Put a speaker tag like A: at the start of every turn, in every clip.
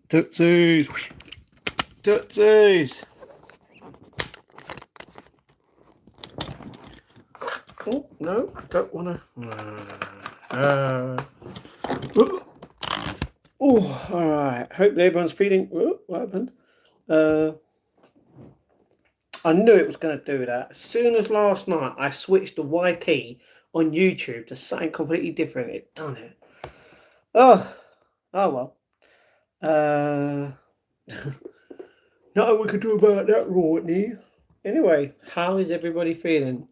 A: Tootsies. Tootsies. Oh, no, don't want to. Oh, all right. Hope everyone's feeling. Oh, what happened? I knew it was going to do that. As soon as last night I switched to YT on YouTube to something completely different, it done it. Oh, well. Nothing we could do about that, Rodney. Anyway, how is everybody feeling?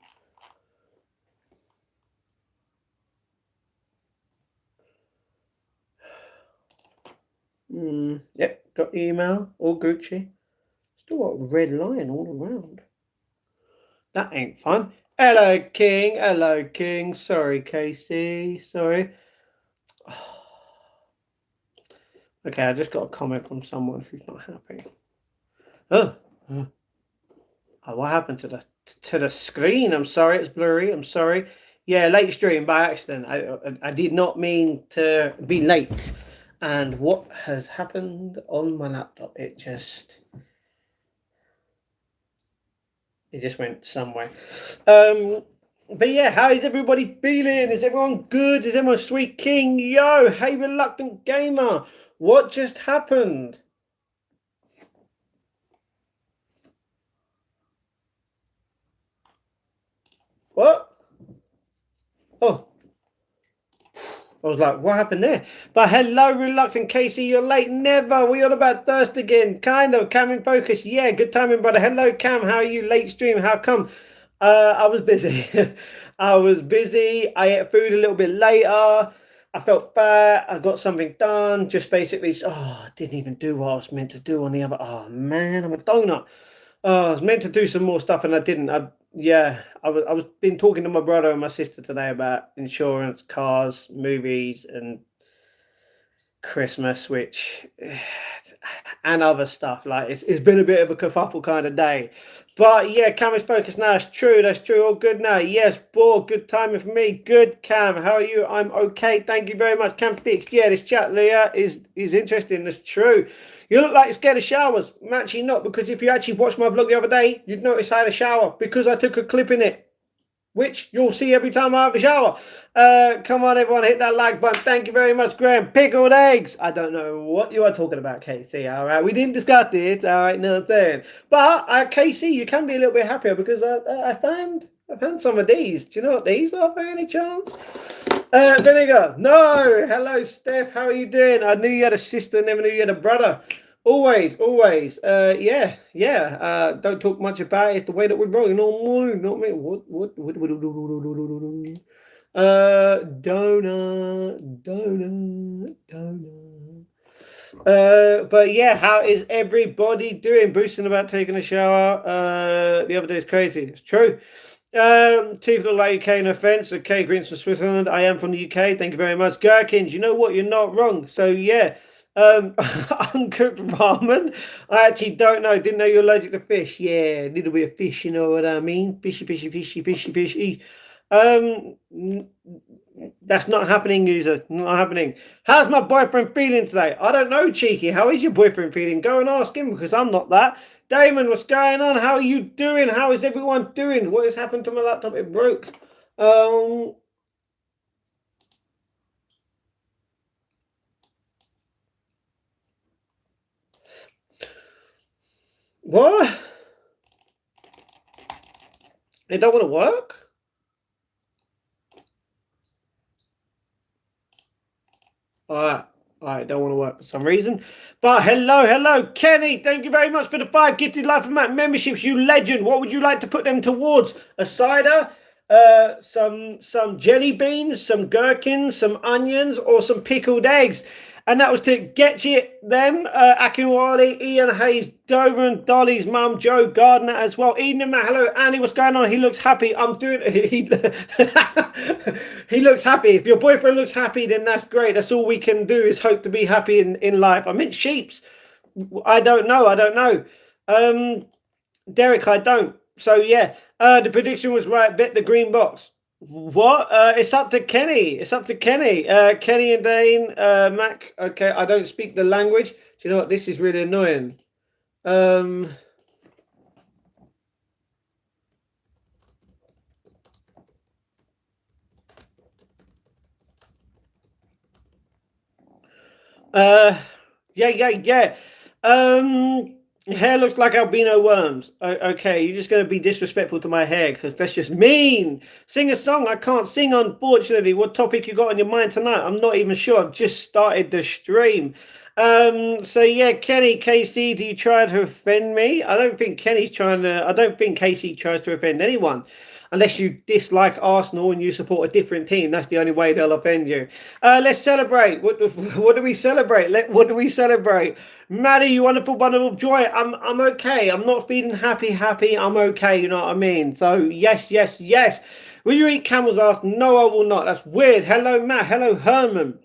A: Yep, got the email. All Gucci. Still got a red line all around. That ain't fun. Hello, King. Hello, King. Sorry, Casey. Sorry. Okay, I just got a comment from someone who's not happy. Oh, what happened to the screen? I'm sorry, it's blurry. I'm sorry. Yeah, late stream by accident. I did not mean to be late. And what has happened on my laptop? It just went somewhere. But yeah, how is everybody feeling? Is everyone good? Is everyone sweet king? Yo, hey reluctant gamer, what just happened? What? Oh, I was like, what happened there? But hello, reluctant Casey, you're late. Never. We on about thirst again. Kind of. Cam in focus. Yeah, good timing, brother. Hello, Cam. How are you? Late stream. How come? I was busy. I was busy. I ate food a little bit later. I felt fat. I got something done. Just basically, I didn't even do what I was meant to do on the other. Oh man, I'm a donut. I was meant to do some more stuff and I didn't. I was been talking to my brother and my sister today about insurance, cars, movies, and Christmas, which and other stuff. Like it's been a bit of a kerfuffle kind of day. But yeah, Cam is focused now. That's true. All good now. Yes, Boar, good timing for me. Good, Cam. How are you? I'm okay. Thank you very much. Cam Fix. Yeah, this chat, Leah, is interesting. That's true. You look like you're scared of showers. I'm actually not, because if you actually watched my vlog the other day, you'd notice I had a shower because I took a clip in it, which you'll see every time I have a shower. Come on, everyone, hit that like button. Thank you very much, Graham. Pickled eggs. I don't know what you are talking about, Casey. All right, we didn't discuss this. All right, no thing. But Casey, you can be a little bit happier because I found some of these. Do you know what these are by any chance? Vinegar. No. Hello, Steph. How are you doing? I knew you had a sister, never knew you had a brother. Always. Yeah. Don't talk much about it. It's the way that we're rolling. Not me. What? Donut. But yeah, how is everybody doing? Boosting about taking a shower. The other day is crazy. It's true. Teeth look like UK, no offense. Okay, Greens from Switzerland. I am from the UK. Thank you very much. Gherkins, you know what? You're not wrong. So yeah. Uncooked ramen. I actually don't know. Didn't know you're allergic to fish. Yeah, a little bit of fish, you know what I mean? Fishy. That's not happening, user. Not happening. How's my boyfriend feeling today? I don't know, Cheeky. How is your boyfriend feeling? Go and ask him, because I'm not that. Damon, what's going on? How are you doing? How is everyone doing? What has happened to my laptop? It broke. What? It don't want to work? All right, don't want to work for some reason. But hello, Kenny. Thank you very much for the 5 gifted Life of Matt memberships. You legend. What would you like to put them towards? A cider, some jelly beans, some gherkins, some onions, or some pickled eggs? And that was to get you them, Akinwale, Ian Hayes, Dover and Dolly's mum, Joe Gardner as well. Evening, Matt. Hello, Andy. What's going on? He looks happy. I'm doing. He looks happy. If your boyfriend looks happy, then that's great. That's all we can do, is hope to be happy in life. I mean, sheeps. I don't know. Derek, I don't. So yeah, the prediction was right. Bet the green box. What? It's up to Kenny. It's up to Kenny. Kenny and Dane, Mac. Okay, I don't speak the language. Do you know what? This is really annoying. Um, uh, yeah. Your hair looks like albino worms. Okay, you're just going to be disrespectful to my hair because that's just mean. Sing a song. I can't sing, unfortunately. What topic you got on your mind tonight? I'm not even sure. I've just started the stream. So yeah, Kenny, Casey, do you try to offend me? I don't think Kenny's trying to. I don't think Casey tries to offend anyone. Unless you dislike Arsenal and you support a different team, that's the only way they'll offend you. Let's celebrate. What do we celebrate? What do we celebrate? Maddie, you wonderful bundle of joy. I'm okay. I'm not feeling happy. I'm okay. You know what I mean? So yes. Will you eat camel's ass? No, I will not. That's weird. Hello, Matt. Hello, Herman.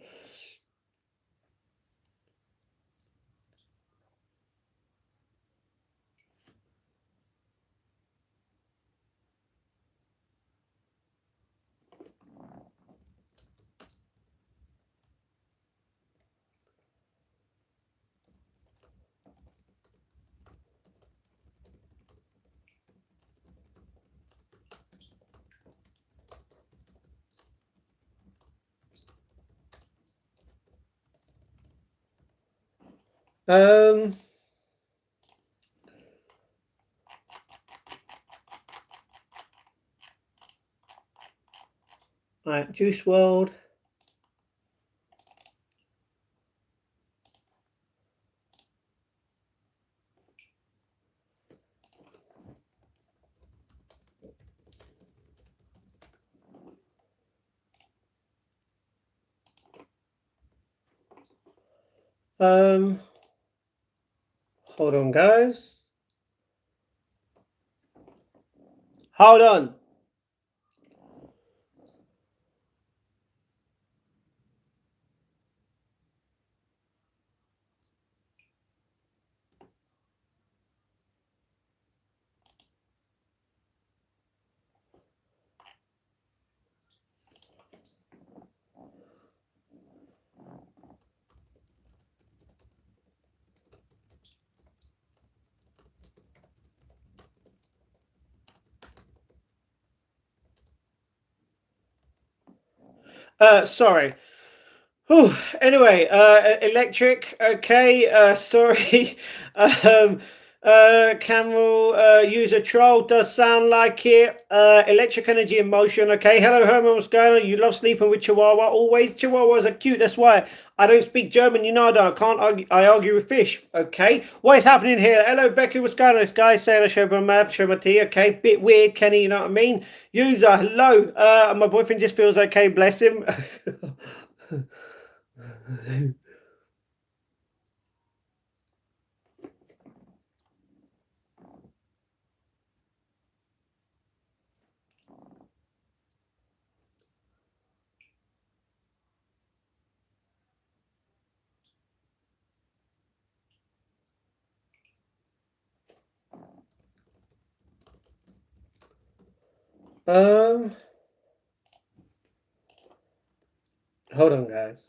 A: Um, right, Juice World. Um, Hold on, guys. Hold on. Sorry. Whew. Anyway, electric. Okay. Sorry. um, Camel user troll does sound like it. Electric energy in motion. Okay. Hello, Herman. What's going on? You love sleeping with Chihuahua. Always. Chihuahuas are cute. That's why I don't speak German. You know I don't. I can't argue. I argue with fish. Okay. What is happening here? Hello, Becky. What's going on? This guy saying I show my math, show my tea. Okay. Bit weird, Kenny. You know what I mean? User. Hello. My boyfriend just feels okay. Bless him. Um, Hold on, guys.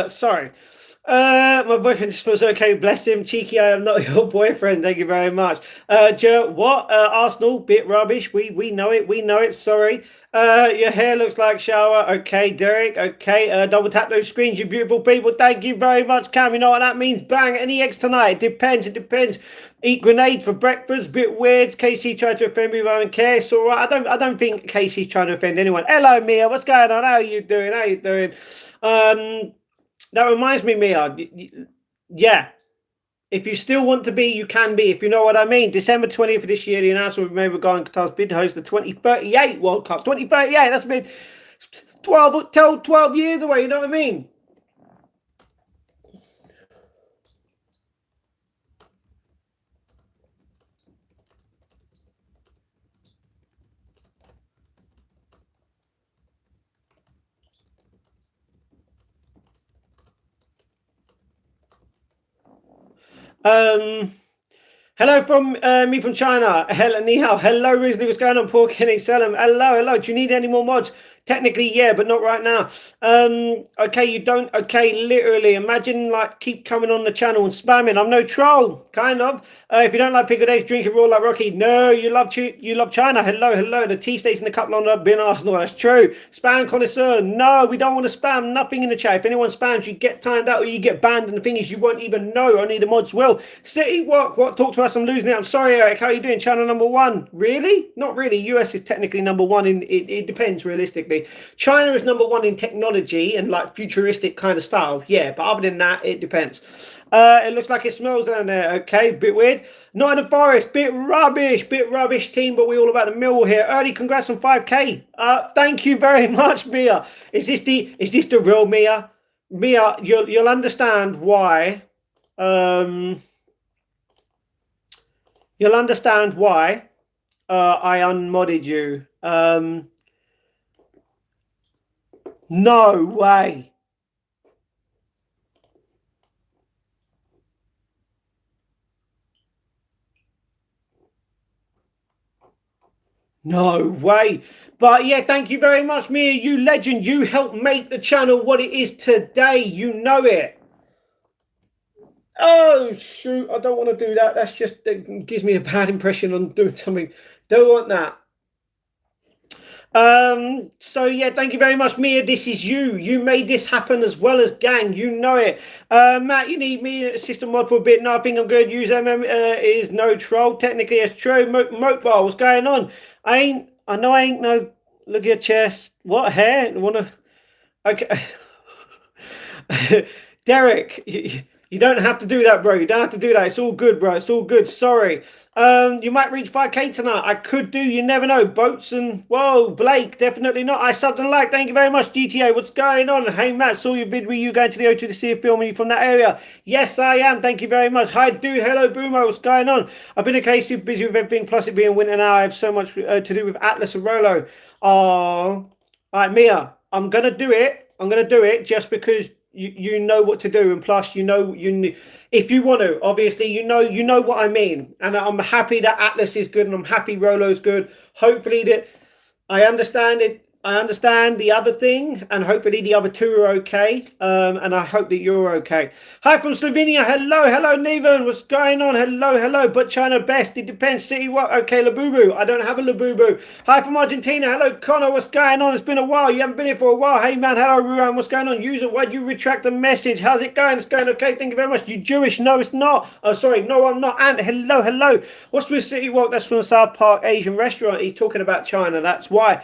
A: Sorry. My boyfriend just feels okay. Bless him. Cheeky, I am not your boyfriend. Thank you very much. Joe, what? Arsenal, bit rubbish. We know it. We know it. Sorry. Your hair looks like shower. Okay, Derek. Okay. Double tap those screens, you beautiful people. Thank you very much, Cam. You know what that means? Bang. Any eggs tonight? It depends. It depends. Eat grenade for breakfast. Bit weird. Casey tried to offend me, but I don't care. It's all right. I don't think Casey's trying to offend anyone. Hello, Mia. What's going on? How are you doing? How you doing? That reminds me, Mia. Yeah. If you still want to be, you can be, if you know what I mean. December 20th of this year, the announcement was made regarding Qatar's bid to host the 2038 World Cup. 2038, that's been 12 years away, you know what I mean? Hello from me from China. Hello, ni hao. Hello, Risley. What's going on? Paul Kenny, Selim. Hello. Do you need any more mods? Technically, yeah, but not right now. Okay, you don't. Okay, literally. Imagine like keep coming on the channel and spamming. I'm no troll, kind of. If you don't like pickled eggs, drink it raw like Rocky. No, you love China. Hello. The tea states in the cup longer been Arsenal. That's true. Spam connoisseur. No, we don't want to spam. Nothing in the chat. If anyone spams, you get timed out or you get banned. And the thing is, you won't even know. Only the mods will. City what? Talk to us. I'm losing it. I'm sorry, Eric. How are you doing? China #1. Really? Not really. US is technically #1. It depends realistically. China is #1 in technology and like futuristic kind of style. Yeah, but other than that, it depends. It looks like it smells down there. Okay, bit weird. Not in the forest. Bit rubbish team, but we all about the mill here. Early congrats on 5K. Thank you very much, Mia. Is this the real Mia? Mia, you'll understand why. You'll understand why I unmodded you. No way. No way. But yeah, thank you very much, Mia. You legend. You helped make the channel what it is today. You know it. Oh, shoot. I don't want to do that. That's just, it gives me a bad impression on doing something. Don't want that. So yeah, thank you very much, Mia. This is you. You made this happen as well as gang. You know it. Matt, you need me system mod for a bit. No, I think I'm good. Use MM is no troll. Technically, it's true. Mobile, what's going on? I know I ain't no. Look at your chest. What hair? Wanna? Okay. Derek, you don't have to do that, bro. You don't have to do that. It's all good, bro. It's all good. Sorry. You might reach 5K tonight. I could do. You never know. Boats and whoa, Blake, definitely not. I subbed and like. Thank you very much, GTA. What's going on? Hey, Matt, saw your vid. Were you going to the O2 to see a film? Are you from that area? Yes, I am. Thank you very much. Hi, dude. Hello, Boomer. What's going on? I've been occasionally busy with everything. Plus, it being winter now. I have so much to do with Atlas and Rolo. Oh, all right, Mia. I'm gonna do it. I'm gonna do it just because you know what to do, and plus you if you want to, obviously you know what I mean, and I'm happy that Atlas is good and I'm happy Rolo's good. Hopefully that I understand it. I understand the other thing, and hopefully the other two are okay. And I hope that you're okay. Hi from Slovenia. Hello, Neven. What's going on? Hello. But China best. It depends. City what? Okay, Labubu. I don't have a Labubu. Hi from Argentina. Hello, Connor. What's going on? It's been a while. You haven't been here for a while. Hey man. Hello, Ruan. What's going on? User, why'd you retract the message? How's it going? It's going okay. Thank you very much. You Jewish? No, it's not. Oh, sorry. No, I'm not. And hello. What's with City Walk? That's from the South Park Asian restaurant. He's talking about China. That's why.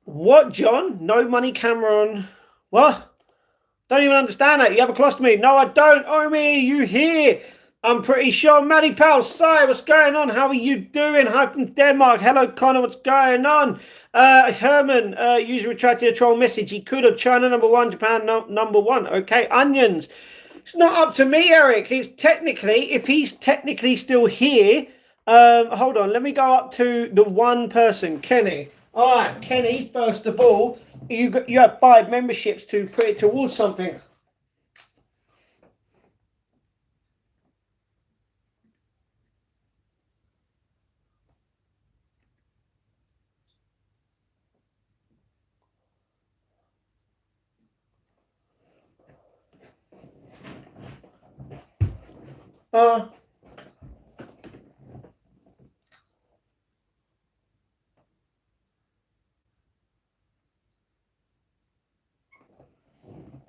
A: What, John? No money, Cameron. What? Don't even understand that. You have a colostomy. No, I don't. Omi, you here? I'm pretty sure. Maddie Pal, Sai, what's going on? How are you doing? Hi from Denmark. Hello, Connor. What's going on? Herman, user retracted a troll message. He could have. China #1, Japan #1. Okay, onions. It's not up to me, Eric. It's technically, if he's technically still here. Hold on. Let me go up to the one person, Kenny. All right, Kenny. First of all, you have 5 memberships to put it towards something.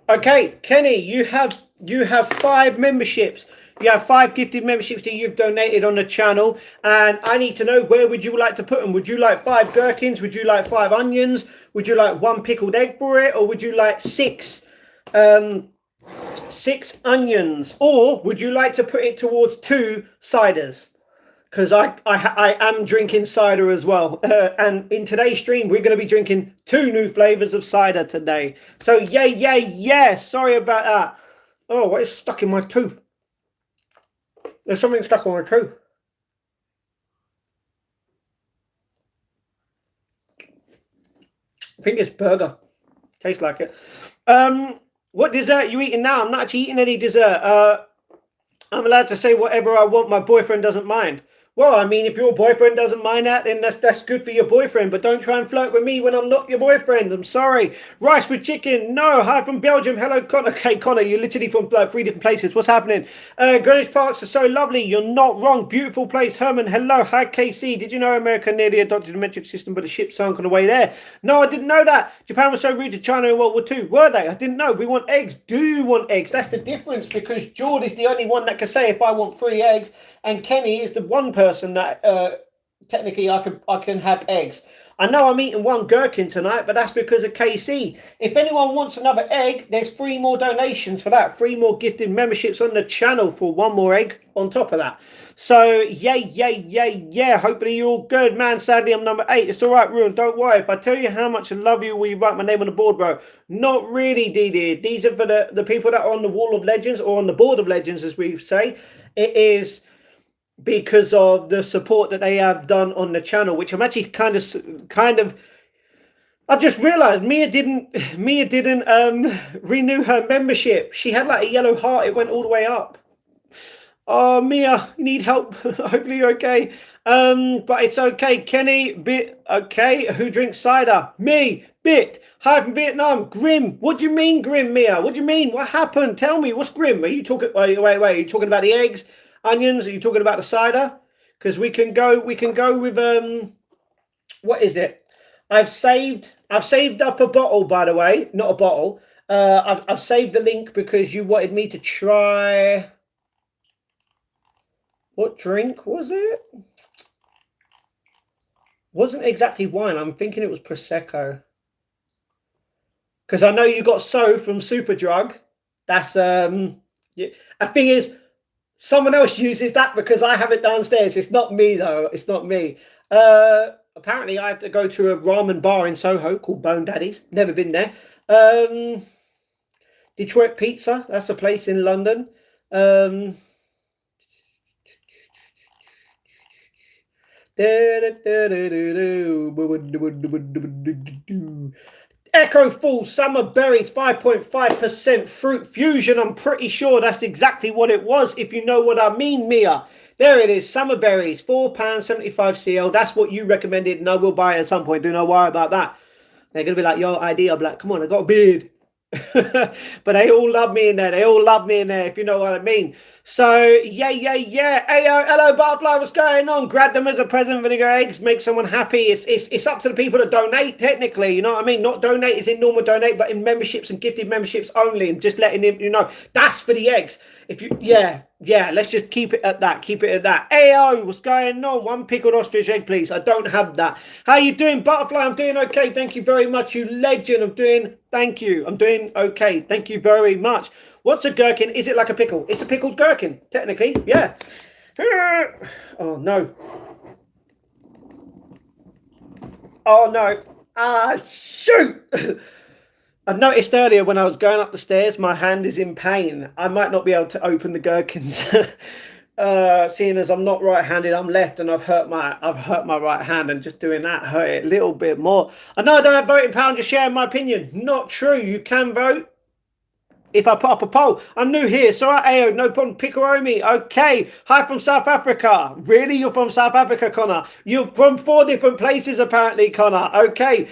A: Okay, Kenny, you have 5 memberships. You have 5 gifted memberships that you've donated on the channel, and I need to know, where would you like to put them? Would you like 5 gherkins? Would you like 5 onions? Would you like 1 pickled egg for it? Or would you like 6 onions? Or would you like to put it towards 2 ciders? Because I am drinking cider as well. And in today's stream, we're going to be drinking 2 new flavors of cider today. So, yeah. Sorry about that. Oh, what is stuck in my tooth? There's something stuck on my tooth. I think it's burger. Tastes like it. What dessert are you eating now? I'm not actually eating any dessert. I'm allowed to say whatever I want. My boyfriend doesn't mind. Well, I mean, if your boyfriend doesn't mind that, then that's good for your boyfriend. But don't try and flirt with me when I'm not your boyfriend. I'm sorry. Rice with chicken. No. Hi from Belgium. Hello, Connor. Okay, Connor, you're literally from like 3 different places. What's happening? Greenwich Parks are so lovely. You're not wrong. Beautiful place. Herman, hello. Hi, KC. Did you know America nearly adopted the metric system, but the ship sunk on the way there? No, I didn't know that. Japan was so rude to China in World War II. Were they? I didn't know. We want eggs. Do you want eggs? That's the difference, because George is the only one that can say if I want 3 eggs. And Kenny is the one person that technically I can have eggs. I know I'm eating 1 gherkin tonight, but that's because of KC. If anyone wants another egg, there's 3 more donations for that. 3 more gifted memberships on the channel for 1 more egg on top of that. So, yeah. Hopefully you're all good, man. Sadly, I'm number 8. It's all right, Ruin. Don't worry. If I tell you how much I love you, will you write my name on the board, bro? Not really, Didi. These are for the people that are on the Wall of Legends, or on the Board of Legends, as we say. It is because of the support that they have done on the channel, which I'm actually kind of I just realized Mia didn't renew her membership. She had like a yellow heart. It went all the way up. Oh, Mia, you need help. Hopefully you're okay. But it's okay. Kenny, Bit, okay. Who drinks cider? Me, Bit. Hi from Vietnam. Grim. What do you mean, Grim, Mia? What do you mean? What happened? Tell me. What's Grim? Are you talking? Wait. Are you talking about the eggs? Onions? Are you talking about the cider? Because we can go with what is it? I've saved up a bottle, by the way. Not a bottle. I've saved the link because you wanted me to try. What drink was it? Wasn't exactly wine. I'm thinking it was Prosecco. Because I know you got So from Superdrug. That's yeah. The thing is, someone else uses that because I have it downstairs. It's not me, though. It's not me. Apparently, I have to go to a ramen bar in Soho called Bone Daddy's. Never been there. Detroit Pizza. That's a place in London. Echo Full Summer Berries, 5.5% fruit fusion. I'm pretty sure that's exactly what it was, if you know what I mean, Mia. There it is, Summer Berries, £4.75 CL. That's what you recommended, and I will buy it at some point. Do not worry about that. They're going to be like, your idea. I'm like, come on, I got a beard. But they all love me in there. They all love me in there, if you know what I mean. So, yeah. Hey, hello, Butterfly. What's going on? Grab them as a present, vinegar eggs. Make someone happy. It's up to the people that donate, technically. You know what I mean? Not donate as in normal donate, but in memberships and gifted memberships only. And just letting them, you know, that's for the eggs. If you, yeah. Let's just keep it at that. Keep it at that. Ayo, what's going on? 1 pickled ostrich egg, please. I don't have that. How you doing, Butterfly? I'm doing okay. Thank you very much, you legend. Thank you. I'm doing okay. Thank you very much. What's a gherkin? Is it like a pickle? It's a pickled gherkin, technically. Yeah. Oh, no. Oh, no. Ah, shoot. I noticed earlier when I was going up the stairs, my hand is in pain. I might not be able to open the gherkins. Seeing as I'm not right-handed, I'm left, and I've hurt my right hand, and just doing that hurt it a little bit more. I know I don't have voting power, I'm just sharing my opinion. Not true. You can vote if I put up a poll. I'm new here, so Ayo, no problem. Picoromi, okay. Hi from South Africa. Really? You're from South Africa, Connor? You're from 4 different places, apparently, Connor. Okay.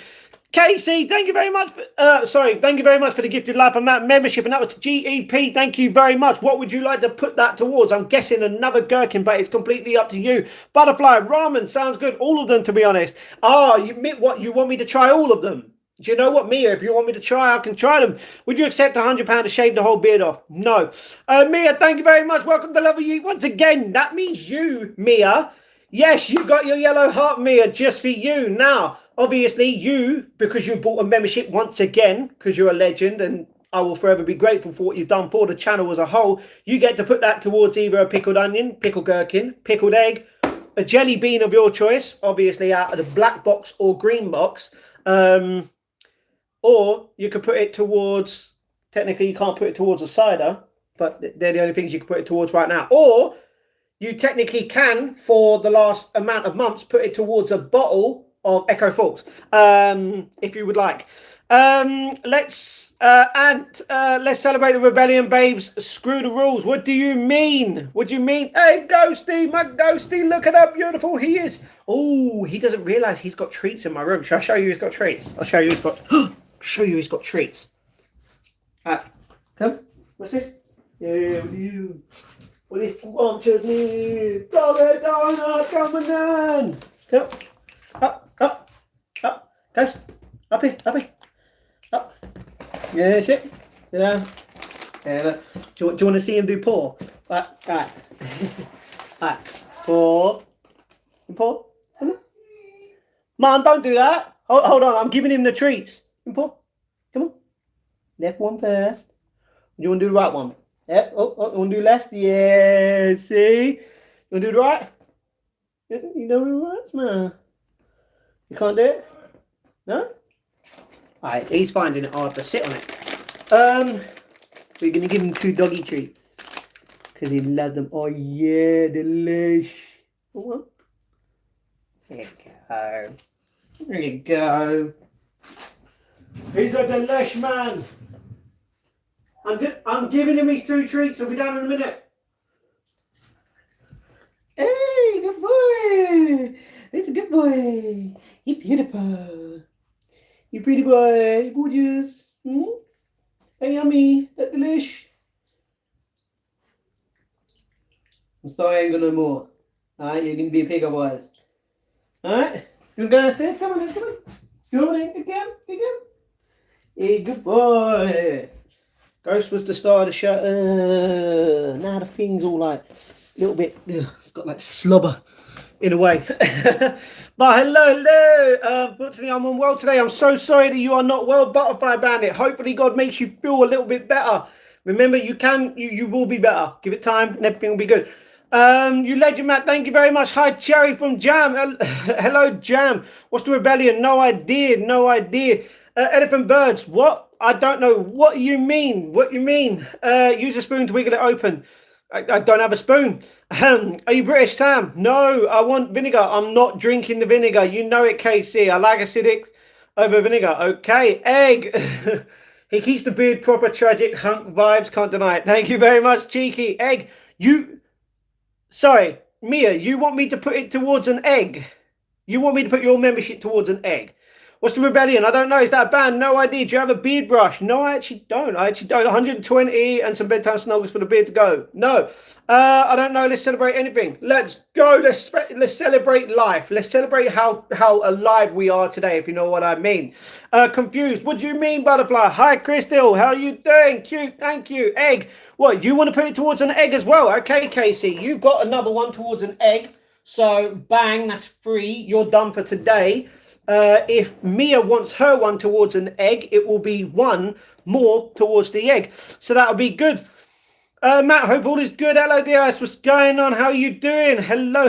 A: Casey, thank you very much thank you very much for the gifted life and membership, and that was GEP. Thank you very much. What would you like to put that towards? I'm guessing another gherkin, but it's completely up to you. Butterfly, ramen, sounds good. All of them, to be honest. You want me to try all of them? Do you know what, Mia? If you want me to try, I can try them. Would you accept £100 to shave the whole beard off? No. Mia, thank you very much. Welcome to Love You once again. That means you, Mia. Yes, you got your yellow heart, Mia, just for you. Now, obviously, you, because you bought a membership once again, because you're a legend, and I will forever be grateful for what you've done for the channel as a whole. You get to put that towards either a pickled onion, pickled gherkin, pickled egg, a jelly bean of your choice, obviously out of the black box or green box. Or you could put it towards, technically you can't put it towards a cider, but they're the only things you can put it towards right now. Or you technically can, for the last amount of months, put it towards a bottle of Echo Falls, if you would like. Let's celebrate the rebellion, babes. Screw the rules. What do you mean? What do you mean? Hey, Ghosty, my Ghosty, look at how beautiful he is. Oh, he doesn't realize he's got treats in my room. Shall I show you he's got treats? I'll show you he's got... show you he's got treats. Come. What's this? Yeah, what are you? What is wanted me? Doggy donut coming in. Come. Up. Guys. Up here. Up. Yeah, sit. Sit down. Yeah, do you want to see him do paw? Right. Right. Paw. Paw. Come on. Mom, don't do that. Hold on. I'm giving him the treats. Paw. Come on. Left one first. Do you want to do the right one? Yeah. Oh, you want to do left? Yeah. See? You want to do the right? You know the right, man. You can't do it? No? Alright, he's finding it hard to sit on it. We're going to give him 2 doggy treats. Because he loves them. Oh, yeah, delish. What? There you go. There you go. He's a delish, man. I'm giving him his 2 treats. I'll be down in a minute. Hey, good boy. He's a good boy. He's beautiful. You pretty boy. Gorgeous. Hey, yummy. That delish. I'm sorry I ain't got no more. Alright, you're going to be a pig otherwise. Alright? You want to go downstairs? Come on. Go on in. Again. Hey, good boy. Ghost was the star of the show. Now the thing's all like a little bit, it's got like slobber in a way. But hello. Unfortunately, I'm unwell today. I'm so sorry that you are not well, Butterfly Bandit. Hopefully God makes you feel a little bit better. Remember, you will be better. Give it time and everything will be good. You legend, Matt. Thank you very much. Hi, Cherry from Jam. Hello, Jam. What's the rebellion? No idea. Elephant birds. What? I don't know. What you mean? Use a spoon to wiggle it open. I don't have a spoon. Are you British, Sam? No, I want vinegar. I'm not drinking the vinegar. You know it, KC. I like acidic over vinegar. Okay, egg. He keeps the beard proper, tragic hunk vibes. Can't deny it. Thank you very much, cheeky. Egg. Sorry, Mia, you want me to put it towards an egg? You want me to put your membership towards an egg? What's the rebellion? I don't know. Is that a band? No idea. Do you have a beard brush? No, I actually don't. 120 and some bedtime snuggles for the beard to go. No. I don't know. Let's celebrate anything. Let's go. Let's celebrate life. Let's celebrate how alive we are today, if you know what I mean. Confused. What do you mean, Butterfly? Hi, Crystal. How are you doing? Cute. Thank you. Egg. What? You want to put it towards an egg as well? Okay, Casey. You've got another one towards an egg. So, bang. That's 3. You're done for today. If Mia wants her one towards an egg, it will be 1 more towards the egg. So that'll be good. Matt, hope all is good. Hello, dear. What's going on? How are you doing? Hello.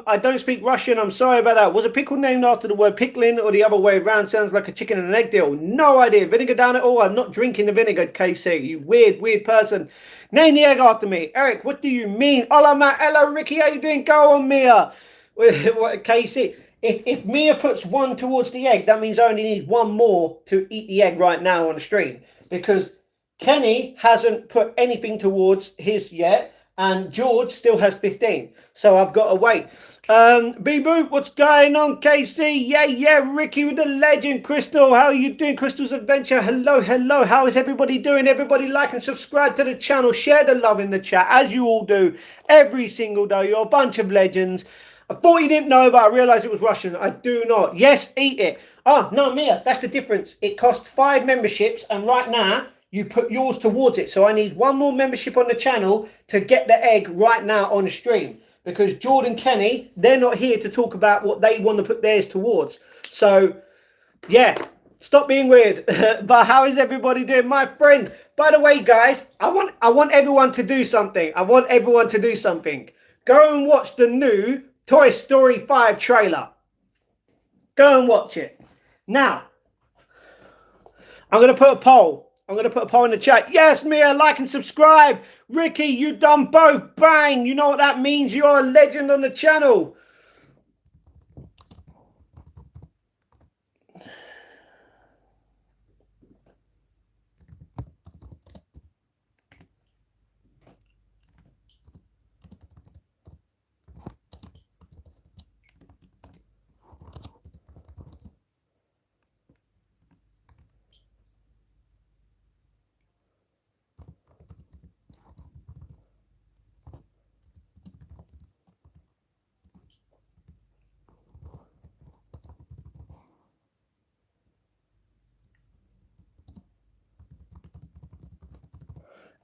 A: I don't speak Russian. I'm sorry about that. Was a pickle named after the word pickling or the other way around? Sounds like a chicken and an egg deal. No idea. Vinegar down at all? I'm not drinking the vinegar, KC. You weird person. Name the egg after me. Eric, what do you mean? Hola, Matt. Hello, Ricky. How you doing? Go on, Mia. KC. If Mia puts 1 towards the egg, that means I only need 1 more to eat the egg right now on the stream. Because Kenny hasn't put anything towards his yet. And George still has 15. So I've got to wait. B-Boop, what's going on, KC? Yeah, Ricky with the legend. Crystal, how are you doing? Crystal's Adventure, hello. How is everybody doing? Everybody like and subscribe to the channel. Share the love in the chat, as you all do every single day. You're a bunch of legends. I thought you didn't know, but I realised it was Russian. I do not. Yes, eat it. Oh, no, Mia, that's the difference. It costs 5 memberships, and right now, you put yours towards it. So I need 1 more membership on the channel to get the egg right now on stream. Because Jordan Kenny, they're not here to talk about what they want to put theirs towards. So, yeah, stop being weird. But how is everybody doing? My friend, by the way, guys, I want everyone to do something. I want everyone to do something. Go and watch the new Toy Story 5 trailer. Go and watch it. Now, I'm going to put a poll. I'm going to put a poll in the chat. Yes, Mia, like and subscribe. Ricky, you done both. Bang. You know what that means? You're a legend on the channel.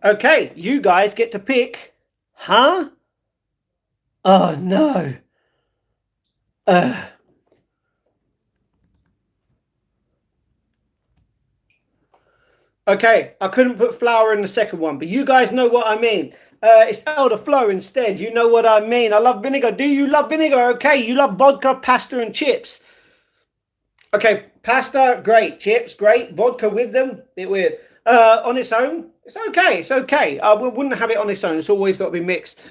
A: Okay, you guys get to pick. Huh? Oh, no. Okay, I couldn't put flour in the second one, but you guys know what I mean. It's elderflower instead. You know what I mean. I love vinegar. Do you love vinegar? Okay, you love vodka, pasta, and chips. Okay, pasta, great. Chips, great. Vodka with them, bit weird. On its own, it's okay. It's okay. I wouldn't have it on its own. It's always got to be mixed.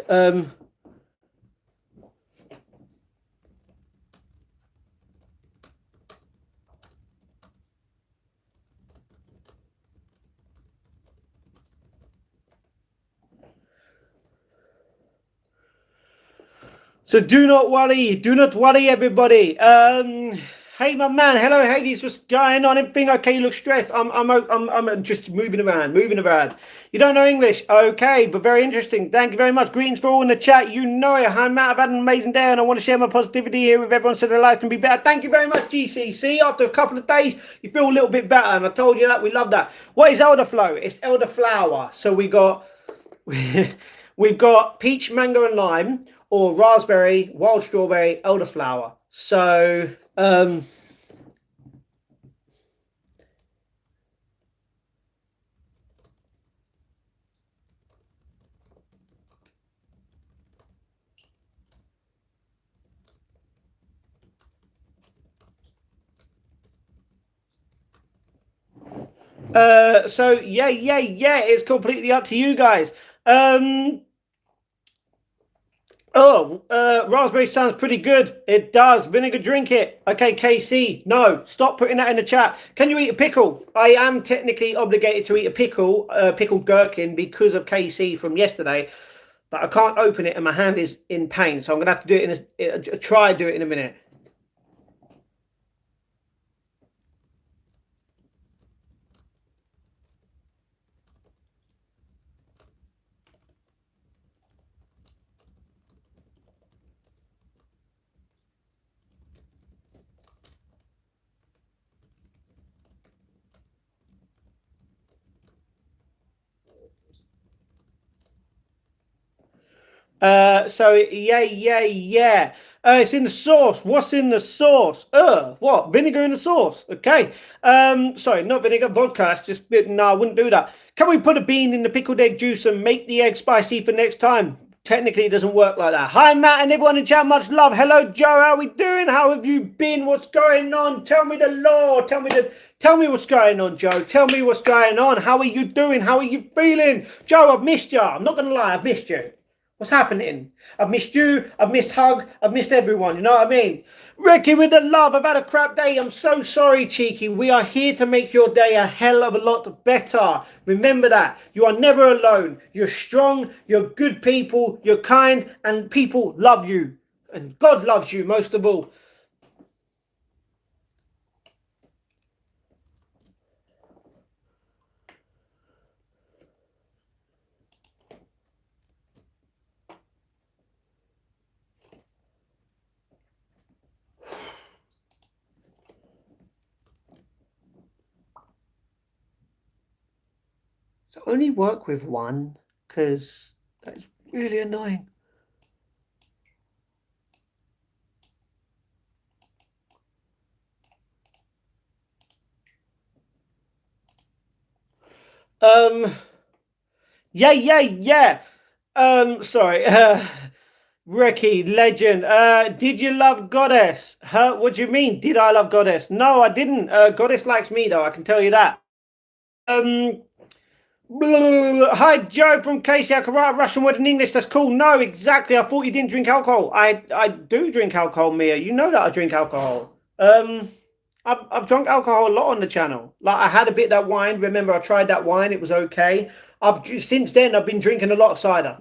A: So do not worry, everybody. Hey, my man, hello, Hades, what's going on? Everything okay? You look stressed. I'm just moving around. You don't know English, okay, but very interesting. Thank you very much. Greetings for all in the chat. You know it. Hi, Matt. I've had an amazing day, and I want to share my positivity here with everyone so their lives can be better. Thank you very much, GCC. After a couple of days, you feel a little bit better, and I told you that. We love that. What is elderflower? It's elderflower. So we've got peach, mango, and lime, or raspberry, wild strawberry, elderflower. So, yeah, it's completely up to you guys. Raspberry sounds pretty good. It does. Vinegar, drink it. Okay, KC, no, stop putting that in the chat. Can you eat a pickle? I am technically obligated to eat a pickle, pickled gherkin, because of KC from yesterday, but I can't open it and my hand is in pain, so I'm gonna have to do it do it in a minute. So yeah. It's in the sauce. What's in the sauce? What? Vinegar in the sauce? Okay. Sorry, not vinegar, vodka. That's just no, I wouldn't do that. Can we put a bean in the pickled egg juice and make the egg spicy for next time? Technically, it doesn't work like that. Hi, Matt, and everyone in chat. Much love. Hello, Joe. How are we doing? How have you been? What's going on? Tell me the law. Tell me what's going on, Joe. Tell me what's going on. How are you doing? How are you feeling? Joe, I've missed you. I'm not gonna lie, I've missed you. What's happening? I've missed you. I've missed Hug. I've missed everyone. You know what I mean? Ricky with the love. I've had a crap day. I'm so sorry, Cheeky. We are here to make your day a hell of a lot better. Remember that. You are never alone. You're strong. You're good people. You're kind. And people love you. And God loves you most of all. only work with one because that's really annoying. Yeah. Sorry. Ricky, legend. Did you love Goddess? Her? What do you mean? Did I love Goddess? No, I didn't. Goddess likes me though. I can tell you that. Um. Hi, Joe from Casey. I can write a Russian word in English. That's cool. No, exactly. I thought you didn't drink alcohol. I do drink alcohol, Mia. You know that I drink alcohol. I've drunk alcohol a lot on the channel. Like I had a bit of that wine. Remember, I tried that wine. It was okay. Since then I've been drinking a lot of cider.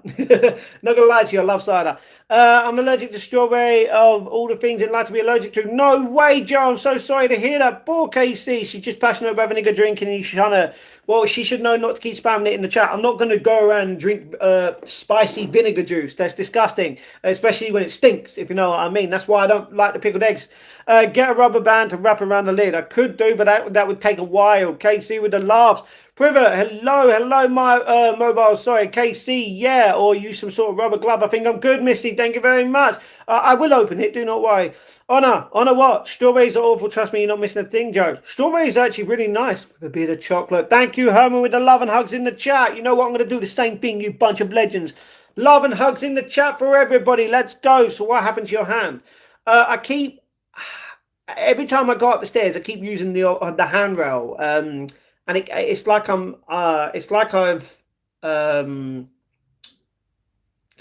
A: Not gonna lie to you, I love cider. I'm allergic to strawberry. Of all the things in life to be allergic to. No way, Joe. I'm so sorry to hear that. Poor KC. She's just passionate about having a drink, and you trying to. Well, she should know not to keep spamming it in the chat. I'm not going to go around and drink spicy vinegar juice. That's disgusting, especially when it stinks, if you know what I mean. That's why I don't like the pickled eggs. Get a rubber band to wrap around the lid. I could do, but that would take a while. KC with the laughs. Privet, hello, my mobile. Sorry, KC, yeah, or use some sort of rubber glove. I think I'm good, Missy. Thank you very much. I will open it. Do not worry. Honor what? Strawberries are awful. Trust me, you're not missing a thing, Joe. Strawberries are actually really nice with a bit of chocolate. Thank you, Herman, with the love and hugs in the chat. You know what? I'm going to do the same thing, you bunch of legends. Love and hugs in the chat for everybody. Let's go. So what happened to your hand? I keep every time I go up the stairs, I keep using the handrail. And it's like it's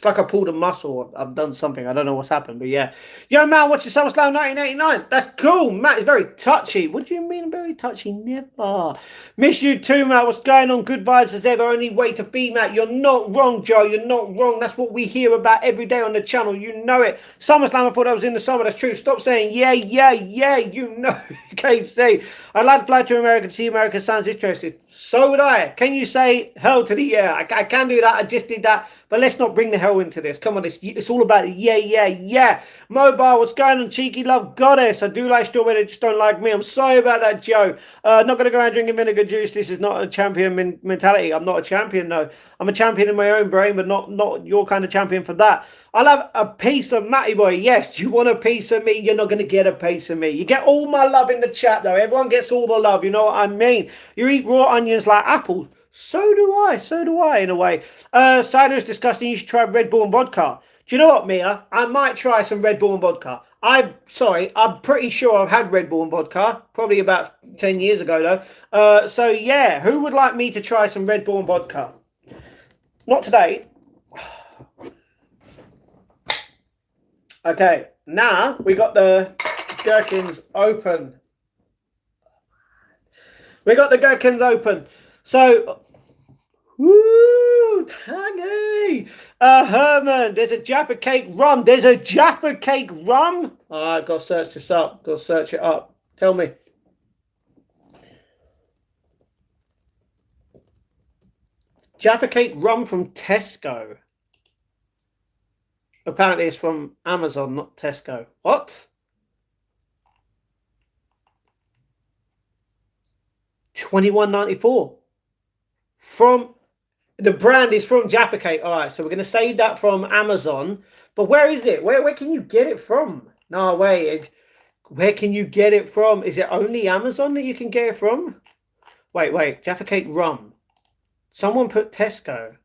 A: like I pulled a muscle. I've done something. I don't know what's happened, but yeah. Yo, man, watching SummerSlam 1989. That's cool. Matt is very touchy. What do you mean very touchy? Never. Miss you too, Matt. What's going on? Good vibes as ever. Only way to be, Matt. You're not wrong, Joe. You're not wrong. That's what we hear about every day on the channel. You know it. SummerSlam, I thought that was in the summer. That's true. Stop saying, yeah. You know. KC. I'd like to fly to America to see America. Sounds interesting. So would I. Can you say hell to the yeah? I can do that. I just did that. But let's not bring the hell into this. Come on, it's all about it. Yeah. Mobile, what's going on? Cheeky love Goddess. I do like strawberry, they just don't like me. I'm sorry about that, Joe. Not going to go around drinking vinegar juice. This is not a champion mentality. I'm not a champion, though. I'm a champion in my own brain, but not your kind of champion for that. I'll have a piece of Matty Boy. Yes, do you want a piece of me? You're not going to get a piece of me. You get all my love in the chat, though. Everyone gets all the love. You know what I mean? You eat raw onions like apples. So do I, in a way. Cider is disgusting. You should try Red Bull and vodka. Do you know what, Mia? I might try some Red Bull and vodka. I'm pretty sure I've had Red Bull and vodka. Probably about 10 years ago, though. So, yeah, who would like me to try some Red Bull and vodka? Not today. Okay, now we got the gherkins open. So, woo, tangy. Herman, there's a Jaffa Cake rum. All right, go search this up. Go search it up. Tell me. Jaffa Cake rum from Tesco. Apparently it's from Amazon, not Tesco. What? $21.94. From the brand is from Jaffa Cake. All right, so we're going to save that from Amazon. But where is it? Where can you get it from? No, wait. Where can you get it from? Is it only Amazon that you can get it from? Wait. Jaffa Cake rum. Someone put Tesco.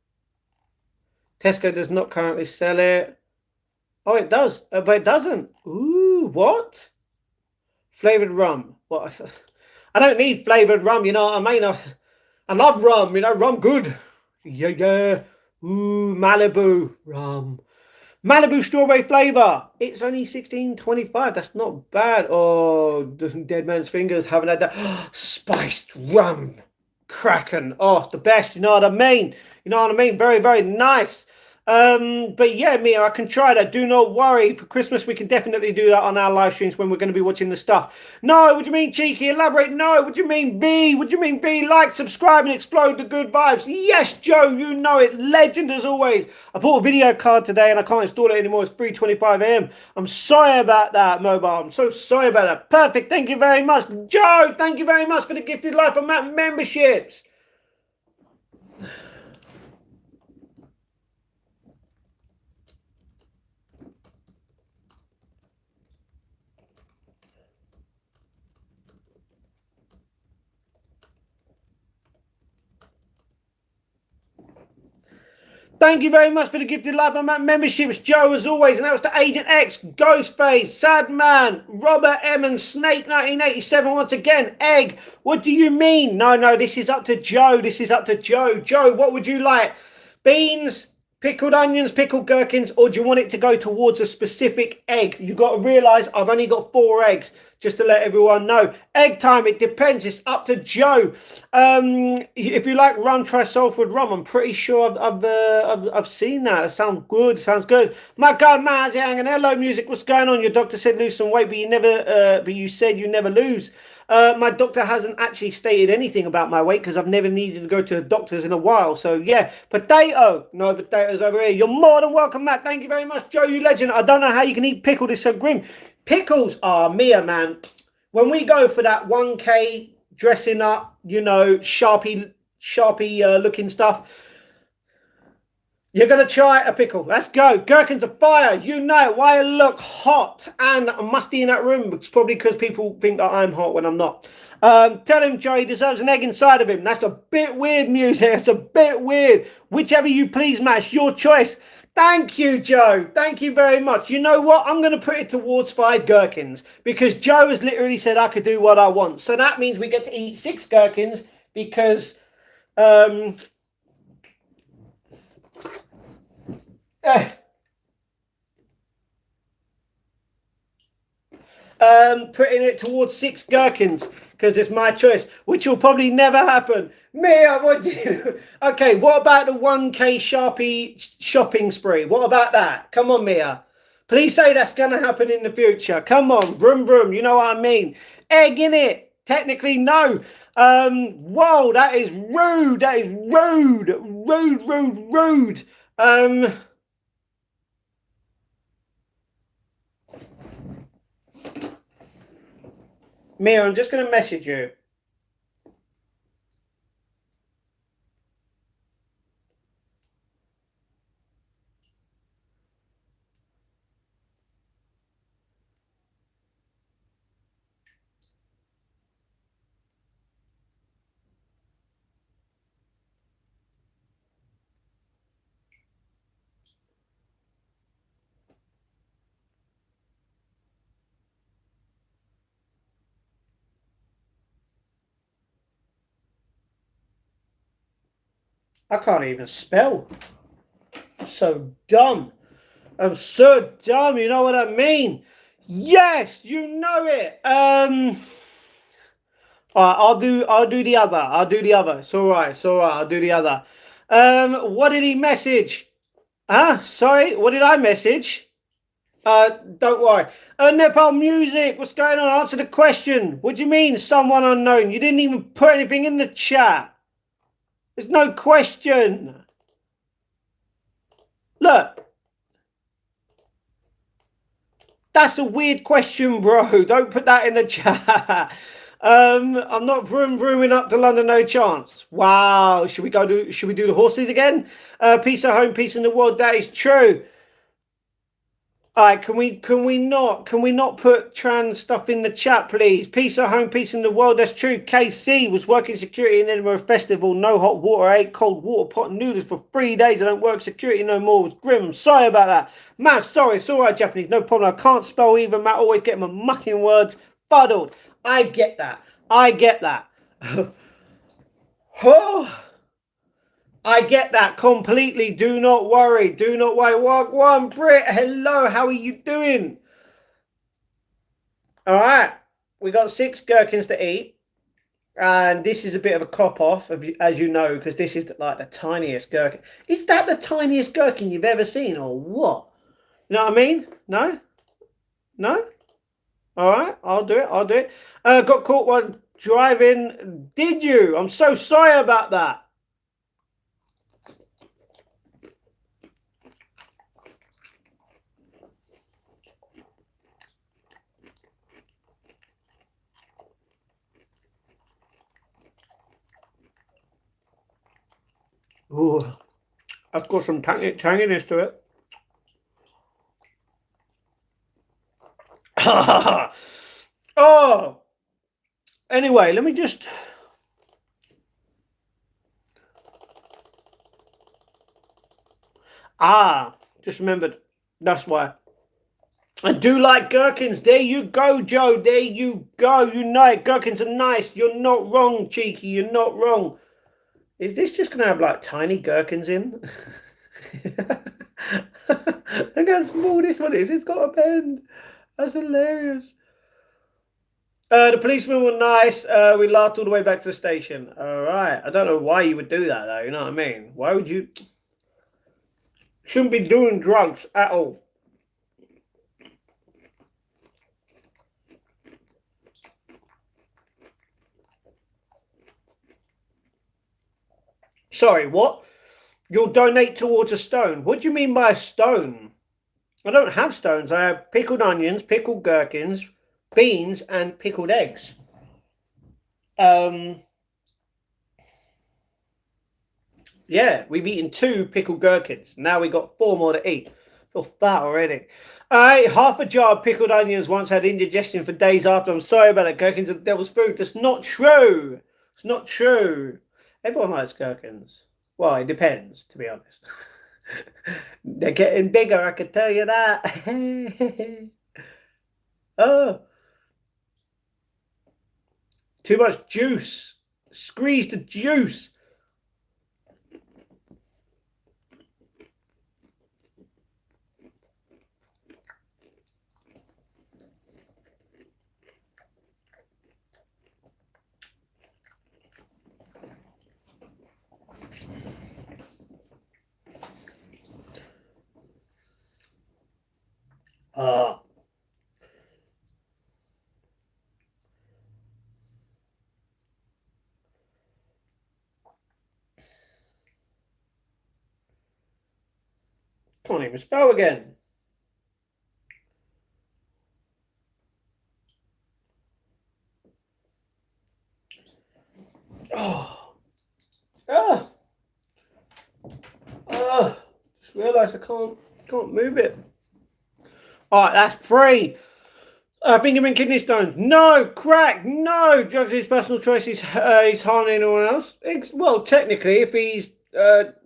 A: Tesco does not currently sell it. Oh, it does, but it doesn't. Ooh, what? Flavored rum. What? I don't need flavored rum, you know what I mean? I love rum, you know, rum good. Yeah. Ooh, Malibu rum. Malibu strawberry flavor. It's only $16.25. That's not bad. Oh, dead man's fingers. Haven't had that. Spiced rum. Kraken. Oh, the best. You know what I mean? Very, very nice. But yeah, Mia, I can try that. Do not worry. For Christmas, we can definitely do that on our live streams when we're going to be watching the stuff. No, what do you mean, cheeky? Elaborate. No, what do you mean, B? What do you mean, B? Like, subscribe, and explode the good vibes. Yes, Joe, you know it. Legend as always. I bought a video card today and I can't install it anymore. It's 3:25 a.m. I'm sorry about that, mobile. I'm so sorry about that. Perfect. Thank you very much, Joe. Thank you very much for the gifted life of Matt memberships. Thank you very much for the gifted live on memberships, Joe, as always. And that was to Agent X, Ghostface, Sadman, Robert Emmons, Snake 1987 once again, Egg. What do you mean? No, this is up to Joe. This is up to Joe. Joe, what would you like? Beans, pickled onions, pickled gherkins, or do you want it to go towards a specific egg? You've got to realise I've only got 4 eggs. Just to let everyone know. Egg time, it depends. It's up to Joe. If you like rum, try Salford rum. I'm pretty sure I've seen that. It sounds good. Sounds good. My God, Mazang, and hello, music. What's going on? Your doctor said lose some weight, but you said you never lose. My doctor hasn't actually stated anything about my weight because I've never needed to go to the doctors in a while. So yeah, potato. No potatoes over here. You're more than welcome, Matt. Thank you very much, Joe. You legend. I don't know how you can eat pickle. It's so grim. Pickles are Mia, man. When we go for that 1K dressing up, you know, Sharpie looking stuff, you're going to try a pickle. Let's go. Gherkins are fire. You know why I look hot and musty in that room. It's probably because people think that I'm hot when I'm not. Tell him, Joe, he deserves an egg inside of him. That's a bit weird music. That's a bit weird. Whichever you please, Matt. It's your choice. Thank you, Joe. Thank you very much. You know what? I'm going to put it towards 5 gherkins because Joe has literally said I could do what I want. So that means we get to eat 6 gherkins because putting it towards 6 gherkins because it's my choice, which will probably never happen. Mia, what do you... Okay, what about the 1K Sharpie shopping spree? What about that? Come on, Mia. Please say that's going to happen in the future. Come on, vroom, vroom. You know what I mean. Egg in it. Technically, no. Whoa, that is rude. That is rude. Rude. Mia, I'm just going to message you. I can't even spell. I'm so dumb. I'm so dumb. You know what I mean? Yes, you know it. All right, I'll do the other. I'll do the other. It's all right. It's all right. I'll do the other. What did he message? Huh? Sorry, what did I message? Don't worry. Nepal music. What's going on? Answer the question. What do you mean, someone unknown? You didn't even put anything in the chat. There's no question. Look. That's a weird question, bro. Don't put that in the chat. I'm not vrooming up to London, no chance. Wow. Should we do the horses again? Peace at home, peace in the world. That is true. All right, can we not put trans stuff in the chat, please? Peace at home, peace in the world. That's true. KC was working security in Edinburgh Festival. No hot water. I ate cold water pot noodles for 3 days. I don't work security no more. It was grim. I'm sorry about that. Matt, sorry. It's all right, Japanese. No problem. I can't spell either. Matt always get my mucking words fuddled. I get that. Oh. I get that completely. Do not worry. Do not worry. Wagwan Brit, hello. How are you doing? All right. We got 6 gherkins to eat. And this is a bit of a cop-off, as you know, because this is like the tiniest gherkin. Is that the tiniest gherkin you've ever seen or what? You know what I mean? No? No? All right. I'll do it. Got caught while driving. Did you? I'm so sorry about that. Ooh, that's got some tanginess to it. Oh, anyway, let me just. Ah, just remembered. That's why. I do like gherkins. There you go, Joe. There you go. You know it. Gherkins are nice. You're not wrong, Cheeky. You're not wrong. Is this just going to have like tiny gherkins in? Look how small this one is. It's got a bend. That's hilarious. The policemen were nice. We laughed all the way back to the station. All right. I don't know why you would do that, though. You know what I mean? Why would you? Shouldn't be doing drugs at all. Sorry, what? You'll donate towards a stone. What do you mean by a stone? I don't have stones. I have pickled onions, pickled gherkins, beans, and pickled eggs. Yeah, we've eaten 2 pickled gherkins. Now we got 4 more to eat. I feel fat already. I ate half a jar of pickled onions once. Had indigestion for days after. I'm sorry about it. Gherkins are the devil's food. That's not true. It's not true. Everyone likes gherkins. Well, it depends, to be honest. They're getting bigger, I can tell you that. Oh, too much juice. Squeeze the juice. Ah. Can't even spell again. Oh. Ah. Ah. Just realised I can't move it. Alright, that's 3. Bingham and kidney stones. No. Crack. No. Drugs is personal choice. He's harming anyone else. Well, technically, if he's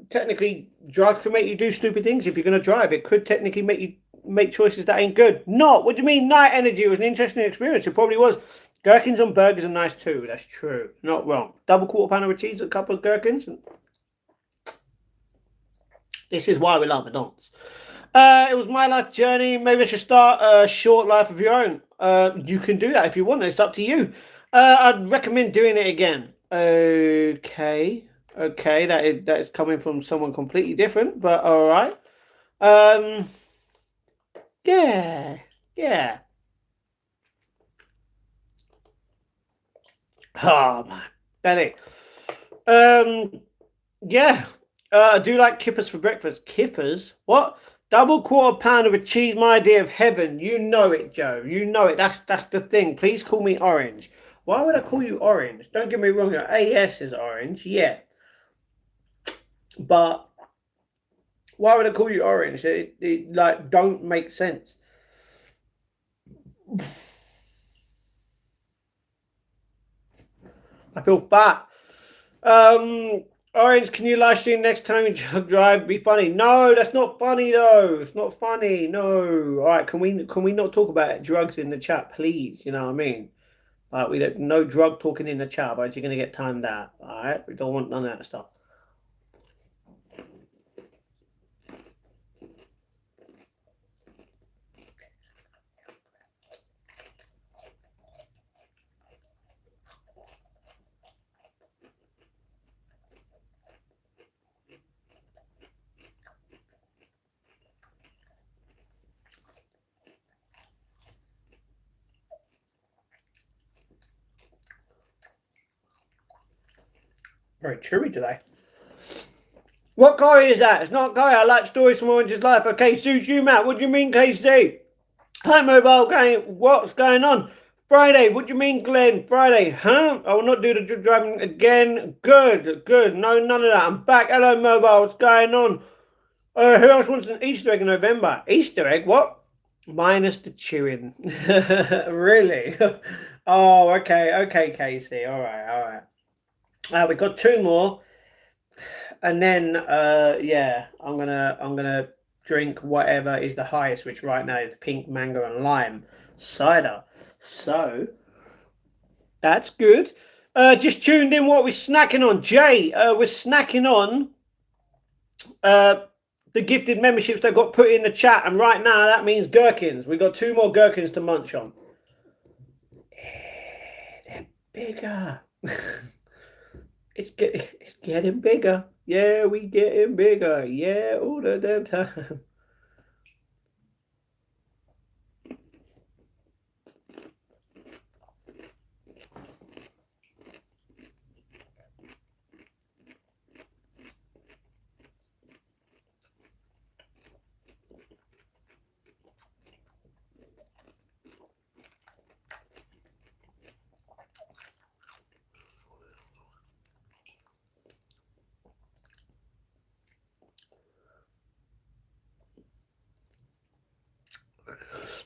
A: technically drugs can make you do stupid things. If you're going to drive, it could technically make you make choices that ain't good. Not. What do you mean? Night energy was an interesting experience. It probably was. Gherkins on burgers are nice too. That's true. Not wrong. Double quarter pounder of cheese, a couple of gherkins. This is why we love McDonald's. It was my life journey. Maybe I should start a short life of your own. You can do that if you want. It's up to you. I'd recommend doing it again. Okay. That is coming from someone completely different, but all right. Yeah. Oh my belly. Yeah. I do like kippers for breakfast. Kippers? What? Double quarter pounder of cheese, my idea of heaven. You know it, Joe. You know it. That's the thing. Please call me Orange. Why would I call you Orange? Don't get me wrong. Your AS is Orange, yeah. But why would I call you Orange? It like don't make sense. I feel fat. Orange, can you live stream next time you drive? Be funny. No, that's not funny though. It's not funny. No. All right, can we not talk about drugs in the chat, please? You know what I mean? Like we don't no drug talking in the chat, but you're gonna get timed out. All right, we don't want none of that stuff. Very chewy today. What curry is that? It's not curry. I like stories from Orange's life. Okay, suits you, Matt. What do you mean, KC? Hi, mobile game. What's going on? Friday. What do you mean, Glenn? Friday, huh? I will not do the driving again. Good. No, none of that. I'm back. Hello, mobile. What's going on? Who else wants an Easter egg in November? Easter egg? What? Minus the chewing. Really? Oh, okay, KC. All right. We got 2 more. and then yeah, I'm gonna drink whatever is the highest, which right now is pink mango and lime cider. So that's good. Just tuned in. What we're snacking on, Jay? We're snacking on uh, the gifted memberships that got put in the chat, and right now that means gherkins. We got 2 more gherkins to munch on. They're bigger. It's getting bigger. Yeah, we getting bigger. Yeah, all the damn time.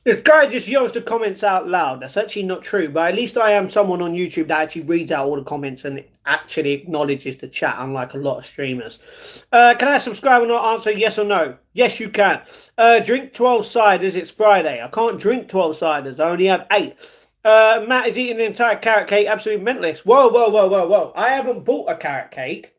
A: This guy just yells the comments out loud. That's actually not true, but at least I am someone on YouTube that actually reads out all the comments and actually acknowledges the chat, unlike a lot of streamers. Can I subscribe or not? Answer yes or no. Yes, you can. Drink 12 ciders. It's Friday. I can't drink 12 ciders. I only have 8. Matt is eating an entire carrot cake. Absolute mentalist. Whoa, whoa, whoa, whoa, whoa. I haven't bought a carrot cake,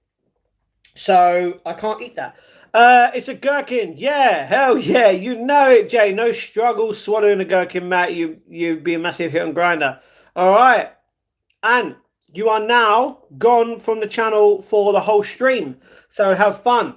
A: so I can't eat that. It's a gherkin. Yeah, hell yeah. You know it, Jay. No struggle swallowing a gherkin, Matt. You'd be a massive hit on Grinder. All right. And you are now gone from the channel for the whole stream. So have fun.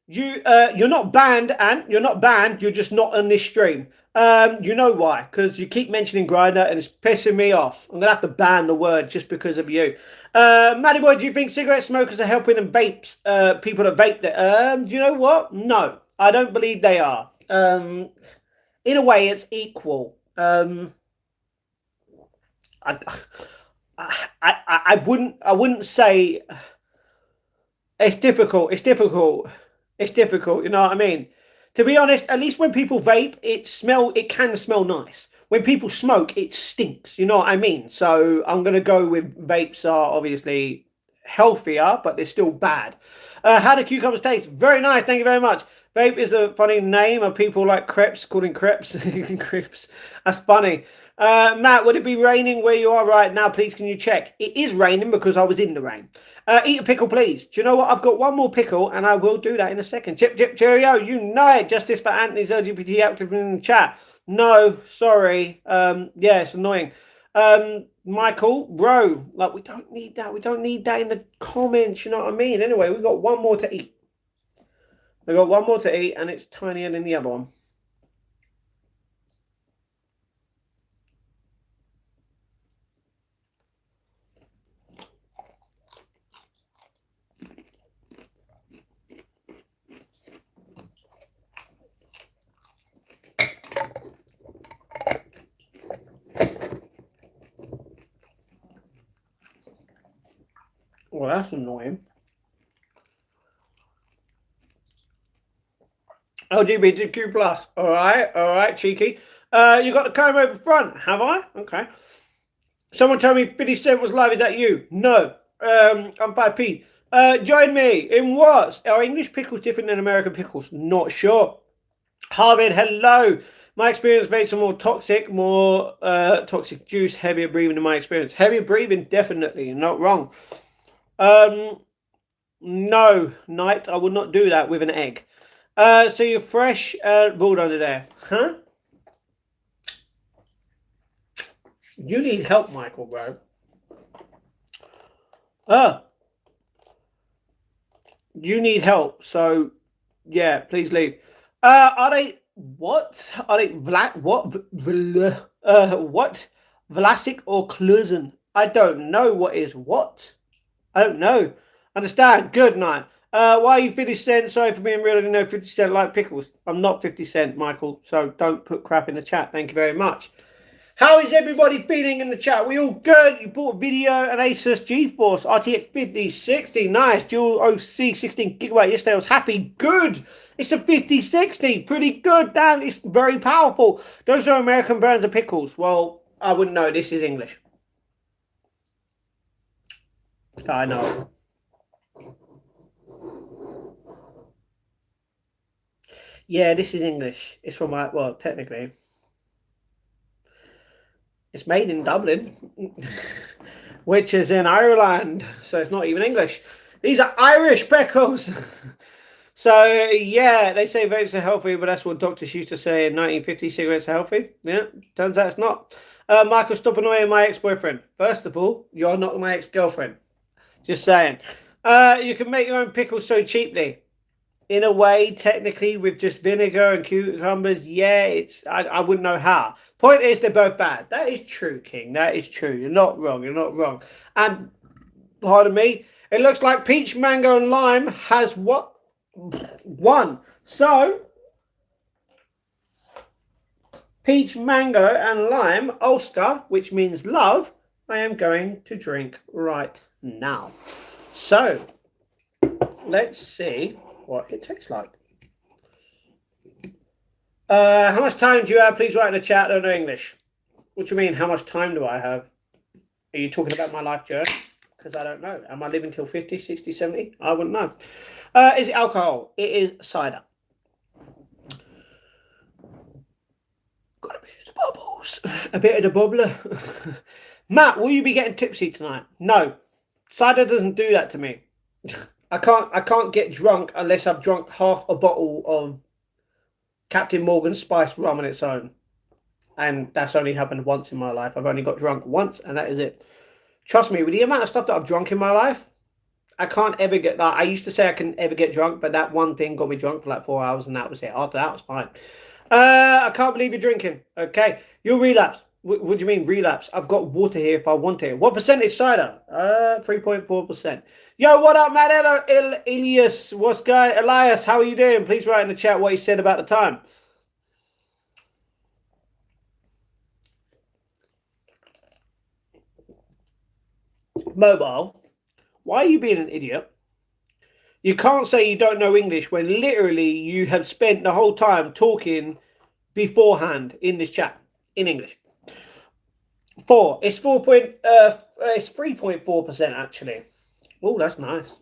A: You're not banned, and you're not banned. You're just not on this stream. You know why? Because you keep mentioning Grinder, and it's pissing me off. I'm gonna have to ban the word just because of you. Matty boy, do you think cigarette smokers are helping and vapes? People that vape that? Do you know what? No, I don't believe they are. In a way, it's equal. I wouldn't say it's difficult. It's difficult. It's difficult. You know what I mean? To be honest, at least when people vape, it can smell nice. When people smoke, it stinks. You know what I mean? So I'm gonna go with vapes are obviously healthier, but they're still bad. How do cucumbers taste? Very nice. Thank you very much. Vape is a funny name of people like crepes, calling crepes. Crepes. That's funny. Matt, would it be raining where you are right now? Please, can you check? It is raining because I was in the rain. Eat a pickle, please. Do you know what? I've got one more pickle, and I will do that in a second. Chip, chip, cheerio. You know it. Justice for Anthony's LGBT active in the chat. No, sorry. Yeah, it's annoying. Michael, bro, like we don't need that. We don't need that in the comments. You know what I mean? Anyway, we've got one more to eat. We've got one more to eat, and it's tinier than the other one. Well, that's annoying. LGBTQ plus. All right, cheeky. You got the comb over front, have I? Okay. Someone told me 50 Cent was live. Is that you? No. I'm 5p. Join me in what? Are English pickles different than American pickles? Not sure. Harvard, hello. My experience makes them more toxic juice, heavier breathing in my experience. Heavier breathing, definitely. You're not wrong. No, Knight, I would not do that with an egg. So you're fresh, bald under there. Huh? You need help, Michael, bro. You need help, so yeah, please leave. Are they what? Are they Vlad? What? What? Vlasic or Klusen? I don't know what is what. I don't know. Understand? Good night. Why are you 50 Cent? Sorry for being real. I didn't know 50 Cent like pickles. I'm not 50 Cent, Michael, so don't put crap in the chat. Thank you very much. How is everybody feeling in the chat? We all good? You bought a video, an Asus GeForce RTX 5060. Nice. Dual OC 16 gigabyte. Yesterday I was happy. Good. It's a 5060. Pretty good. Damn, it's very powerful. Those are American brands of pickles. Well, I wouldn't know. This is English. I know. Yeah, this is English. It's from well, technically, it's made in Dublin, which is in Ireland. So it's not even English. These are Irish pickles. So yeah, they say vapes are healthy, but that's what doctors used to say in 1950. Cigarettes are healthy. Yeah, turns out it's not. Michael, stop annoying my ex-boyfriend. First of all, you're not my ex-girlfriend. Just saying. You can make your own pickles so cheaply. In a way, technically, with just vinegar and cucumbers, yeah, I wouldn't know how. Point is, they're both bad. That is true, King. That is true. You're not wrong. You're not wrong. And pardon me, it looks like peach, mango, and lime has what? One. So peach, mango, and lime, Ulster, which means love, I am going to drink right now. So let's see what it tastes like. How much time do you have? Please write in the chat. I don't know English. What do you mean, how much time do I have? Are you talking about my life journey? Because I don't know. Am I living till 50, 60, 70? I wouldn't know. Is it alcohol? It is cider. Got a bit of the bubbles. A bit of the bubbler. Matt, will you be getting tipsy tonight? No. Cider doesn't do that to me. I can't get drunk unless I've drunk half a bottle of Captain Morgan's spiced rum on its own. And that's only happened once in my life. I've only got drunk once, and that is it. Trust me, with the amount of stuff that I've drunk in my life, I can't ever get that. I used to say I couldn't ever get drunk, but that one thing got me drunk for like 4 hours, and that was it. After that, was fine. I can't believe you're drinking. Okay, you'll relapse. What do you mean relapse? I've got water here if I want it. What percentage cider? 3.4%. Yo, what up, man? Hello, Elias. What's going? Elias, how are you doing? Please write in the chat what you said about the time. Mobile, why are you being an idiot? You can't say you don't know English when literally you have spent the whole time talking beforehand in this chat in English. It's 3.4% actually. Oh, that's nice.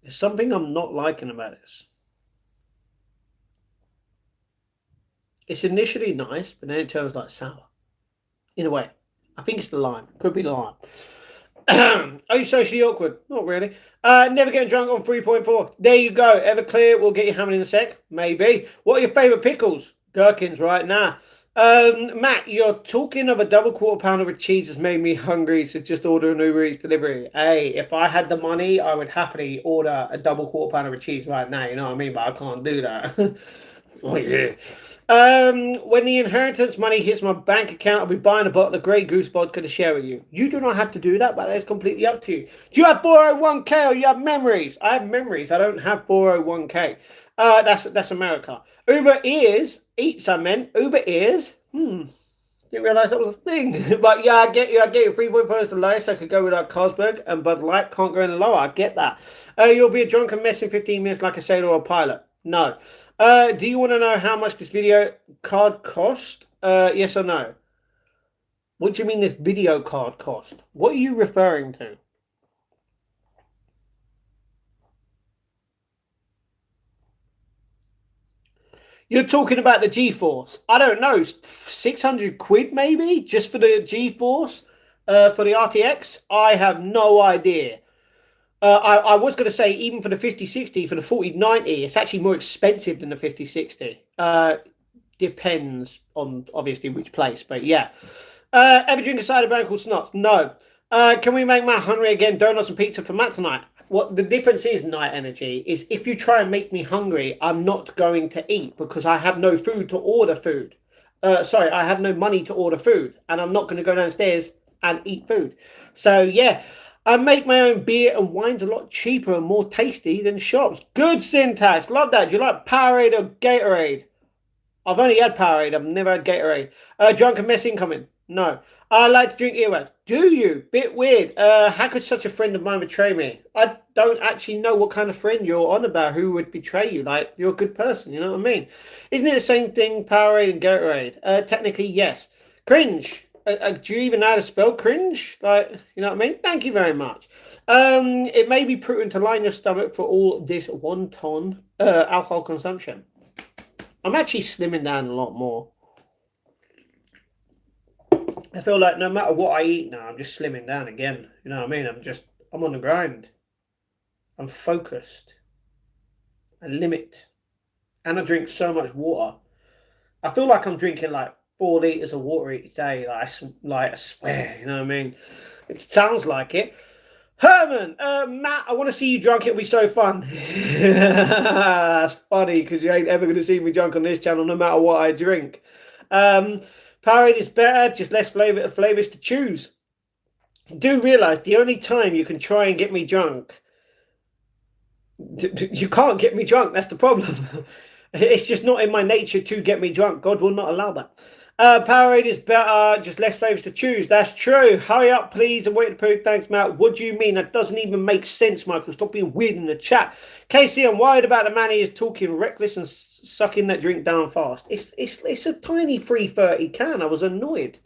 A: There's something I'm not liking about this. It's initially nice, but then it turns like sour. In a way. I think it's the lime. Could be the lime. Are you socially awkward? Not really. Never getting drunk on 3.4. There you go. Everclear. We'll get you hammered in a sec. Maybe. What are your favourite pickles? Gherkins right now. Matt, you're talking of a double quarter pounder with cheese has made me hungry, so just order an Uber Eats delivery. Hey, if I had the money, I would happily order a double quarter pounder with cheese right now. You know what I mean? But I can't do that. Oh, yeah. When the inheritance money hits my bank account, I'll be buying a bottle of Grey Goose vodka to share with you. You do not have to do that, but that's completely up to you. Do you have 401k or you have memories? I have memories. I don't have 401k. That's America. Uber Ears Eats, I meant. Uber Ears. Didn't realise that was a thing. But yeah, I get you. 3.4 is the lowest. I could go with Carlsberg and Bud Light. Can't go any lower. I get that. You'll be a drunken mess in 15 minutes like a sailor or a pilot. No. Do you want to know how much this video card cost? Yes or no? What do you mean this video card cost? What are you referring to? You're talking about the GeForce. I don't know, 600 quid maybe? Just for the GeForce? For the RTX? I have no idea. I was going to say, even for the 5060, for the 4090, it's actually more expensive than the 5060. Depends on, obviously, which place, but yeah. Ever drink a cider brand called Snots? No. Can we make Matt hungry again? Donuts and pizza for Matt tonight? What the difference is, Night Energy, is if you try and make me hungry, I'm not going to eat because I have no food to order food. I have no money to order food, and I'm not going to go downstairs and eat food. So, yeah. I make my own beer and wine's a lot cheaper and more tasty than shops. Good syntax. Love that. Do you like Powerade or Gatorade? I've only had Powerade. I've never had Gatorade. Drunken mess incoming? No. I like to drink earwax. Do you? Bit weird. How could such a friend of mine betray me? I don't actually know what kind of friend you're on about. Who would betray you? Like, you're a good person. You know what I mean? Isn't it the same thing, Powerade and Gatorade? Technically, yes. Cringe. Do you even know how to spell cringe? Like, you know what I mean? Thank you very much. It may be prudent to line your stomach for all this wanton alcohol consumption. I'm actually slimming down a lot more. I feel like no matter what I eat now, I'm just slimming down again. You know what I mean? I'm on the grind. I'm focused. I limit. And I drink so much water. I feel like I'm drinking like 4 litres of water each day. I swear, you know what I mean? It sounds like it. Herman, Matt, I want to see you drunk. It'll be so fun. That's funny because you ain't ever going to see me drunk on this channel no matter what I drink. Powerade is better, just less flavors to choose. Do realise the only time you can try and get me drunk, you can't get me drunk. That's the problem. It's just not in my nature to get me drunk. God will not allow that. Powerade is better, just less flavors to choose. That's true. Hurry up, please, and wait to prove. Thanks, Matt. What do you mean? That doesn't even make sense, Michael. Stop being weird in the chat. Casey, I'm worried about the man who is talking reckless and sucking that drink down fast. It's a tiny 330 can. I was annoyed.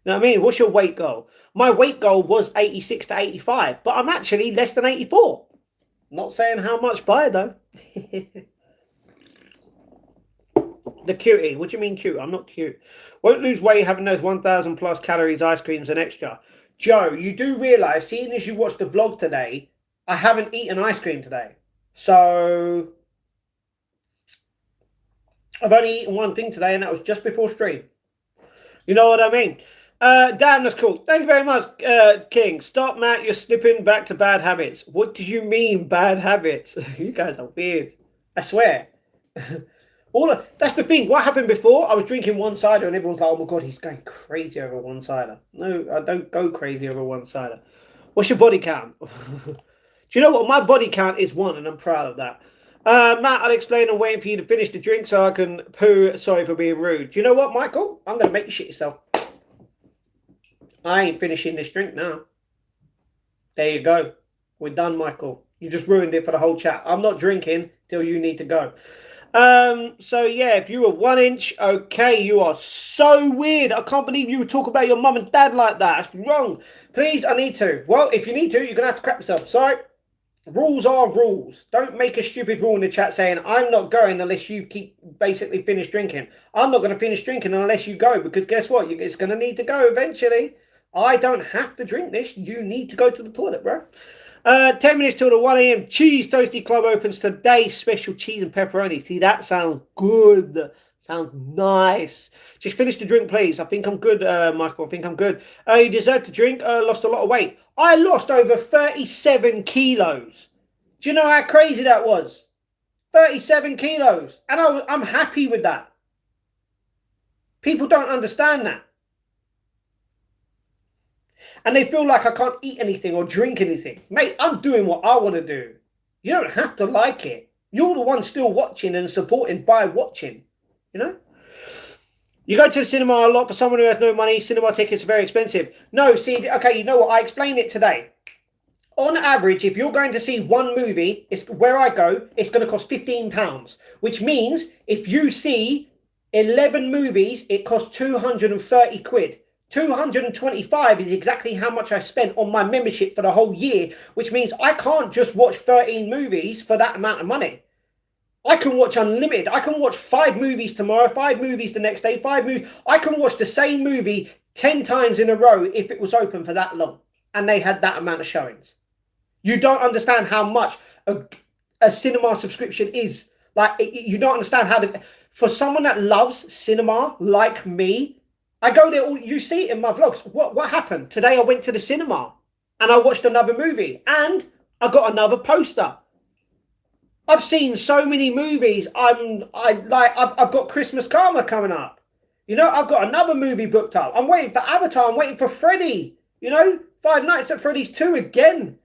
A: You know what I mean? What's your weight goal? My weight goal was 86 to 85, but I'm actually less than 84. Not saying how much by, though. The cutie. What do you mean cute? I'm not cute. Won't lose weight having those 1,000 plus calories ice creams and extra. Joe, you do realise, seeing as you watched the vlog today, I haven't eaten ice cream today. So I've only eaten one thing today, and that was just before stream. You know what I mean? Damn, that's cool. Thank you very much, King. Stop, Matt. You're slipping back to bad habits. What do you mean, bad habits? You guys are weird. I swear. That's the thing. What happened before? I was drinking one cider and everyone's like, oh my God, he's going crazy over one cider. No, I don't go crazy over one cider. What's your body count? Do you know what? My body count is 1 and I'm proud of that. Matt, I'll explain. I'm waiting for you to finish the drink so I can poo. Sorry for being rude. Do you know what, Michael? I'm going to make you shit yourself. I ain't finishing this drink now. There you go. We're done, Michael. You just ruined it for the whole chat. I'm not drinking till you need to go. So yeah, if you were 1 inch, okay, you are so weird. I can't believe you would talk about your mum and dad like that. That's wrong. Please, I need to. Well, if you need to, you're gonna have to crap yourself. Sorry. Rules are rules. Don't make a stupid rule in the chat saying I'm not going unless you keep basically finish drinking. I'm not going to finish drinking unless you go, because guess what? It's going to need to go eventually. I don't have to drink this. You need to go to the toilet, bro. 10 minutes till the 1 a.m. Cheese Toasty Club opens today. Special cheese and pepperoni. See, that sounds good. Sounds nice. Just finish the drink, please. I think I'm good, Michael. I think I'm good. You deserve to drink. Lost a lot of weight. I lost over 37 kilos. Do you know how crazy that was? 37 kilos. And I'm happy with that. People don't understand that. And they feel like I can't eat anything or drink anything. Mate, I'm doing what I want to do. You don't have to like it. You're the one still watching and supporting by watching. You know? You go to the cinema a lot. For someone who has no money, cinema tickets are very expensive. No, see, okay, you know what? I explained it today. On average, if you're going to see one movie, it's where I go, it's going to cost £15. Which means if you see 11 movies, it costs 230 quid. 225 is exactly how much I spent on my membership for the whole year, which means I can't just watch 13 movies for that amount of money. I can watch unlimited. I can watch 5 movies tomorrow, 5 movies the next day, 5 movies. I can watch the same movie 10 times in a row if it was open for that long and they had that amount of showings. You don't understand how much a cinema subscription is. Like, you don't understand how to... For someone that loves cinema like me, I go there, you see it in my vlogs. What happened? Today I went to the cinema and I watched another movie and I got another poster. I've seen so many movies. I've got Christmas Karma coming up. You know, I've got another movie booked up. I'm waiting for Avatar. I'm waiting for Freddy. You know, Five Nights at Freddy's 2 again.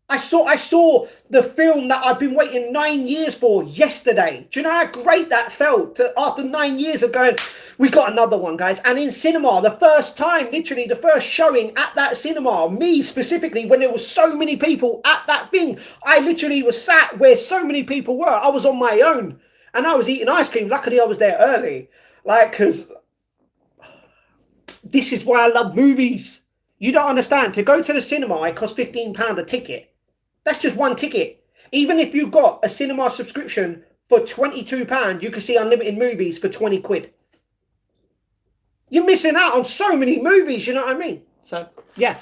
A: I saw the film that I've been waiting 9 years for yesterday. Do you know how great that felt? After 9 years of going, we got another one, guys. And in cinema, the first time, literally the first showing at that cinema, me specifically, when there was so many people at that thing, I literally was sat where so many people were. I was on my own and I was eating ice cream. Luckily, I was there early. Like, because... This is why I love movies. You don't understand. To go to the cinema, it costs £15 a ticket. That's just one ticket. Even if you got a cinema subscription for £22, you can see unlimited movies for 20 quid. You're missing out on so many movies, you know what I mean? So, yeah.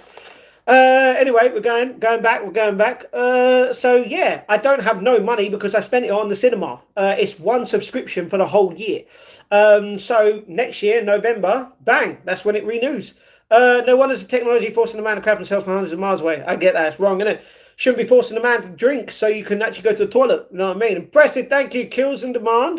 A: Anyway, we're going back. So yeah, I don't have no money because I spent it on the cinema. It's one subscription for the whole year. So next year, November, bang, that's when it renews. No wonder the technology forcing a man to crap himself from hundreds of miles away. I get that, it's wrong, isn't it? Shouldn't be forcing a man to drink so you can actually go to the toilet. You know what I mean? Impressive, thank you. Kills and demand.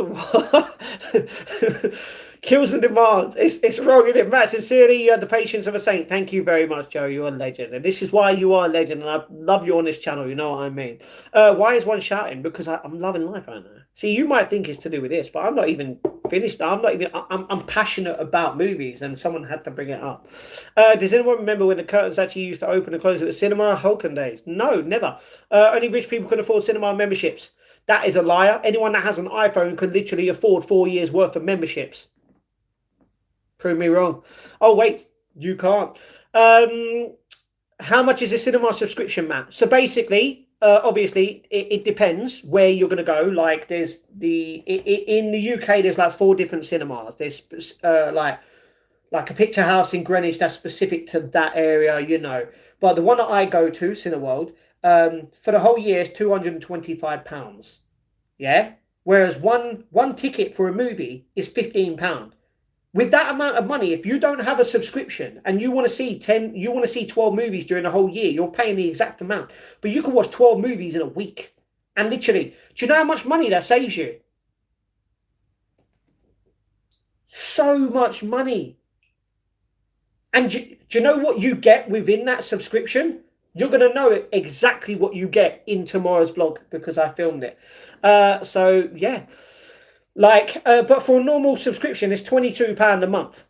A: Kills and demand. It's wrong, isn't it? Matt, sincerely, you had the patience of a saint. Thank you very much, Joe. You're a legend. And this is why you are a legend. And I love you on this channel. You know what I mean? Why is one shouting? Because I'm loving life right now. See, you might think it's to do with this, but I'm not even finished. I'm passionate about movies, and someone had to bring it up. Does anyone remember when the curtains actually used to open and close at the cinema? Hulken days. No, never. Only rich people can afford cinema memberships. That is a liar. Anyone that has an iPhone can literally afford 4 years worth of memberships. Prove me wrong. Oh, wait, you can't. How much is a cinema subscription, Matt? So basically, obviously, it depends where you're going to go. Like, there's in the UK, there's like 4 different cinemas. There's like a picture house in Greenwich that's specific to that area, you know. But the one that I go to, Cineworld, for the whole year is £225. Yeah? Whereas one ticket for a movie is £15. With that amount of money, if you don't have a subscription and you want to see 12 movies during the whole year, you're paying the exact amount. But you can watch 12 movies in a week. And literally, do you know how much money that saves you? So much money. And do you know what you get within that subscription? You're going to know exactly what you get in tomorrow's vlog because I filmed it. So, yeah. Like, but for a normal subscription, it's £22 a month,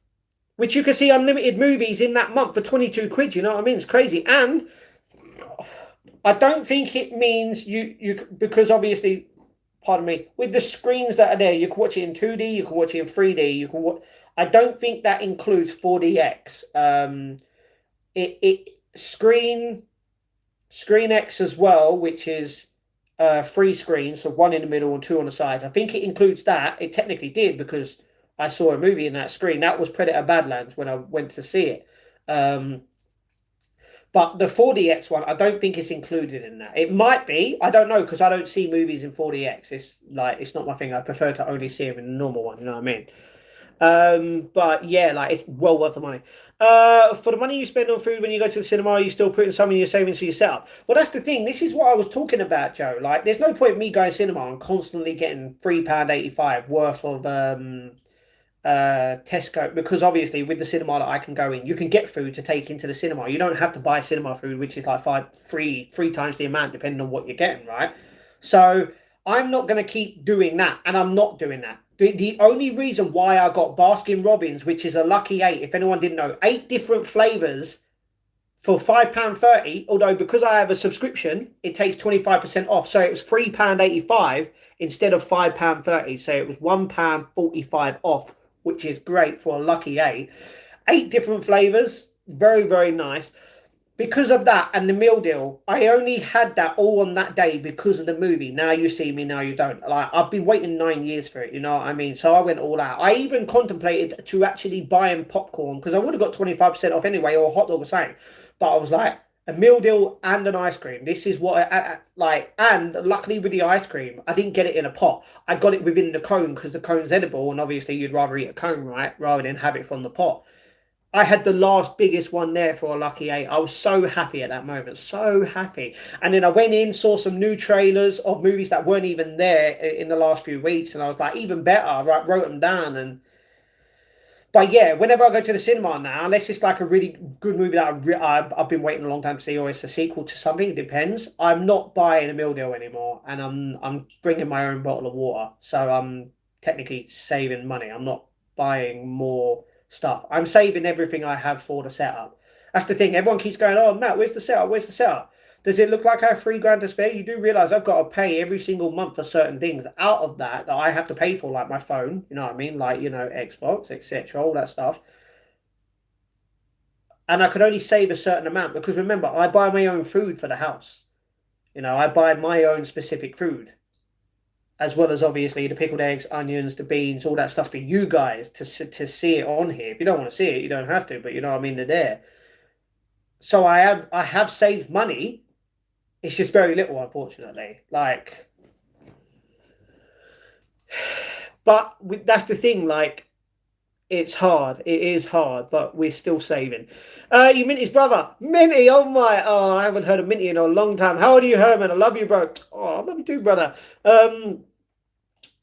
A: which you can see unlimited movies in that month for 22 quid. You know what I mean? It's crazy. And I don't think it means you because obviously, pardon me, with the screens that are there, you can watch it in 2D, you can watch it in 3D, you can watch. I don't think that includes 4DX. Screen X as well, which is 3 screens, so 1 in the middle and 2 on the sides. I think it includes that. It technically did because I saw a movie in that screen. That was Predator Badlands when I went to see it. But the 4DX one, I don't think it's included in that. It might be. I don't know because I don't see movies in 4DX. It's not my thing. I prefer to only see them in the normal one. You know what I mean? But yeah, like it's well worth the money. For the money you spend on food when you go to the cinema, are you still putting some in your savings for your setup? Well, that's the thing. This is what I was talking about, Joe. Like, there's no point in me going to cinema and constantly getting £3.85 worth of Tesco, because obviously with the cinema that I can go in, you can get food to take into the cinema. You don't have to buy cinema food, which is like three times the amount depending on what you're getting, right? So I'm not going to keep doing that, and I'm not doing that. The only reason why I got Baskin Robbins, which is a lucky 8, if anyone didn't know, 8 different flavours for £5.30, although because I have a subscription, it takes 25% off. So it was £3.85 instead of £5.30. So it was £1.45 off, which is great for a lucky 8. 8 different flavours, very, very nice. Because of that and the meal deal, I only had that all on that day because of the movie. Now you see me, now you don't. Like, I've been waiting 9 years for it, you know what I mean? So I went all out. I even contemplated to actually buying popcorn because I would have got 25% off anyway, or a hot dog or something. But I was like, a meal deal and an ice cream. This is what I like. And luckily with the ice cream, I didn't get it in a pot. I got it within the cone because the cone's edible, and obviously you'd rather eat a cone, right, rather than have it from the pot. I had the last biggest one there for a lucky 8. I was so happy at that moment, so happy. And then I went in, saw some new trailers of movies that weren't even there in the last few weeks, and I was like, even better. I wrote them down. But yeah, whenever I go to the cinema now, unless it's like a really good movie that I've been waiting a long time to see, or it's a sequel to something, it depends. I'm not buying a meal deal anymore, and I'm bringing my own bottle of water, so I'm technically saving money. I'm not buying more stuff. I'm saving everything I have for the setup. That's the thing. Everyone keeps going, oh, Matt, where's the setup? Where's the setup? Does it look like I have £3 to spare? You do realise I've got to pay every single month for certain things out of that I have to pay for, like my phone, you know what I mean? Like, you know, Xbox, etc., all that stuff. and I could only save a certain amount because remember, I buy my own food for the house. You know, I buy my own specific food, as well as obviously the pickled eggs, onions, the beans, all that stuff for you guys to see it on here. If you don't want to see it, you don't have to, but you know what I mean, they're there. So I have saved money. It's just very little, unfortunately. Like, but that's the thing. Like, it's hard. It is hard, but we're still saving. You Minty's brother, Minty. Oh my! Oh, I haven't heard of Minty in a long time. How old are you, Herman? I love you, bro. Oh, I love you too, brother.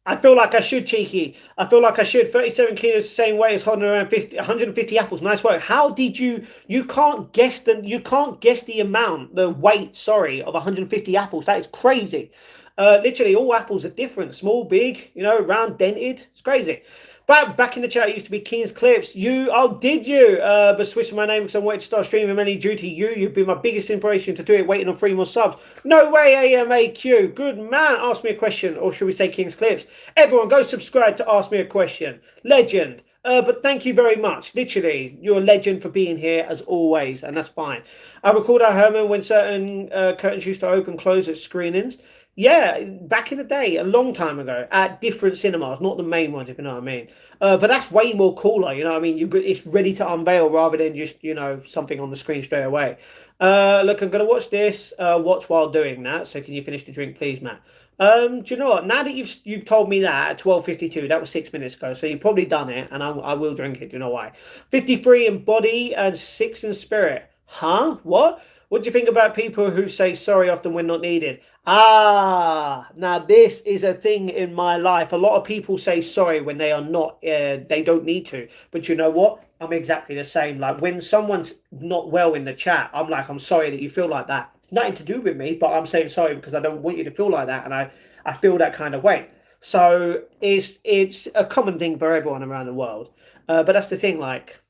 A: I feel like I should, cheeky. I feel like I should. 37 kilos, the same weight as holding around 150 apples. Nice work. How did you? You can't guess the amount, the weight. Sorry, of 150 apples. That is crazy. Literally, all apples are different. Small, big, you know, round, dented. It's crazy. But back in the chat, it used to be King's Clips. Did you? But switched my name because I wanted to start streaming mainly due to you. You've been my biggest inspiration to do it, waiting on 3 more subs. No way, AMAQ. Good man. Ask me a question, or should we say King's Clips? Everyone, go subscribe to Ask Me a Question. Legend. But thank you very much. Literally, you're a legend for being here as always, and that's fine. I recalled our Herman when certain curtains used to open, close at screenings. Yeah, back in the day, a long time ago, at different cinemas, not the main ones, if you know what I mean. But that's way more cooler, you know what I mean? It's ready to unveil rather than just, you know, something on the screen straight away. Look, I'm going to watch this, watch while doing that. So can you finish the drink, please, Matt? Do you know what? Now that you've told me that at 12:52, that was 6 minutes ago, so you've probably done it, and I will drink it. Do you know why? 53 in body and 6 in spirit. Huh? What? What do you think about people who say sorry often when not needed? Now this is a thing in my life. A lot of people say sorry when they are not, they don't need to. But you know what? I'm exactly the same. Like when someone's not well in the chat, I'm like, I'm sorry that you feel like that. Nothing to do with me, but I'm saying sorry because I don't want you to feel like that, and I feel that kind of way. So it's a common thing for everyone around the world. But that's the thing, like,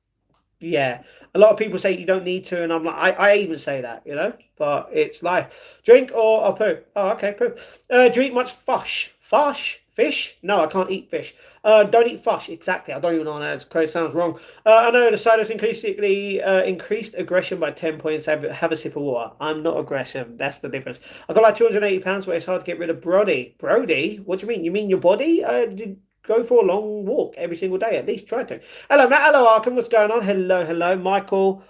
A: yeah, a lot of people say you don't need to, and I'm like, I even say that, you know, but it's life. Drink or poo? Oh, okay, poo. Do you eat much fish? No, I can't eat fish. Don't eat fish. Exactly. I don't even know that. It sounds wrong. I know the side has increased aggression by 10 points. Have a sip of water. I'm not aggressive. That's the difference. I got like 280 pounds, but it's hard to get rid of Brody. Brody? What do you mean? You mean your body? Go for a long walk every single day. At least try to. Hello, Matt. Hello, Arkham. What's going on? Hello, Michael.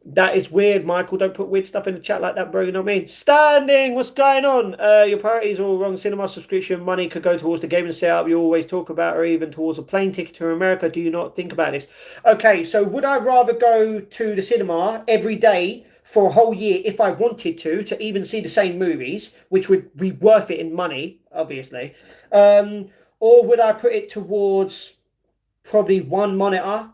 A: That is weird, Michael. Don't put weird stuff in the chat like that, bro. You know what I mean? Standing. What's going on? Your priorities are all wrong. Cinema subscription money could go towards the gaming setup you always talk about, or even towards a plane ticket to America. Do you not think about this? Okay, so would I rather go to the cinema every day for a whole year if I wanted to even see the same movies, which would be worth it in money, obviously? Or would I put it towards probably one monitor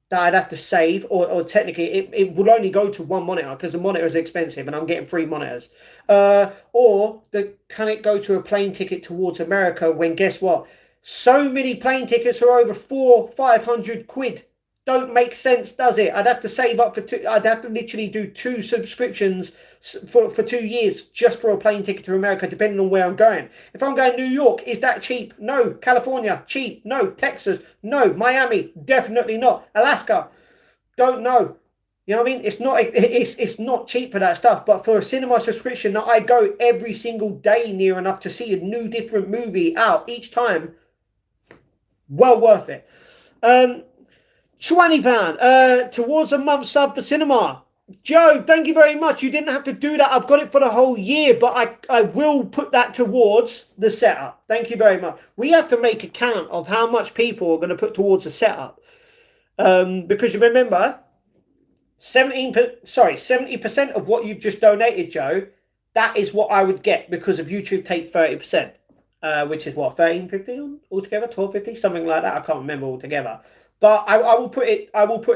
A: that I'd have to save, or technically it would only go to one monitor because the monitor is expensive and I'm getting 3 monitors. Or can it go to a plane ticket towards America when, guess what? So many plane tickets are over 400-500 quid. Don't make sense, does it? I'd have to save up for I'd have to literally do 2 subscriptions for 2 years just for a plane ticket to America, depending on where I'm going. If I'm going New York, is that cheap? No. California, cheap? No. Texas, no. Miami, definitely not. Alaska, don't know. You know what I mean? It's not cheap for that stuff. But for a cinema subscription that I go every single day near enough to see a new different movie out each time, well worth it. £20 towards a month sub for cinema. Joe, thank you very much. You didn't have to do that. I've got it for the whole year, but I will put that towards the setup. Thank you very much. We have to make a count of how much people are going to put towards the setup. Because you remember, 70% of what you've just donated, Joe, that is what I would get because of YouTube take 30%. Which is what, 13.50 altogether, 12.50, something like that. I can't remember altogether. But I will put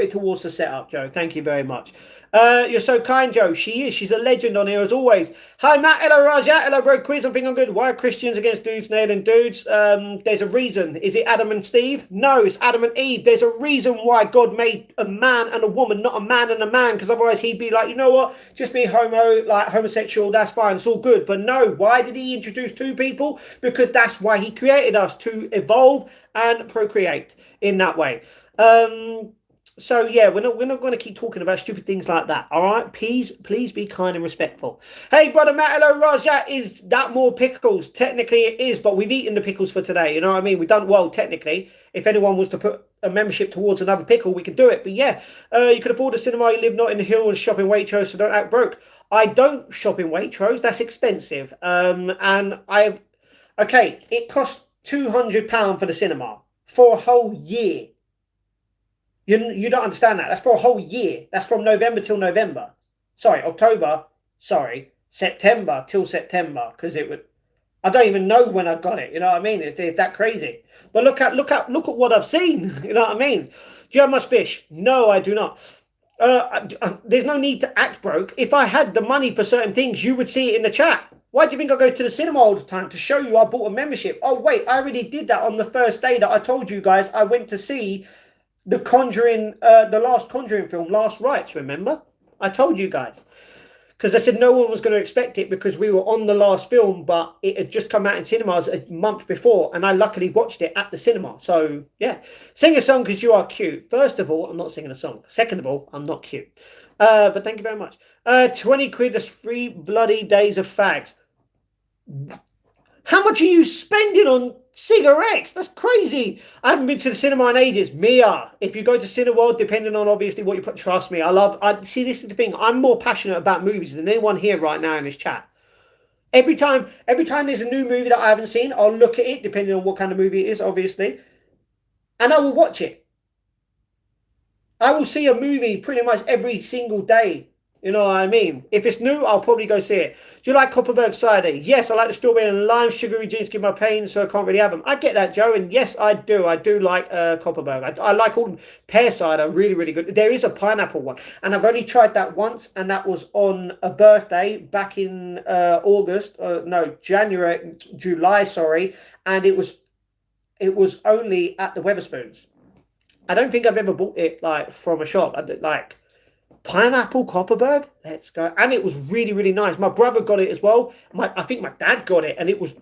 A: it towards the setup, Joe. Thank you very much. You're so kind, Joe. She's a legend on here as always. Hi, Matt. Hello, Raja. Hello, bro. Quiz. I'm good. Why are Christians against dudes nailing dudes? There's a reason. Is it Adam and Steve? No, it's Adam and Eve. There's a reason why God made a man and a woman, not a man and a man, because otherwise he'd be like, you know what? Just be homosexual. That's fine. It's all good. But no, why did he introduce 2 people? Because that's why he created us, to evolve and procreate in that way. So yeah, we're not going to keep talking about stupid things like that. All right, please be kind and respectful. Hey, brother Matt, hello, Raja. Is that more pickles? Technically, it is, but we've eaten the pickles for today. You know what I mean? We've done well technically. If anyone was to put a membership towards another pickle, we could do it. But yeah, you can afford a cinema. You live not in the hill and shop in Waitrose, so don't act broke. I don't shop in Waitrose. That's expensive. And I okay, it costs £200 for the cinema for a whole year. You don't understand that. That's for a whole year. That's from November till November. Sorry, October. Sorry, September till September. Because it would. I don't even know when I got it. You know what I mean? It's that crazy. But look at what I've seen. You know what I mean? Do you have much fish? No, I do not. There's no need to act broke. If I had the money for certain things, you would see it in the chat. Why do you think I go to the cinema all the time? To show you I bought a membership. Oh, wait, I already did that on the first day that I told you guys I went to see the Conjuring, the last Conjuring film, Last Rites, remember? I told you guys. Because I said no one was going to expect it because we were on the last film, but it had just come out in cinemas a month before, and I luckily watched it at the cinema. So, yeah. Sing a song because you are cute. First of all, I'm not singing a song. Second of all, I'm not cute. But thank you very much. 20 quid, that's 3 bloody days of fags. How much are you spending on cigarettes? That's crazy. I haven't been to the cinema in ages. Mia, if you go to Cineworld, depending on obviously what you put, trust me, I see, this is the thing. I'm more passionate about movies than anyone here right now in this chat. Every time there's a new movie that I haven't seen, I'll look at it, depending on what kind of movie it is, obviously, and I will watch it. I will see a movie pretty much every single day. You know what I mean? If it's new, I'll probably go see it. Do you like Copperberg cider? Yes, I like the strawberry and lime. Sugary drinks give my pain, so I can't really have them. I get that, Joe, and yes, I do. I do like Copperberg. I like all them. Pear cider, really, really good. There is a pineapple one, and I've only tried that once, and that was on a birthday back in August. No, July, sorry, and it was only at the Weatherspoons. I don't think I've ever bought it like from a shop. Like pineapple Copperberg, let's go. And it was really, really nice. My brother got it as well. I think my dad got it, and it was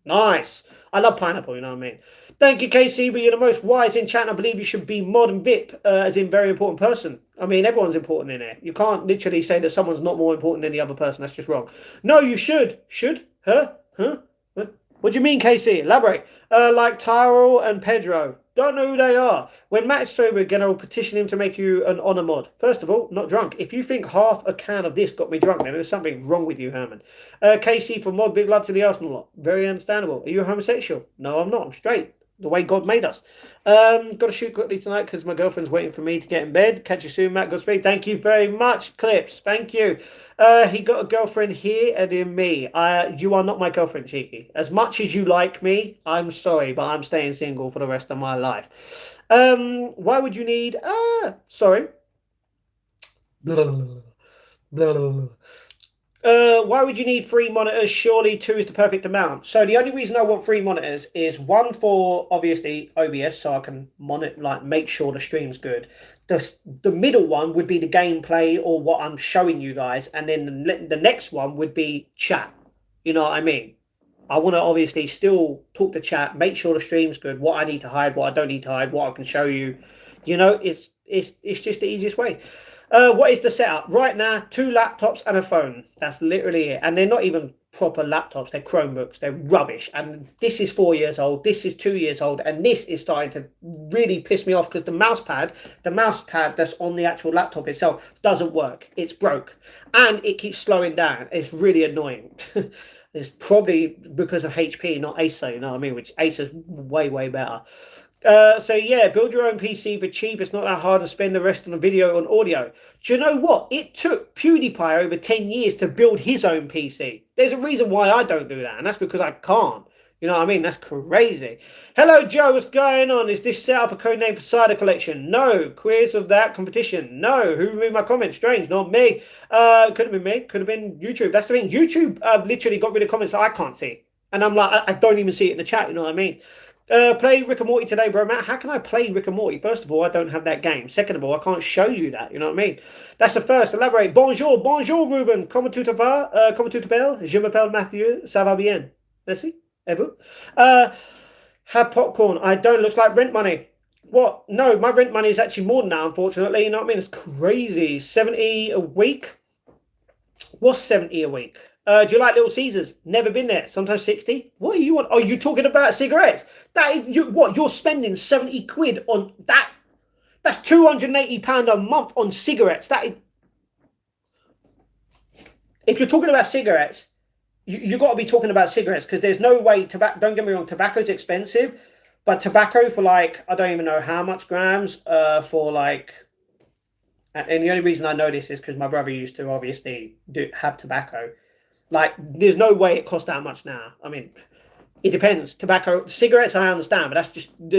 A: nice. I love pineapple, you know what I mean? Thank you, KC, but you're the most wise in chat, and I believe you should be mod and VIP, as in very important person. I mean, everyone's important in here. You can't literally say that someone's not more important than the other person. That's just wrong. No, you should. Should? Huh? What do you mean, KC? Elaborate. Like Tyrell and Pedro. Don't know who they are. When Matt is sober again, I will petition him to make you an honour mod. First of all, not drunk. If you think half a can of this got me drunk, then there's something wrong with you, Herman. KC for mod, big love to the Arsenal lot. Very understandable. Are you a homosexual? No, I'm not. I'm straight. The way God made us. Got to shoot quickly tonight because my girlfriend's waiting for me to get in bed. Catch you soon, Matt. Godspeed. Thank you very much, Clips. Thank you. He got a girlfriend here and in me. You are not my girlfriend, Cheeky. As much as you like me, I'm sorry, but I'm staying single for the rest of my life. Why would you need... sorry. Blah, blah, blah. Why would you need 3 monitors? Surely 2 is the perfect amount. So the only reason I want 3 monitors is one for obviously OBS, so I can monitor, like make sure the stream's good. The middle one would be the gameplay or what I'm showing you guys, and then the next one would be chat. You know what I mean? I want to obviously still talk to chat, make sure the stream's good, what I need to hide, what I don't need to hide, what I can show you. You know, it's just the easiest way. What is the setup? Right now, 2 laptops and a phone. That's literally it. And they're not even proper laptops. They're Chromebooks. They're rubbish. And this is 4 years old. This is 2 years old. And this is starting to really piss me off because the mouse pad that's on the actual laptop itself doesn't work. It's broke. And it keeps slowing down. It's really annoying. It's probably because of HP, not Acer, you know what I mean? Which Acer's way, way better. So yeah, build your own PC for cheap. It's not that hard to spend the rest of the video on audio. Do you know what? It took PewDiePie over 10 years to build his own PC. There's a reason why I don't do that, and that's because I can't. You know what I mean? That's crazy. Hello, Joe. What's going on? Is this set up a code name for Cider Collection? No. Quiz of that competition? No. Who removed my comment? Strange. Not me. Could have been me. Could have been YouTube. That's the thing. YouTube literally got rid of comments that I can't see. And I'm like, I don't even see it in the chat. You know what I mean? Play Rick and Morty today, bro. Matt, how can I play Rick and Morty? First of all, I don't have that game. Second of all, I can't show you that. You know what I mean? That's the first. Elaborate. Bonjour, Ruben. Comment tout va? Comment tu t'appelles? Je m'appelle Mathieu. Ça va bien? Merci. Et vous? Have popcorn. I don't. Looks like rent money. What? No, my rent money is actually more than that, unfortunately. You know what I mean? It's crazy. 70 a week? What's 70 a week? Do you like Little Caesars? Never been there. Sometimes 60. What are you on? Oh, you talking about cigarettes? That is, you what? You're spending 70 quid on that? That's £280 a month on cigarettes. That is, if you're talking about cigarettes, you got to be talking about cigarettes because there's no way tobacco. Don't get me wrong, tobacco's expensive, but tobacco for like I don't even know how much grams. For like, and the only reason I know this is because my brother used to obviously have tobacco. Like, there's no way it costs that much now. I mean, it depends. Tobacco, cigarettes, I understand, but that's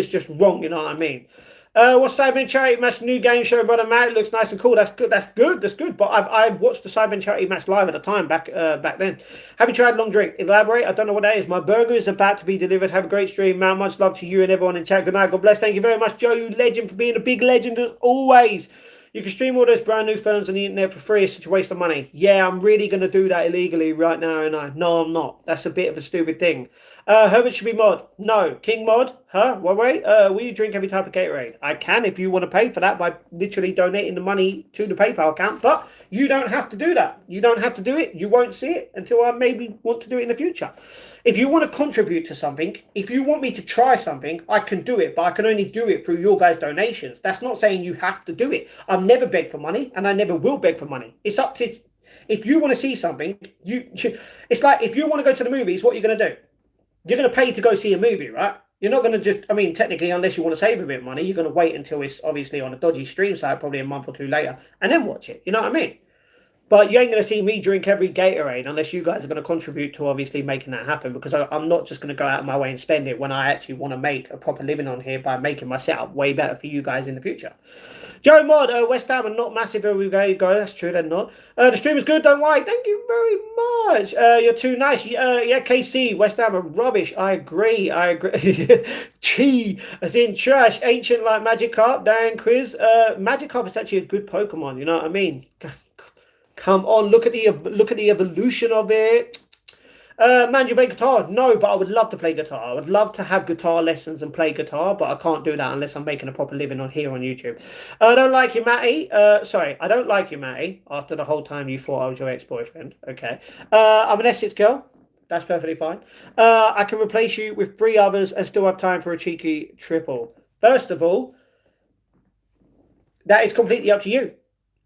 A: just wrong. You know what I mean? What's Cybermen charity match? New game show, brother Matt. It looks nice and cool. That's good. That's good. That's good. But I watched the Cybermen charity match live at the time back then. Have you tried long drink? Elaborate. I don't know what that is. My burger is about to be delivered. Have a great stream, man. Much love to you and everyone in chat. Good night. God bless. Thank you very much, Joe. You legend, for being a big legend as always. You can stream all those brand new phones on the internet for free. It's such a waste of money. Yeah, I'm really going to do that illegally right now, and no, I'm not. That's a bit of a stupid thing. Herbert should be mod. No. King mod? Huh? Well, wait. Will you drink every type of Gatorade? I can if you want to pay for that by literally donating the money to the PayPal account, but you don't have to do that. You don't have to do it. You won't see it until I maybe want to do it in the future. If you want to contribute to something, if you want me to try something, I can do it, but I can only do it through your guys' donations. That's not saying you have to do it. I've never begged for money, and I never will beg for money. It's up to, if you want to see something, it's like if you want to go to the movies, what are you going to do? You're going to pay to go see a movie, right? You're not going to just, I mean, technically, unless you want to save a bit of money, you're going to wait until it's obviously on a dodgy stream site, probably a month or two later, and then watch it. You know what I mean? But you ain't going to see me drink every Gatorade unless you guys are going to contribute to obviously making that happen, because I'm not just going to go out of my way and spend it when I actually want to make a proper living on here by making my setup way better for you guys in the future. Joe Mod, West Ham are not massive everywhere you go. That's true, they're not. The stream is good, don't worry. Thank you very much. You're too nice. Yeah, KC, West Ham are rubbish. I agree. Chi, as in trash. Ancient like Magikarp. Dan Quiz. Magikarp is actually a good Pokemon, you know what I mean? Come on, look at the evolution of it. Man, you play guitar? No, but I would love to play guitar. I would love to have guitar lessons and play guitar, but I can't do that unless I'm making a proper living on YouTube. I don't like you, Matty. Sorry, I don't like you, Matty, after the whole time you thought I was your ex-boyfriend. Okay. I'm an Essex girl. That's perfectly fine. I can replace you with 3 others and still have time for a cheeky triple. First of all, that is completely up to you.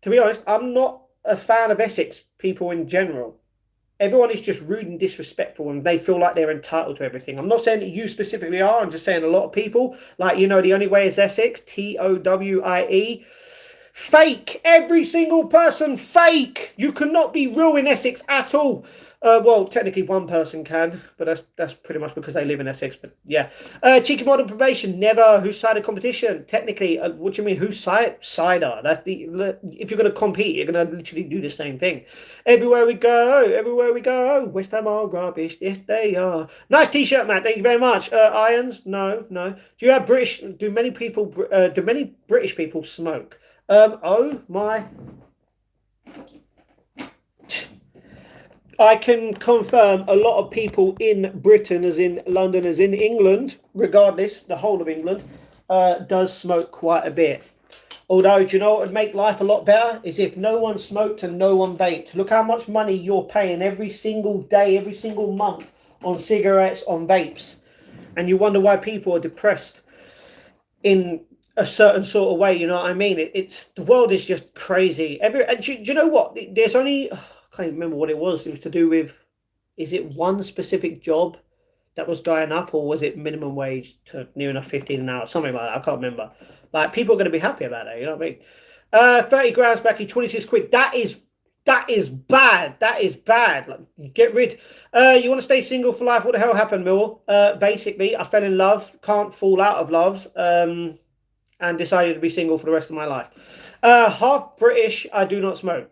A: To be honest, I'm not a fan of Essex people in general. Everyone is just rude and disrespectful, and they feel like they're entitled to everything. I'm not saying that you specifically are. I'm just saying a lot of people, like, you know, the only way is Essex, TOWIE. Fake. Every single person fake. You cannot be real in Essex at all. Well, technically one person can, but that's pretty much because they live in Essex. But yeah, cheeky modern probation. Never. Whose side of competition? Technically, what do you mean? Whose side? Cider. That's the. If you're going to compete, you're going to literally do the same thing. Everywhere we go. West Ham are rubbish. Yes, they are. Nice T-shirt, Matt. Thank you very much. Irons? No. Do you have British? Do many British people smoke? Oh my. I can confirm a lot of people in Britain, as in London, as in England, regardless, the whole of England, does smoke quite a bit. Although, do you know what would make life a lot better? Is if no one smoked and no one vaped. Look how much money you're paying every single day, every single month on cigarettes, on vapes. And you wonder why people are depressed in a certain sort of way, you know what I mean? It's the world is just crazy. And do you know what? There's only... I can't even remember what it was. It was to do with, is it one specific job that was going up, or was it minimum wage to near enough 15 an hour, something like that? I can't remember. Like, people are going to be happy about it, you know what I mean? 30 grams back, 26 quid. That is bad. That is bad. Like, get rid. You want to stay single for life? What the hell happened, Mill? Basically, I fell in love, can't fall out of love, and decided to be single for the rest of my life. Half British, I do not smoke.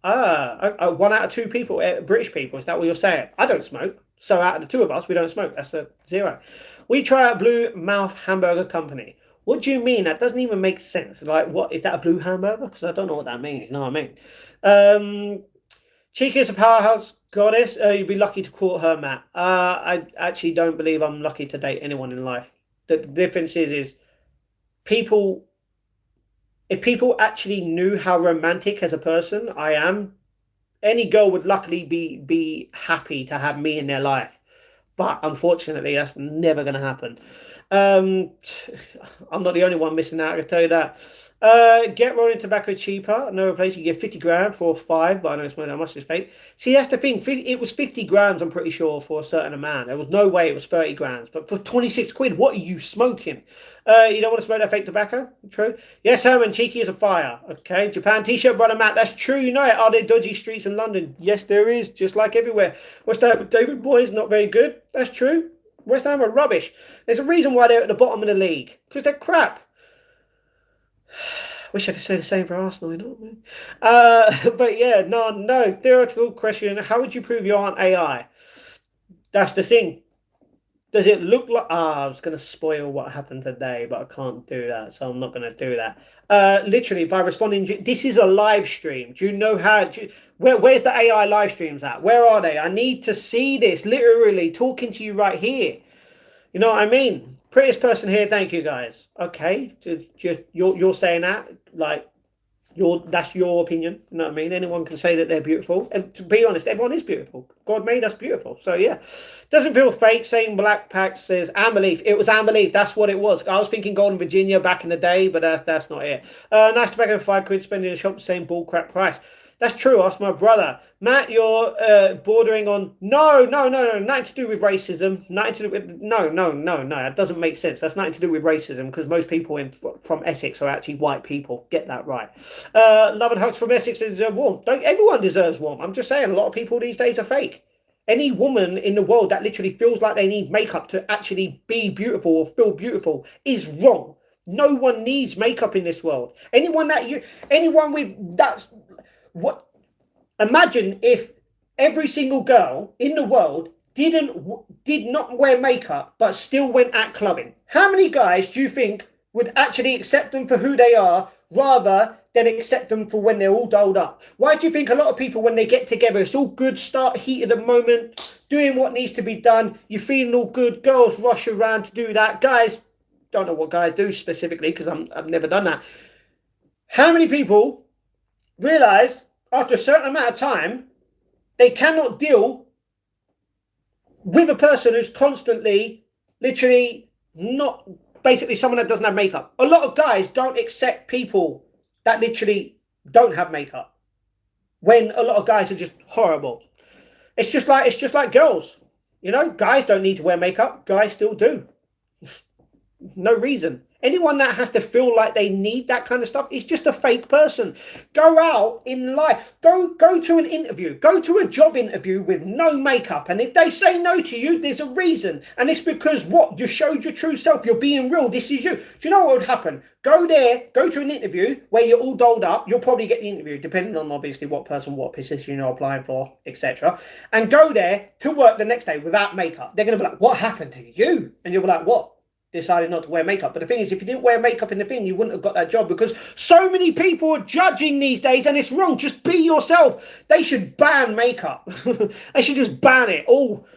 A: 1 out of 2 people, British people, is that what you're saying? I don't smoke. So out of the 2 of us, we don't smoke. That's a 0. We try out Blue Mouth Hamburger Company. What do you mean? That doesn't even make sense. Like, what? Is that a blue hamburger? Because I don't know what that means. You know what I mean? Chica is a powerhouse goddess. You'd be lucky to court her, Matt. I actually don't believe I'm lucky to date anyone in life. The difference is people, if people actually knew how romantic as a person I am, any girl would luckily be happy to have me in their life. But unfortunately, that's never going to happen. Um, I'm not the only one missing out, I can tell you that. Get rolling tobacco cheaper. No place you get 50 grand for 5, but I know it's more than much, it's fake. See, that's the thing. It was 50 grand, I'm pretty sure, for a certain amount. There was no way it was 30 grand. But for 26 quid, what are you smoking? You don't want to smoke that fake tobacco? True. Yes, Herman, cheeky as a fire. Okay. Japan t-shirt, brother Matt. That's true. You know it. Are there dodgy streets in London? Yes, there is. Just like everywhere. West Ham, David Boy's not very good. That's true. West Ham are rubbish. There's a reason why they're at the bottom of the league. Because they're crap. Wish I could say the same for Arsenal, you know what I mean? But yeah, no. Theoretical question. How would you prove you aren't AI? That's the thing. Does it look like... I was going to spoil what happened today, but I can't do that, so I'm not going to do that. Literally, by responding... This is a live stream. Do you know how... Where's the AI live streams at? Where are they? I need to see this, literally, talking to you right here. You know what I mean? Prettiest person here, thank you, guys. Okay, just you're saying that, like... that's your opinion, you know what I mean? Anyone can say that they're beautiful. And to be honest, everyone is beautiful. God made us beautiful. So yeah. Doesn't feel fake. Same Black Pack says Amber Leaf. It was Amber Leaf. That's what it was. I was thinking Golden Virginia back in the day, but that's not it. Nice to back over 5 quid spending in the shop the same bull crap price. That's true. Ask my brother. Matt, you're bordering on... No. Nothing to do with racism. Nothing to do with... No. That doesn't make sense. That's nothing to do with racism because most people from Essex are actually white people. Get that right. Love and hugs from Essex. They deserve warmth. Everyone deserves warmth. I'm just saying a lot of people these days are fake. Any woman in the world that literally feels like they need makeup to actually be beautiful or feel beautiful is wrong. No one needs makeup in this world. Anyone with... That's... What? Imagine if every single girl in the world did not wear makeup but still went out clubbing. How many guys do you think would actually accept them for who they are rather than accept them for when they're all dolled up? Why do you think a lot of people, when they get together, it's all good, start heat of the moment, doing what needs to be done, you're feeling all good, girls rush around to do that, guys don't know what guys do specifically because I've never done that. How many people realize after a certain amount of time they cannot deal with a person who's constantly literally not basically someone that doesn't have makeup? A lot of guys don't accept people that literally don't have makeup when a lot of guys are just horrible. It's just like girls, you know, guys don't need to wear makeup, guys still do. No reason. Anyone that has to feel like they need that kind of stuff is just a fake person. Go out in life. Go to an interview. Go to a job interview with no makeup. And if they say no to you, there's a reason. And it's because what? You showed your true self. You're being real. This is you. Do you know what would happen? Go there. Go to an interview where you're all dolled up. You'll probably get the interview, depending on obviously what person, what position you're applying for, etc. And go there to work the next day without makeup. They're going to be like, what happened to you? And you'll be like, what? Decided not to wear makeup. But the thing is, if you didn't wear makeup in the thing, you wouldn't have got that job because so many people are judging these days and it's wrong. Just be yourself. They should ban makeup. They should just ban it all.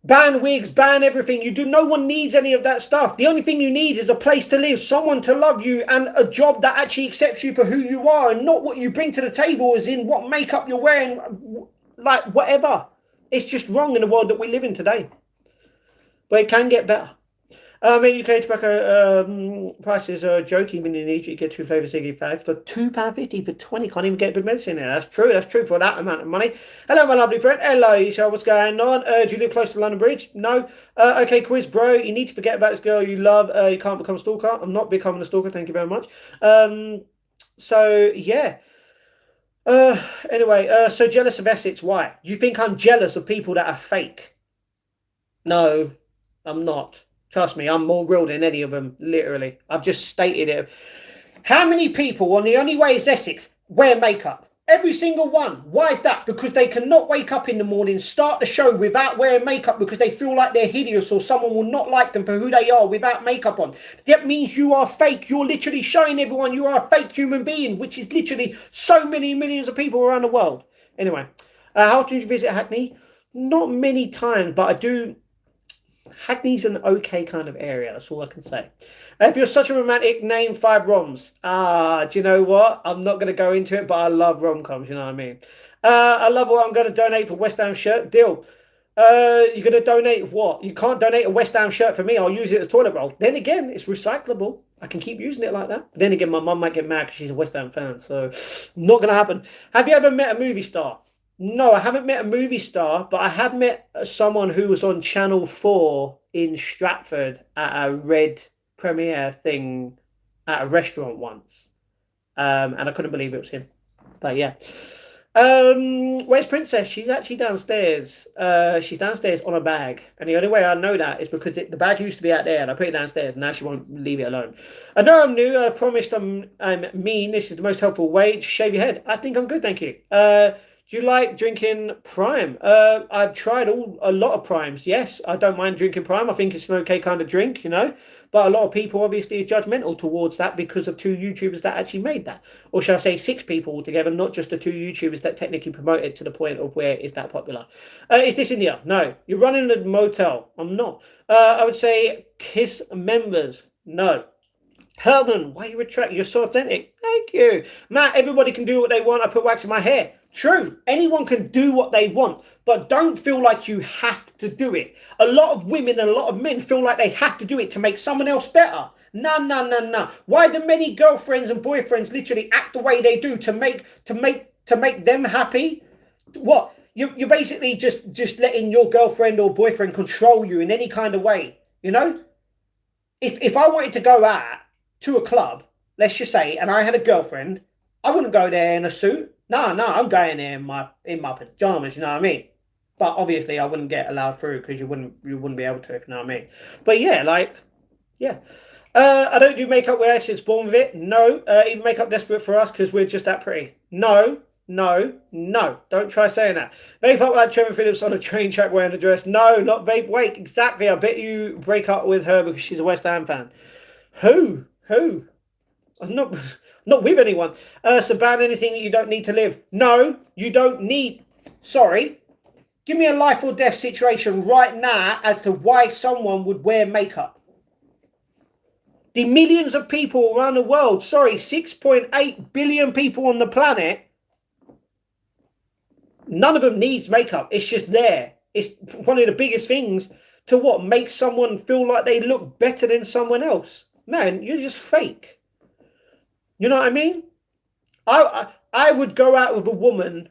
A: Ban wigs, ban everything. No one needs any of that stuff. The only thing you need is a place to live, someone to love you, and a job that actually accepts you for who you are and not what you bring to the table as in what makeup you're wearing, like whatever. It's just wrong in the world that we live in today. But it can get better. UK tobacco prices are joking when you need. You get 2 flavour Ziggy fags for £2.50 for 20. Can't even get good medicine there. That's true for that amount of money. Hello, my lovely friend. Hello, Isha. What's going on? Do you live close to London Bridge? No. Okay, quiz, bro. You need to forget about this girl you love. You can't become a stalker. I'm not becoming a stalker. Thank you very much. So, yeah. Anyway, so jealous of Essex. Why? You think I'm jealous of people that are fake? No, I'm not. Trust me, I'm more real than any of them, literally. I've just stated it. How many people on The Only Way is Essex wear makeup? Every single one. Why is that? Because they cannot wake up in the morning, start the show without wearing makeup because they feel like they're hideous or someone will not like them for who they are without makeup on. That means you are fake. You're literally showing everyone you are a fake human being, which is literally so many millions of people around the world. Anyway, how often do you visit Hackney? Not many times, but I do... Hackney's an okay kind of area. That's all I can say. If you're such a romantic, name 5 roms. Do you know what? I'm not going to go into it, but I love rom-coms, you know what I mean? I love what I'm going to donate for West Ham shirt. Deal. You're going to donate what? You can't donate a West Ham shirt for me. I'll use it as toilet roll. Then again, it's recyclable. I can keep using it like that. But then again, my mum might get mad because she's a West Ham fan. So, not going to happen. Have you ever met a movie star? No, I haven't met a movie star, but I have met someone who was on Channel 4 in Stratford at a red premiere thing at a restaurant once. And I couldn't believe it was him. But yeah. Where's Princess? She's actually downstairs. She's downstairs on a bag. And the only way I know that is because the bag used to be out there and I put it downstairs and now she won't leave it alone. I know I'm new. I promised I'm mean. This is the most helpful way to shave your head. I think I'm good, thank you. Do you like drinking Prime? I've tried a lot of Primes. Yes, I don't mind drinking Prime. I think it's an okay kind of drink, you know. But a lot of people obviously are judgmental towards that because of 2 YouTubers that actually made that. Or shall I say 6 people altogether, not just the 2 YouTubers that technically promote it to the point of where it's that popular. Is this India? No. You're running a motel? I'm not. I would say Kiss members? No. Herman, why you retract? You're so authentic. Thank you. Matt, everybody can do what they want. I put wax in my hair. True. Anyone can do what they want, but don't feel like you have to do it. A lot of women and a lot of men feel like they have to do it to make someone else better. No. Why do many girlfriends and boyfriends literally act the way they do to make them happy? What? You're basically just letting your girlfriend or boyfriend control you in any kind of way, you know? If I wanted to go out to a club, let's just say, and I had a girlfriend, I wouldn't go there in a suit. No, I'm going there in my pajamas, you know what I mean? But obviously I wouldn't get allowed through because you wouldn't be able to, if you know what I mean. But yeah, yeah. I don't do makeup where accidents born with it. No. Even makeup desperate for us because we're just that pretty. No. Don't try saying that. Vape up like Trevor Phillips on a train track wearing a dress. No, not Vape Wake. Exactly. I bet you break up with her because she's a West Ham fan. Who? I'm not with anyone. So ban anything that you don't need to live. No, you don't need. Sorry. Give me a life or death situation right now as to why someone would wear makeup. The millions of people around the world, 6.8 billion people on the planet, none of them needs makeup. It's just there. It's one of the biggest things to what makes someone feel like they look better than someone else. Man, you're just fake. You know what I mean? I would go out with a woman.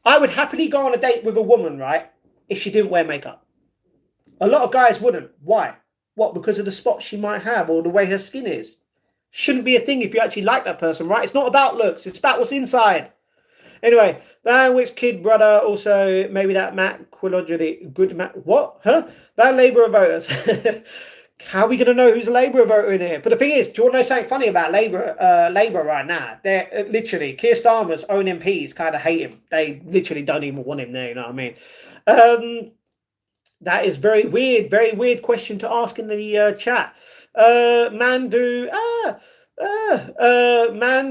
A: I would happily go on a date with a woman, right, if she didn't wear makeup. A lot of guys wouldn't. Why? What? Because of the spots she might have or the way her skin is. Shouldn't be a thing if you actually like that person, right? It's not about looks. It's about what's inside. Anyway, Van Wick's kid brother, also maybe that Matt Quillogity. Good Matt. What? Huh? Van Labour voters. How are we going to know who's a Labour voter in here? But the thing is, do you want to know something funny about Labour right now? They're literally, Keir Starmer's own MPs kind of hate him. They literally don't even want him there, you know what I mean? That is very weird question to ask in the chat. Man,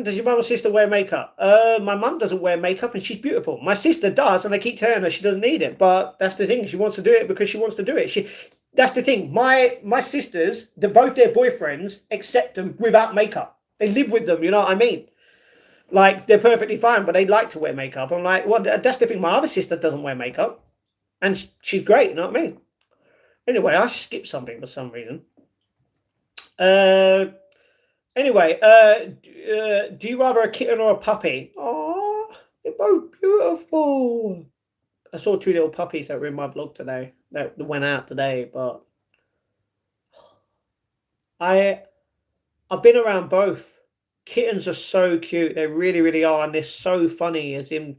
A: does your mum or sister wear makeup? My mum doesn't wear makeup and she's beautiful. My sister does, and I keep telling her she doesn't need it. But that's the thing. She wants to do it because she wants to do it. That's the thing. My sisters, both their boyfriends accept them without makeup. They live with them, you know what I mean? Like, they're perfectly fine, but they like to wear makeup. I'm like, well, that's the thing. My other sister doesn't wear makeup. And she's great, you know what I mean? Anyway, I skipped something for some reason. Anyway, do you rather a kitten or a puppy? Oh, they're both beautiful. I saw 2 little puppies that were in my vlog today. That went out today, but I've been around both. Kittens are so cute. They really, really are, and they're so funny. As in,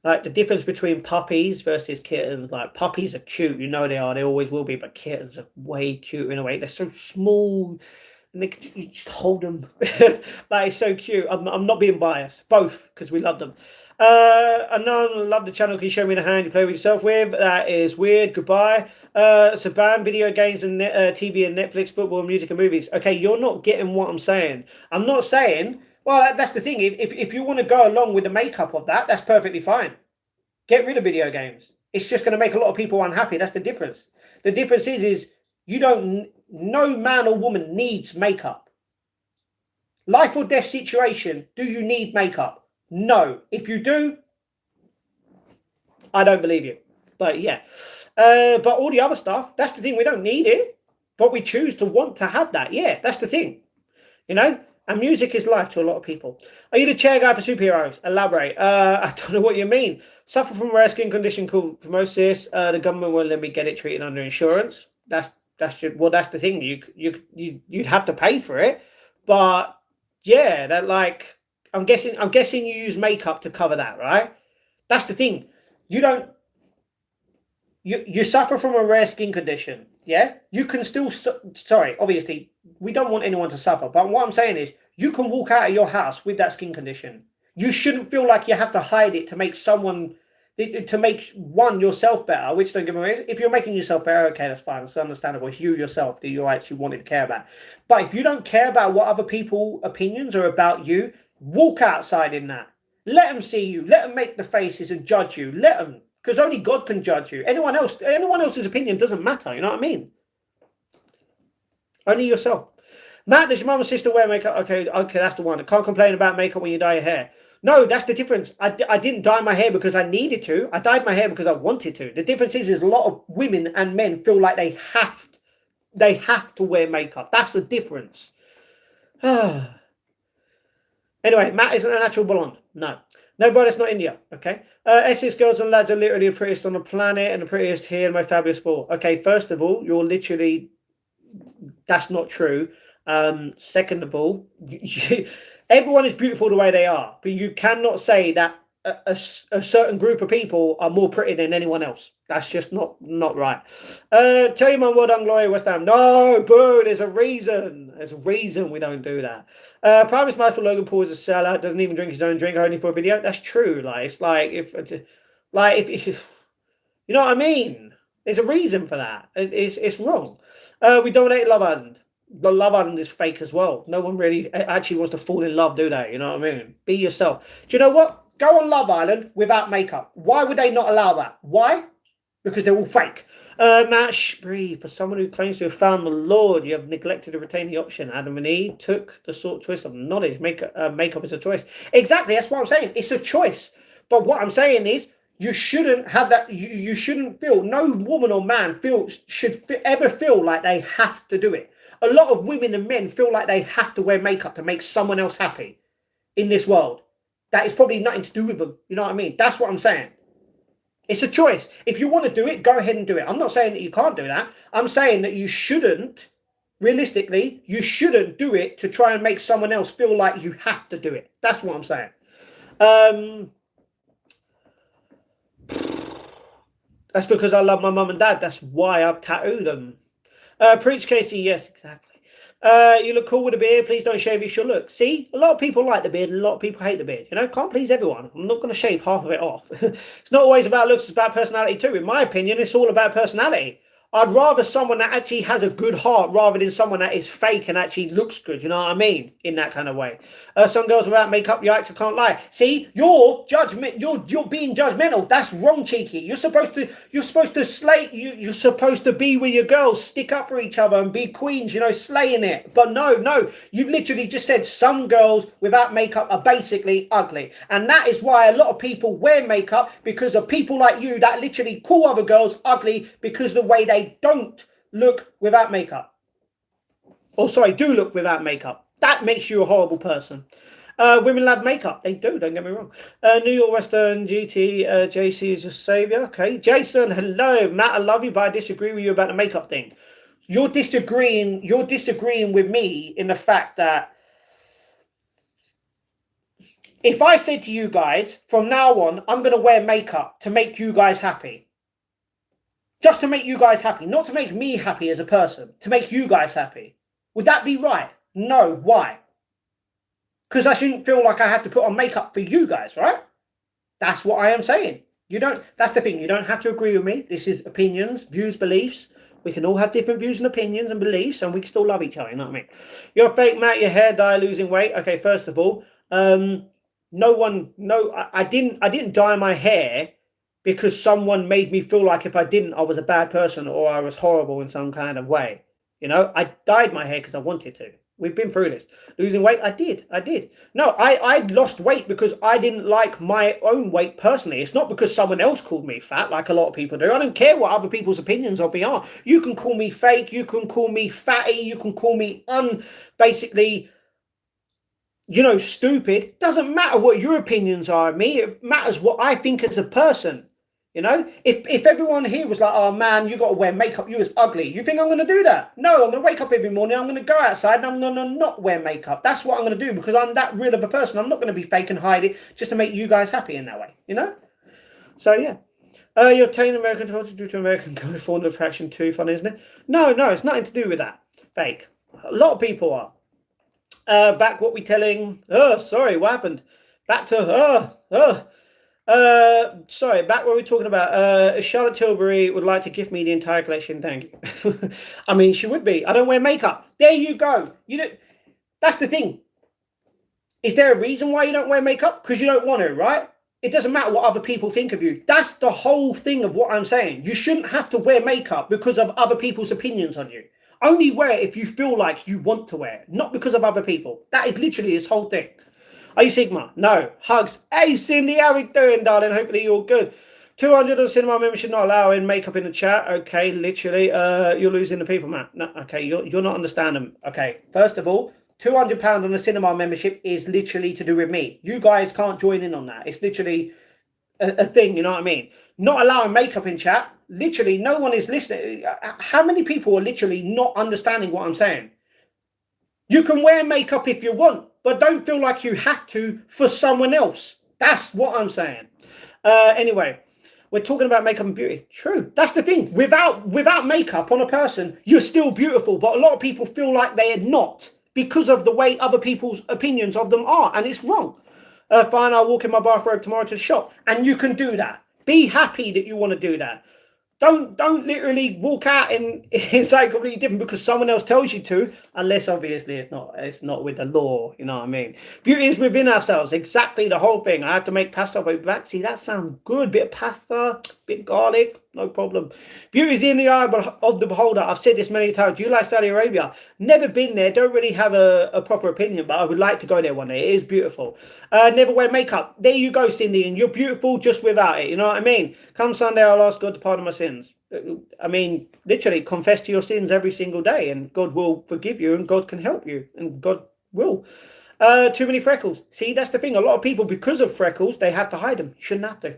A: like, the difference between puppies versus kittens. Like, puppies are cute, you know they are. They always will be. But kittens are way cuter in a way. They're so small, and you just hold them. That is so cute. I'm not being biased. Both, because we love them. I love the channel. Can you show me the hand you play with yourself with? That is weird. Goodbye. So ban video games and TV and Netflix, football, music and movies. Okay, you're not getting what I'm saying. I'm not saying, well, that's the thing. If you want to go along with the makeup of that, that's perfectly fine. Get rid of video games. It's just going to make a lot of people unhappy. That's the difference. The difference is you don't no man or woman needs makeup. Life or death situation, do you need makeup? No. If you do, I don't believe you. But yeah. But all the other stuff, that's the thing. We don't need it, but we choose to want to have that. Yeah, that's the thing. You know? And music is life to a lot of people. Are you the chair guy for superheroes? Elaborate. I don't know what you mean. Suffer from a rare skin condition called phimosis. The government won't let me get it treated under insurance. That's the thing. You'd have to pay for it. But yeah, that like I'm guessing you use makeup to cover that, right? That's the thing. You suffer from a rare skin condition. Yeah, you can still. Sorry, obviously, we don't want anyone to suffer. But what I'm saying is, you can walk out of your house with that skin condition. You shouldn't feel like you have to hide it to make yourself better. Which, don't get me wrong, if you're making yourself better, okay, that's fine. It's understandable. It's you yourself that you actually wanted to care about. But if you don't care about what other people's opinions are about you, walk outside in that. Let them see you. Let them make the faces and judge you. Let them. Because only God can judge you. Anyone else's opinion doesn't matter. You know what I mean? Only yourself. Matt, does your mum and sister wear makeup? Okay, that's the one. I can't complain about makeup when you dye your hair. No, that's the difference. I didn't dye my hair because I needed to. I dyed my hair because I wanted to. The difference is a lot of women and men feel like they have to wear makeup. That's the difference. Anyway, Matt isn't a natural blonde. No. No, but it's not India, okay? Essex girls and lads are literally the prettiest on the planet and the prettiest here and my fabulous sport. Okay, first of all, you're literally... That's not true. Second of all, everyone is beautiful the way they are, but you cannot say that a certain group of people are more pretty than anyone else. That's just not right. Tell your mum, well done, Gloria, West Ham. No, boo, there's a reason. There's a reason we don't do that. Private Smash for Logan Paul is a sellout, doesn't even drink his own drink, only for a video. That's true. Like, it's like if you know what I mean? There's a reason for that. It's wrong. We dominate Love Island. The Love Island is fake as well. No one really actually wants to fall in love, do they? You know what I mean? Be yourself. Do you know what? Go on Love Island without makeup. Why would they not allow that? Why? Because they're all fake. Matt, breathe. For someone who claims to have found the Lord, you have neglected to retain the option. Adam and Eve took the sort of choice of knowledge. Makeup is a choice. Exactly. That's what I'm saying. It's a choice. But what I'm saying is, you shouldn't have that. You shouldn't feel. No woman or man should ever feel like they have to do it. A lot of women and men feel like they have to wear makeup to make someone else happy in this world. That is probably nothing to do with them. You know what I mean? That's what I'm saying. It's a choice. If you want to do it, go ahead and do it. I'm not saying that you can't do that. I'm saying that you shouldn't, realistically, you shouldn't do it to try and make someone else feel like you have to do it. That's what I'm saying. That's because I love my mum and dad. That's why I've tattooed them. Preach Casey, yes, exactly. You look cool with a beard. Please don't shave. You should look. See, a lot of people like the beard. A lot of people hate the beard. You know, can't please everyone. I'm not going to shave half of it off. It's not always about looks. It's about personality too. In my opinion, it's all about personality. I'd rather someone that actually has a good heart rather than someone that is fake and actually looks good. You know what I mean? In that kind of way. Some girls without makeup, yikes, I can't lie. See, you're being judgmental. That's wrong, cheeky. You're supposed to slay. You're supposed to be with your girls, stick up for each other and be queens. You know, slaying it. But no, you've literally just said some girls without makeup are basically ugly, and that is why a lot of people wear makeup, because of people like you that literally call other girls ugly because of the way they don't look without makeup. Or sorry, do look without makeup. That makes you a horrible person. Women love makeup. They do, don't get me wrong. New York Western GT, JC is your saviour. Okay. Jason, hello. Matt, I love you, but I disagree with you about the makeup thing. You're disagreeing with me in the fact that if I said to you guys, from now on, I'm going to wear makeup to make you guys happy. Just to make you guys happy, not to make me happy as a person, to make you guys happy. Would that be right? No. Why? Because I shouldn't feel like I have to put on makeup for you guys, right? That's what I am saying. That's the thing. You don't have to agree with me. This is opinions, views, beliefs. We can all have different views and opinions and beliefs, and we can still love each other, you know what I mean? You're fake, Matt, your hair dye, losing weight. Okay, first of all, I didn't dye my hair because someone made me feel like if I didn't, I was a bad person or I was horrible in some kind of way. You know, I dyed my hair because I wanted to. We've been through this. Losing weight, I did. No, I lost weight because I didn't like my own weight personally. It's not because someone else called me fat like a lot of people do. I don't care what other people's opinions of me are. You can call me fake, you can call me fatty, you can call me basically, you know, stupid. Doesn't matter what your opinions are of me. It matters what I think as a person. You know, if everyone here was like, oh man, you got to wear makeup, you is ugly, you think I'm going to do that? No, I'm going to wake up every morning, I'm going to go outside and I'm going to not wear makeup. That's what I'm going to do because I'm that real of a person. I'm not going to be fake and hide it just to make you guys happy in that way, you know? So yeah. You're taking American culture due to American California fraction too funny, isn't it? No, it's nothing to do with that. Fake. A lot of people are. Back what we telling. Oh, sorry, what happened? Back to sorry, back what we're talking about. Charlotte Tilbury would like to give me the entire collection. Thank you. I mean, she would be. I don't wear makeup. There you go. You know, that's the thing. Is there a reason why you don't wear makeup? Because you don't want to, right? It doesn't matter what other people think of you. That's the whole thing of what I'm saying. You shouldn't have to wear makeup because of other people's opinions on you. Only wear it if you feel like you want to wear it, not because of other people. That is literally this whole thing. Are you Sigma? No. Hugs. Hey, Cindy, how we doing, darling? Hopefully you're good. 200 of cinema membership not allowing makeup in the chat. Okay, literally, you're losing the people, man. No, okay, you're not understanding. Okay, first of all, £200 on the cinema membership is literally to do with me. You guys can't join in on that. It's literally a thing, you know what I mean? Not allowing makeup in chat. Literally, no one is listening. How many people are literally not understanding what I'm saying? You can wear makeup if you want, but don't feel like you have to for someone else. That's what I'm saying. Anyway, we're talking about makeup and beauty. True. That's the thing. Without makeup on a person, you're still beautiful. But a lot of people feel like they're not because of the way other people's opinions of them are. And it's wrong. Fine, I'll walk in my bathrobe tomorrow to the shop. And you can do that. Be happy that you want to do that. Don't literally walk out in something completely different because someone else tells you to, unless obviously it's not with the law, you know what I mean? Beauty is within ourselves, exactly the whole thing. I have to make pasta with back. See, that sounds good. Bit of pasta, bit of garlic, no problem. Beauty is in the eye of the beholder. I've said this many times. Do you like Saudi Arabia? Never been there. Don't really have a proper opinion, but I would like to go there one day. It is beautiful. Never wear makeup. There you go, Cindy, and you're beautiful just without it. You know what I mean? Come Sunday, I'll ask God to pardon my sins. I mean, literally confess to your sins every single day and God will forgive you and God can help you and God will. Too many freckles. See, that's the thing. A lot of people, because of freckles, they have to hide them. Shouldn't have to.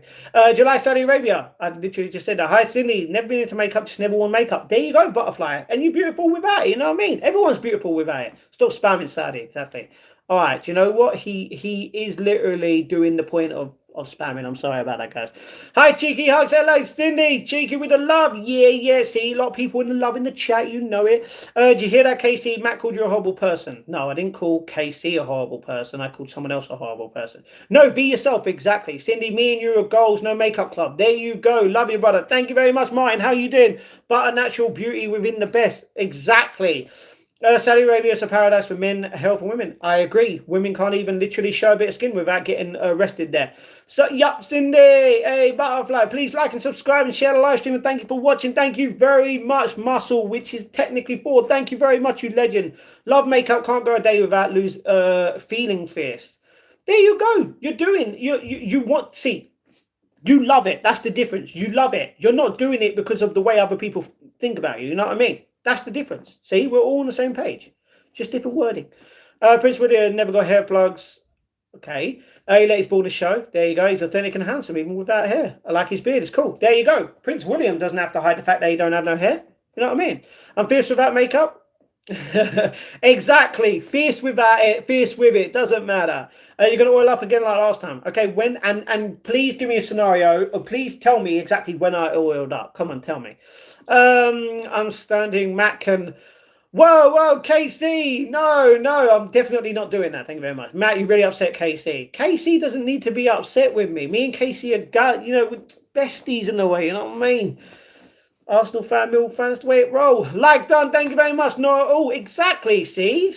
A: Do you like Saudi Arabia? I literally just said that. Hi, Cindy. Never been into makeup, just never worn makeup. There you go, butterfly. And you're beautiful without it. You know what I mean? Everyone's beautiful without it. Stop spamming Saudi. Exactly. All right. Do you know what? He is literally doing the point of spamming. I'm sorry about that, guys. Hi, Cheeky Hugs. Hello, Cindy. Cheeky with the love. Yeah. See, a lot of people in the love in the chat. You know it. Did you hear that, Casey? Matt called you a horrible person. No, I didn't call Casey a horrible person. I called someone else a horrible person. No, be yourself. Exactly. Cindy, me and you are goals, no makeup club. There you go. Love you, brother. Thank you very much, Martin. How you doing? But a natural beauty within the best. Exactly. Saudi Arabia is a paradise for men, health, and women. I agree. Women can't even literally show a bit of skin without getting arrested there. So, yup, Cindy. Hey, Butterfly. Please like and subscribe and share the live stream. And thank you for watching. Thank you very much, Muscle, which is technically 4. Thank you very much, you legend. Love makeup. Can't go a day without feeling fierce. There you go. You're doing. You want. See, you love it. That's the difference. You love it. You're not doing it because of the way other people think about you. You know what I mean? That's the difference. See, we're all on the same page. Just different wording. Prince William never got hair plugs. Okay. He let his baldness show. There you go. He's authentic and handsome, even without hair. I like his beard. It's cool. There you go. Prince William doesn't have to hide the fact that he don't have no hair. You know what I mean? I'm fierce without makeup. Exactly. Fierce without it. Fierce with it. Doesn't matter. You're going to oil up again like last time. Okay. When? And please give me a scenario. Or please tell me exactly when I oiled up. Come on, tell me. I'm standing. Matt can. Whoa, KC. No, I'm definitely not doing that. Thank you very much. Matt, you really upset KC. KC doesn't need to be upset with me. Me and KC are, besties in a way, you know what I mean? Arsenal fan, Mill fan, that's the way it rolls. Like done, thank you very much. No, oh, exactly. See,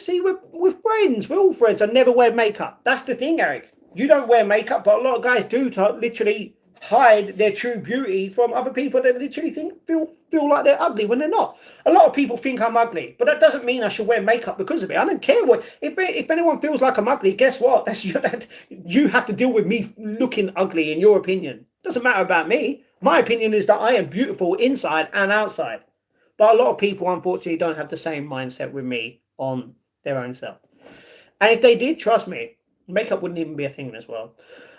A: we're friends. We're all friends. I never wear makeup. That's the thing, Eric. You don't wear makeup, but a lot of guys do to literally hide their true beauty from other people that literally feel like they're ugly when they're not. A lot of people think I'm ugly, but that doesn't mean I should wear makeup because of it. I don't care what if anyone feels like I'm ugly. Guess what? You have to deal with me looking ugly in your opinion. Doesn't matter about me. My opinion is that I am beautiful inside and outside. But a lot of people, unfortunately, don't have the same mindset with me on their own self. And if they did, trust me, makeup wouldn't even be a thing as well.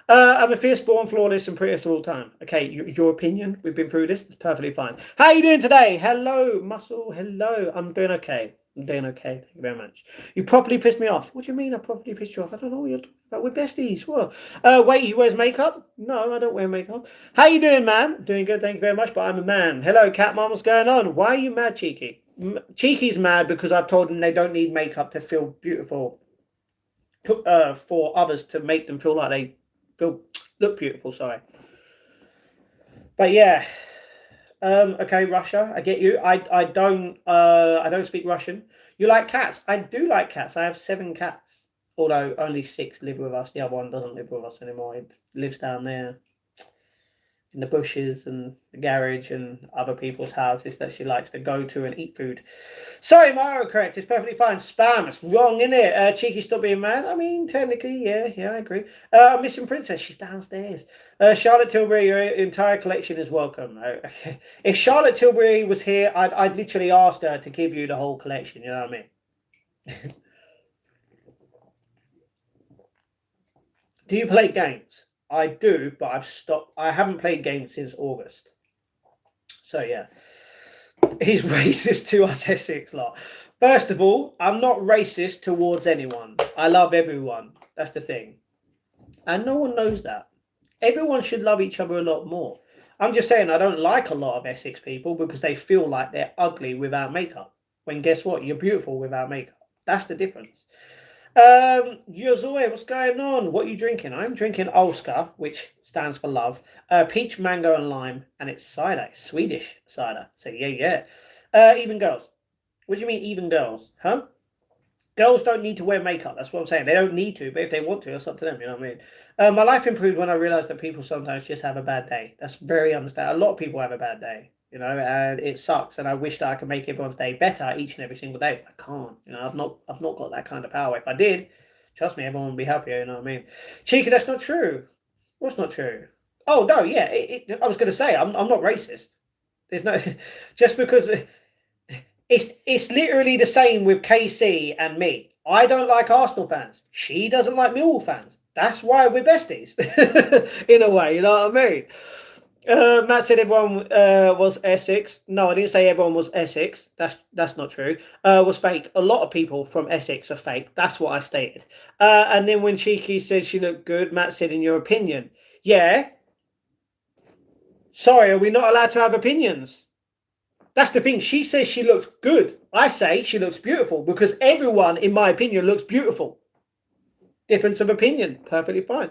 A: I'm a fierce, born, flawless, and prettiest of all time. Okay, your opinion. We've been through this. It's perfectly fine. How are you doing today? Hello, Muscle. Hello. I'm doing okay. I'm doing okay. Thank you very much. You properly pissed me off. What do you mean I properly pissed you off? I don't know what you're talking about. We're besties. What? Wait, he wears makeup? No, I don't wear makeup. How you doing, man? Doing good. Thank you very much, but I'm a man. Hello, Cat Mom. What's going on? Why are you mad, Cheeky? Cheeky's mad because I've told them they don't need makeup to feel beautiful. For others to make them feel like they look beautiful. Sorry, but yeah. Okay, Russia. I get you. I don't speak Russian. You like cats? I do like cats. I have 7 cats. Although only 6 live with us. The other one doesn't live with us anymore. It lives down there in the bushes and the garage and other people's houses that she likes to go to and eat food. Sorry, Mario, correct. It's perfectly fine. Spam. It's wrong, isn't it? Cheeky, stop being mad. I mean, technically, yeah, I agree. Missing Princess. She's downstairs. Charlotte Tilbury, your entire collection is welcome. Okay. If Charlotte Tilbury was here, I'd literally ask her to give you the whole collection. You know what I mean? Do you play games? I do, but I've stopped. I haven't played games since August. So yeah, he's racist to us Essex lot. First of all, I'm not racist towards anyone. I love everyone. That's the thing, and no one knows that. Everyone should love each other a lot more. I'm just saying I don't like a lot of Essex people because they feel like they're ugly without makeup. When guess what? You're beautiful without makeup. That's the difference. Yozoy, what's going on? What are you drinking? I'm drinking Olska, which stands for love. Peach, mango, and lime, and it's cider, Swedish cider. So yeah. Even girls. What do you mean, even girls? Huh? Girls don't need to wear makeup. That's what I'm saying. They don't need to, but if they want to, it's up to them. You know what I mean? My life improved when I realized that people sometimes just have a bad day. That's very understandable. A lot of people have a bad day. You know, and it sucks. And I wish that I could make everyone's day better each and every single day. I can't. You know, I've not got that kind of power. If I did, trust me, everyone would be happier. You know what I mean? Cheeky, that's not true. What's not true? Oh no, yeah. I was going to say I'm not racist. There's no just because it's literally the same with KC and me. I don't like Arsenal fans. She doesn't like Millwall fans. That's why we're besties, in a way. You know what I mean? Matt said everyone was Essex. No, I didn't say everyone was Essex. That's not true. Was fake. A lot of people from Essex are fake. That's what I stated. And then when Cheeky said she looked good, Matt said, in your opinion. Yeah. Sorry, are we not allowed to have opinions? That's the thing. She says she looks good. I say she looks beautiful because everyone, in my opinion, looks beautiful. Difference of opinion. Perfectly fine.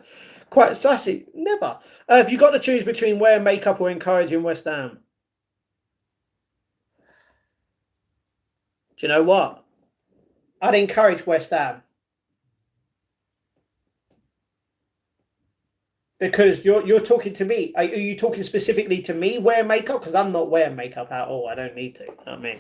A: Quite sassy. Never. Have you got to choose between wearing makeup or encouraging West Ham? Do you know what? I'd encourage West Ham. Because you're talking to me. Are you talking specifically to me wearing makeup? Because I'm not wearing makeup at all. I don't need to. You know what I mean?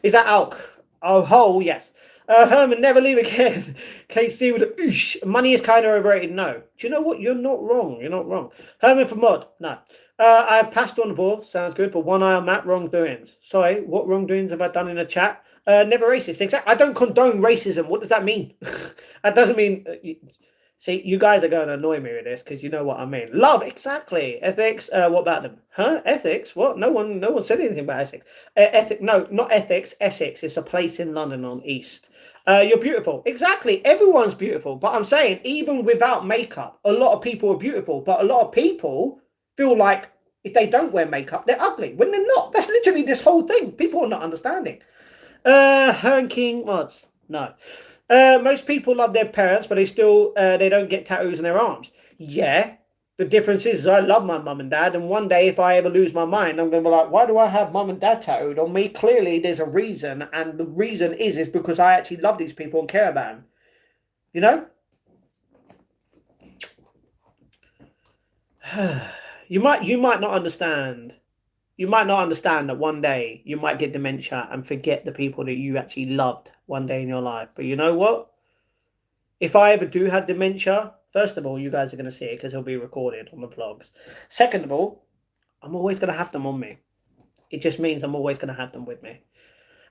A: Is that Alk? Oh, yes. Herman, never leave again. Kate Steve with a oosh. Money is kind of overrated. No. Do you know what? You're not wrong. You're not wrong. Herman for mod. No. I passed on the ball. Sounds good. But one eye on Matt. Wrongdoings. Sorry. What wrongdoings have I done in the chat? Never racist. Exactly. I don't condone racism. What does that mean? That doesn't mean... See, you guys are going to annoy me with this because you know what I mean. Love, exactly. Ethics, what about them? Huh? Ethics? What? No one said anything about Essex. No, not ethics. Essex. It's a place in London on East. You're beautiful. Exactly. Everyone's beautiful. But I'm saying, even without makeup, a lot of people are beautiful. But a lot of people feel like if they don't wear makeup, they're ugly. When they're not. That's literally this whole thing. People are not understanding. Hern King mods. No. Most people love their parents, but they don't get tattoos on their arms. Yeah, the difference is I love my mum and dad, and one day if I ever lose my mind, I'm going to be like, why do I have mum and dad tattooed on me? Clearly, there's a reason, and the reason is because I actually love these people and care about them. You know? You might not understand. You might not understand that one day you might get dementia and forget the people that you actually loved one day in your life. But you know what? If I ever do have dementia, first of all, you guys are going to see it because it'll be recorded on the vlogs. Second of all, I'm always going to have them on me. It just means I'm always going to have them with me.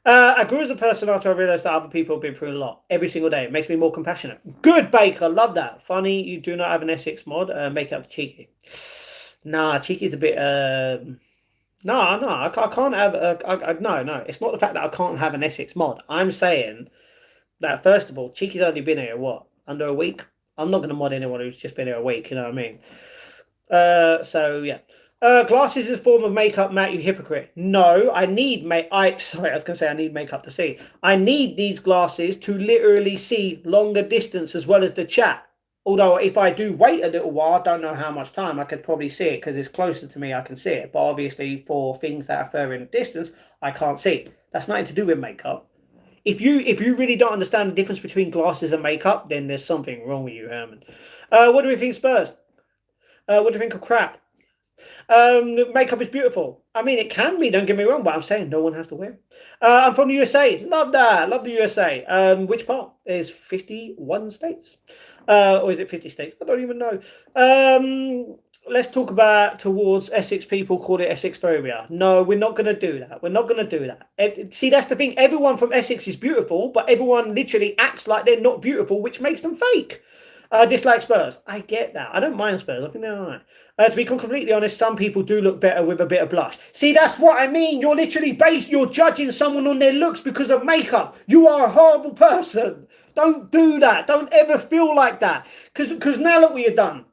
A: I grew as a person after I realised that other people have been through a lot every single day. It makes me more compassionate. Good, Baker. Love that. Funny, you do not have an Essex mod. Make up cheeky. Nah, cheeky's a bit. No, I can't have. No. It's not the fact that I can't have an Essex mod. I'm saying that first of all, cheeky's only been here what, under a week. I'm not going to mod anyone who's just been here a week. You know what I mean? So yeah. Glasses is a form of makeup, Matt, you hypocrite. No, I need I was going to say I need makeup to see. I need these glasses to literally see longer distance as well as the chat. Although if I do wait a little while, I don't know how much time, I could probably see it because it's closer to me, I can see it. But obviously for things that are further in distance, I can't see. That's nothing to do with makeup. If you really don't understand the difference between glasses and makeup, then there's something wrong with you, Herman. What do we think, Spurs? What do you think of crap? Makeup is beautiful. I mean, it can be, don't get me wrong, but I'm saying no one has to wear it. I'm from the USA. Love that. Love the USA. Which part? There's 51 states. Or is it 50 states? I don't even know. Let's talk about towards Essex people call it Essex phobia. No, we're not going to do that. We're not going to do that. See, that's the thing. Everyone from Essex is beautiful, but everyone literally acts like they're not beautiful, which makes them fake. Dislike Spurs. I get that. I don't mind Spurs. I think they're all right. To be completely honest, some people do look better with a bit of blush. See, that's what I mean. You're literally you're judging someone on their looks because of makeup. You are a horrible person. Don't do that. Don't ever feel like that. Because now look what you've done.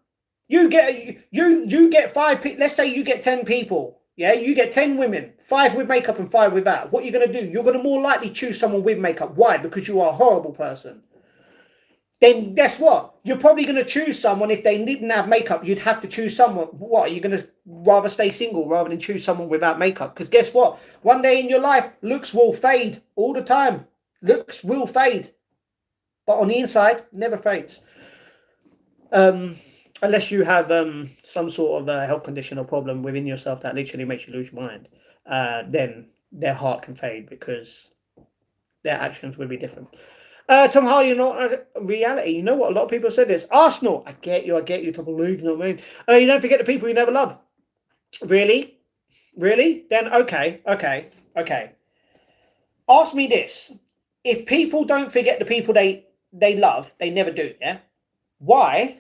A: You get 5 people. Let's say you get 10 people. Yeah, you get 10 women, 5 with makeup and 5 without. What are you going to do? You're going to more likely choose someone with makeup. Why? Because you are a horrible person. Then guess what? You're probably going to choose someone, if they didn't have makeup, you'd have to choose someone. What? You're going to rather stay single rather than choose someone without makeup? Because guess what? One day in your life, looks will fade all the time. Looks will fade. But on the inside, never fades. Unless you have some sort of health condition or problem within yourself that literally makes you lose your mind, then their heart can fade because their actions will be different. Tom Hardy, not a reality. You know what? A lot of people said this. Arsenal. I get you. Top of the league. You know what I mean? You don't forget the people you never love. Really? Then okay. Ask me this. If people don't forget the people they love, they never do, yeah? Why,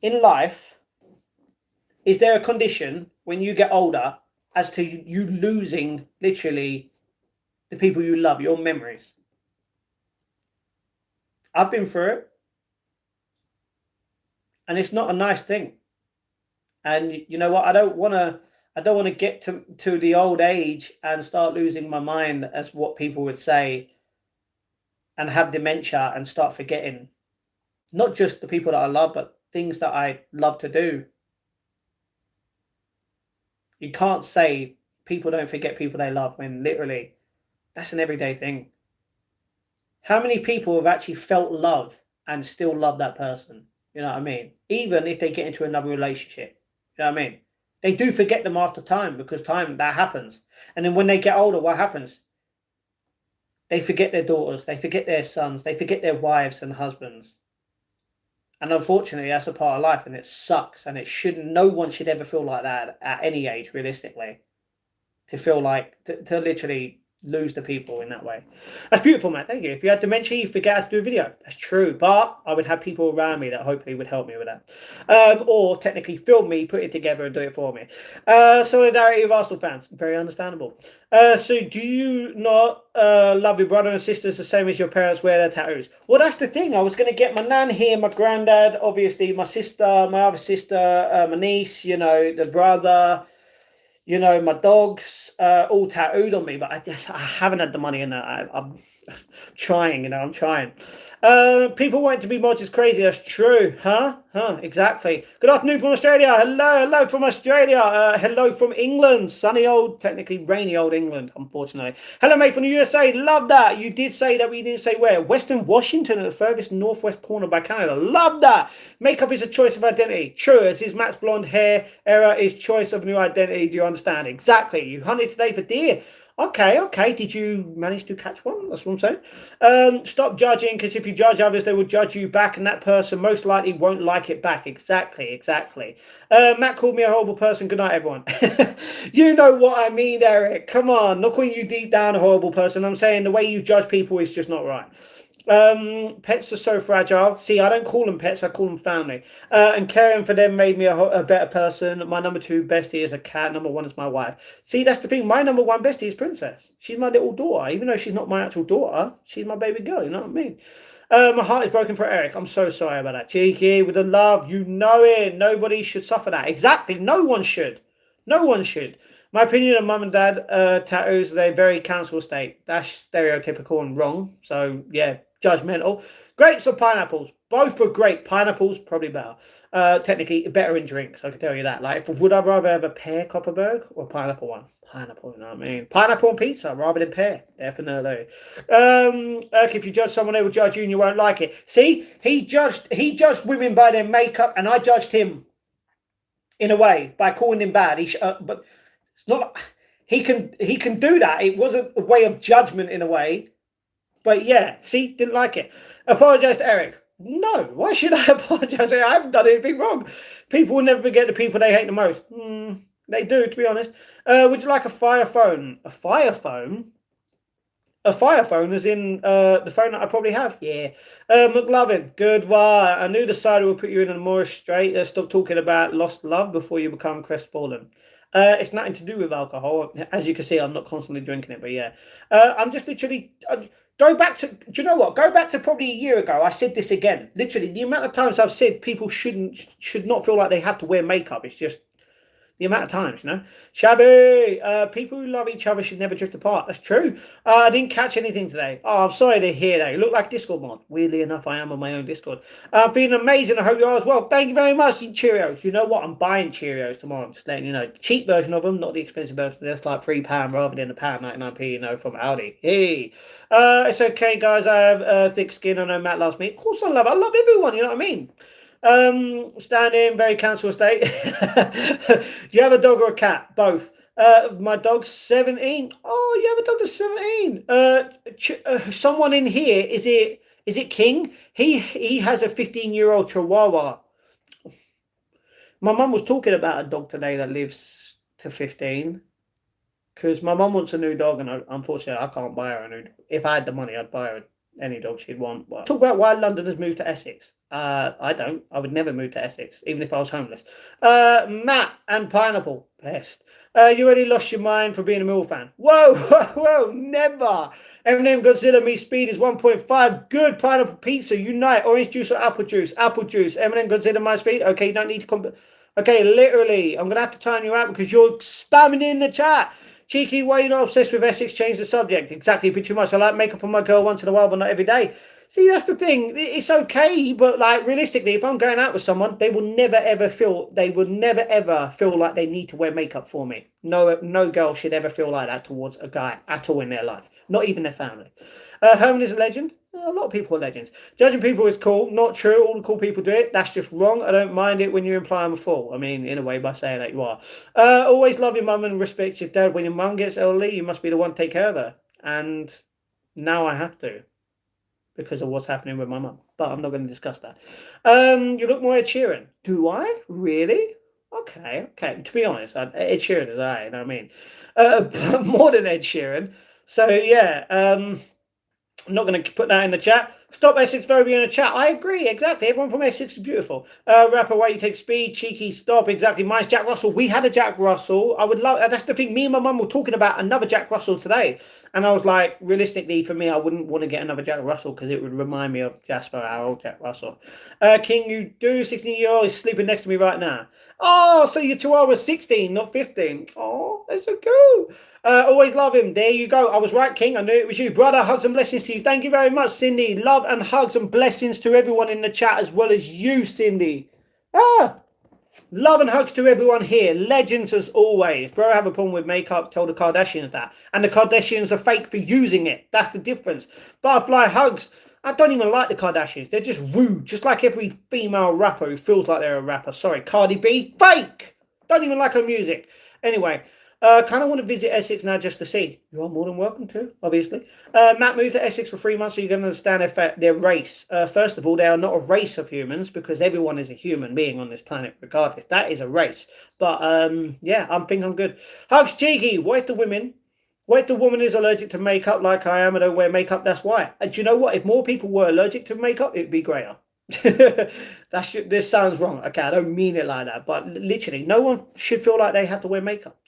A: in life, is there a condition when you get older as to you losing, literally, the people you love, your memories? I've been through it. And it's not a nice thing. And you know what? I don't want to get to the old age and start losing my mind, as what people would say, and have dementia and start forgetting not just the people that I love, but things that I love to do. You can't say people don't forget people they love when literally that's an everyday thing. How many people have actually felt love and still love that person? You know what I mean? Even if they get into another relationship. You know what I mean? They do forget them after time, because time, that happens. And then when they get older, what happens? They forget their daughters. They forget their sons. They forget their wives and husbands. And unfortunately, that's a part of life, and it sucks. And it shouldn't. No one should ever feel like that at any age, realistically. To feel like, to literally lose the people in that way. That's beautiful, Matt. Thank you. If you had dementia, you forget how to do a video. That's true. But I would have people around me that hopefully would help me with that. Or technically film me, put it together and do it for me. Solidarity with Arsenal fans. Very understandable. So do you not love your brother and sisters the same as your parents wear their tattoos? Well, that's the thing. I was going to get my nan here, my granddad, obviously, my sister, my other sister, my niece, you know, the brother, you know, my dogs, all tattooed on me, but I haven't had the money, and I'm trying, you know, I'm trying. People want to be mods is crazy. That's true. Huh? Exactly. Good afternoon from Australia. Hello from Australia. Hello from England. Sunny old, technically rainy old England, unfortunately. Hello, mate from the USA. Love that. You did say that, we didn't say where. Western Washington at the furthest northwest corner by Canada. Love that. Makeup is a choice of identity. True. As is Matt's blonde hair era is choice of new identity. Do you understand? Exactly. You hunted today for deer. Okay. Did you manage to catch one? That's what I'm saying. Stop judging, because if you judge others, they will judge you back, and that person most likely won't like it back. Exactly. Matt called me a horrible person. Good night, everyone. You know what I mean, Eric. Come on. Not calling you deep down a horrible person. I'm saying the way you judge people is just not right. Pets are so fragile. See, I don't call them pets, I call them family. And caring for them made me a better person. My number 2 bestie is a cat. Number 1 is my wife. See, that's the thing. My number 1 bestie is Princess. She's my little daughter. Even though she's not my actual daughter, she's my baby girl. You know what I mean? My heart is broken for Eric. I'm so sorry about that. Cheeky, with the love. You know it. Nobody should suffer that. Exactly. No one should. My opinion of mum and dad tattoos, they're very council state. That's stereotypical and wrong. So, yeah, judgmental. Grapes or pineapples? Both are great. Pineapples, probably better. Technically, better in drinks, I can tell you that. Like, would I rather have a pear Copperberg or pineapple one? Pineapple, you know what I mean? Pineapple on pizza rather than pear. Definitely. If you judge someone, they will judge you and you won't like it. See, he judged women by their makeup, and I judged him in a way by calling him bad. But it's not. He can do that. It wasn't a way of judgment in a way. But yeah, see, didn't like it. Apologise to Eric. No, why should I apologise? I haven't done anything wrong. People will never forget the people they hate the most. They do, to be honest. Would you like a fire phone? A fire phone? A fire phone as in the phone that I probably have? Yeah. McLovin, good one. I knew the cider would put you in a more straight. Stop talking about lost love before you become crestfallen. It's nothing to do with alcohol. As you can see, I'm not constantly drinking it, but yeah. I'm just literally... Go back to... Do you know what? Go back to probably a year ago. I said this again. Literally, the amount of times I've said people should not feel like they have to wear makeup. It's just... the amount of times, you know. Shabby, people who love each other should never drift apart. That's true. I didn't catch anything today. Oh, I'm sorry to hear that. You look like Discord mod. Weirdly enough, I am on my own Discord. Been amazing. I hope you are as well. Thank you very much, Cheerios. You know what? I'm buying Cheerios tomorrow. I'm just letting you know. Cheap version of them, not the expensive version. That's like £3 rather than £1.99, you know, from Aldi. Hey. It's okay, guys. I have thick skin. I know Matt loves me. Of course I love everyone. You know what I mean? Standing, very council estate. Do you have a dog or a cat? Both. My dog's 17. Oh, you have a dog that's 17. Someone in here, is it King? He has a 15-year-old Chihuahua. My mum was talking about a dog today that lives to 15. Because my mum wants a new dog, and unfortunately I can't buy her a new dog. If I had the money, I'd buy her any dog she'd want. But talk about why Londoners moved to Essex. I don't. I would never move to Essex, even if I was homeless. Matt and Pineapple. Best. You already lost your mind for being a Mill fan. Whoa, never. Eminem Godzilla Me Speed is 1.5. Good. Pineapple Pizza. Unite. Orange juice or apple juice? Apple juice. Eminem Godzilla My Speed. Okay, you don't need to... Okay, literally. I'm going to have to time you out because you're spamming in the chat. Cheeky, why are you not obsessed with Essex? Change the subject. Exactly, a bit too much. I like makeup on my girl once in a while, but not every day. See, that's the thing. It's okay, but like realistically, if I'm going out with someone, they will never ever feel like they need to wear makeup for me. No girl should ever feel like that towards a guy at all in their life, not even their family. Herman is a legend. A lot of people are legends. Judging people is cool. Not true. All the cool people do it. That's just wrong. I don't mind it when you imply I'm a fool. I mean, in a way, by saying that you are. Always love your mum and respect your dad. When your mum gets elderly, you must be the one to take care of her. And now I have to, because of what's happening with my mum. But I'm not going to discuss that. You look more Ed Sheeran. Do I? Really? Okay. To be honest, Ed Sheeran is alright, you know what I mean? But more than Ed Sheeran. So, yeah. I'm not going to put that in the chat. Stop Essex phobia in the chat. I agree, exactly. Everyone from Essex is beautiful. Rapper, why you take speed? Cheeky, stop. Exactly. Mine's Jack Russell. We had a Jack Russell. I would love... That's the thing. Me and my mum were talking about another Jack Russell today. And I was like, realistically, for me, I wouldn't want to get another Jack Russell because it would remind me of Jasper, our old Jack Russell. King, you do. 16-year-old is sleeping next to me right now. Oh, so your Chihuahua's 16, not 15. Oh, that's so cool. Always love him. There you go. I was right, King. I knew it was you. Brother, hugs and blessings to you. Thank you very much, Cindy. Love and hugs and blessings to everyone in the chat as well as you, Cindy. Ah, love and hugs to everyone here. Legends as always. Bro, I have a problem with makeup. Tell the Kardashians that. And the Kardashians are fake for using it. That's the difference. Butterfly hugs. I don't even like the Kardashians. They're just rude. Just like every female rapper who feels like they're a rapper. Sorry, Cardi B. Fake. Don't even like her music. Anyway, kind of want to visit Essex now just to see. You are more than welcome to, obviously. Matt moved to Essex for 3 months so you can understand their race. First of all, they are not a race of humans because everyone is a human being on this planet regardless. That is a race. But yeah, I think I'm good. Hugs Cheeky. What if the woman is allergic to makeup like I am and don't wear makeup? That's why. And do you know what? If more people were allergic to makeup, it'd be greater. This sounds wrong. Okay, I don't mean it like that. But literally, no one should feel like they have to wear makeup.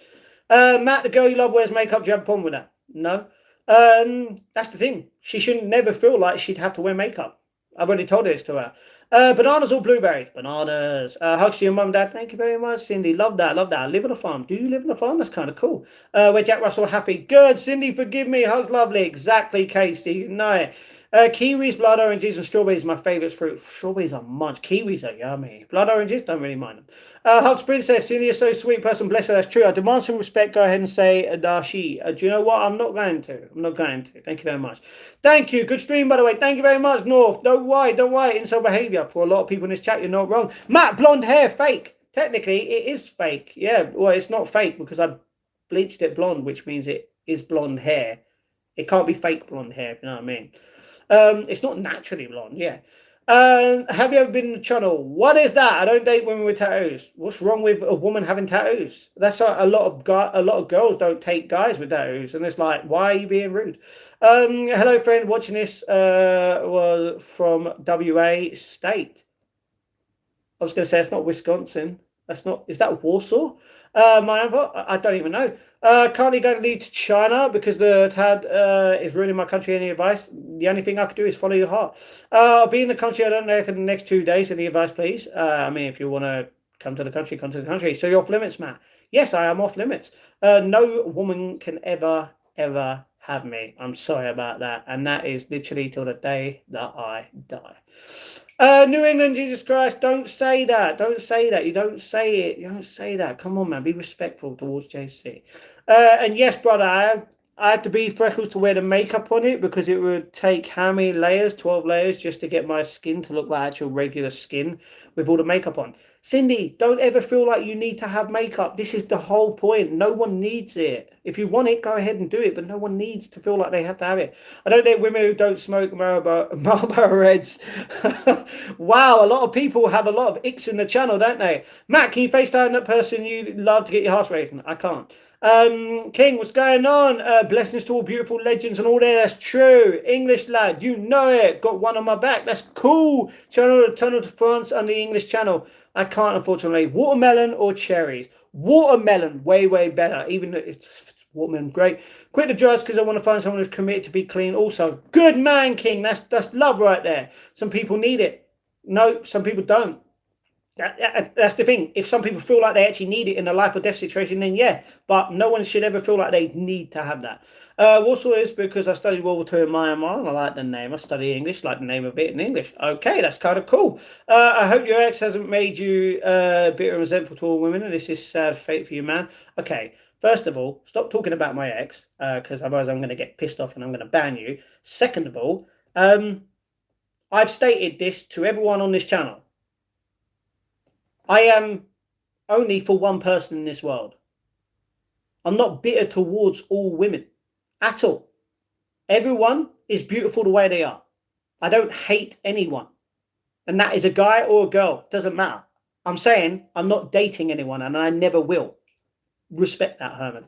A: Matt, the girl you love wears makeup. Do you have a problem with that? No. That's the thing. She shouldn't never feel like she'd have to wear makeup. I've already told this to her. Bananas or blueberries? Bananas. Hugs to your mum, dad. Thank you very much, Cindy. Love that. Love that. I live on a farm. Do you live on a farm? That's kind of cool. Where Jack Russell happy. Good, Cindy. Forgive me. Hugs, lovely. Exactly, Casey. No. Kiwis, blood oranges, and strawberries are my favourite fruit. Strawberries are munch. Kiwis are yummy. Blood oranges, don't really mind them. Hugs Princess, Cindy is so sweet person. Bless her, that's true. I demand some respect. Go ahead and say Dashi. Do you know what? I'm not going to. Thank you very much. Thank you. Good stream, by the way. Thank you very much, North. Don't worry. Inside behaviour. For a lot of people in this chat, you're not wrong. Matt, blonde hair, fake. Technically, it is fake. Yeah, well, it's not fake because I bleached it blonde, which means it is blonde hair. It can't be fake blonde hair, if you know what I mean. It's not naturally blonde, yeah. Have you ever been in the channel? What is that? I don't date women with tattoos. What's wrong with a woman having tattoos? That's a lot of girls don't take guys with tattoos, and it's like, why are you being rude? Hello, friend. Watching this was from WA State. I was going to say it's not Wisconsin. That's not. Is that Warsaw? I don't even know. Currently going to leave to China because the TAD is ruining my country. Any advice? The only thing I could do is follow your heart. I'll be in the country. I don't know for the next 2 days. Any advice, please? I mean, if you want to come to the country, come to the country. So you're off limits, Matt? Yes, I am off limits. No woman can ever have me. I'm sorry about that. And that is literally till the day that I die. New England, Jesus Christ, don't say that. Don't say that. You don't say it. You don't say that. Come on, man. Be respectful towards JC. And yes, brother, I had to be freckles to wear the makeup on it because it would take how many layers? 12 layers just to get my skin to look like actual regular skin with all the makeup on. Cindy, don't ever feel like you need to have makeup. This is the whole point. No one needs it. If you want it, go ahead and do it, but no one needs to feel like they have to have it. I don't date women who don't smoke Marlboro Reds. Wow, a lot of people have a lot of icks in the channel, don't they? Matt, can you FaceTime that person you love to get your heart racing? I can't. King, what's going on? Blessings to all beautiful legends and all that. That's true. English lad, you know it. Got one on my back. That's cool. Tunnel to France on the English channel. I can't, unfortunately. Watermelon or cherries? Watermelon, way better. Even though it's watermelon, great. Quit the drugs because I want to find someone who's committed to be clean. Also, good man, King. That's love right there. Some people need it. No, some people don't. That's the thing. If some people feel like they actually need it in a life or death situation, then yeah. But no one should ever feel like they need to have that. Warsaw is because I studied World War II in Myanmar and I like the name. I study English, like the name of it in English. Okay, that's kind of cool. I hope your ex hasn't made you bitter and resentful to all women. And this is sad fate for you, man. Okay, first of all, stop talking about my ex because otherwise I'm going to get pissed off and I'm going to ban you. Second of all, I've stated this to everyone on this channel. I am only for one person in this world. I'm not bitter towards all women at all. Everyone is beautiful the way they are. I don't hate anyone. And that is a guy or a girl. Doesn't matter. I'm saying I'm not dating anyone and I never will. Respect that, Herman.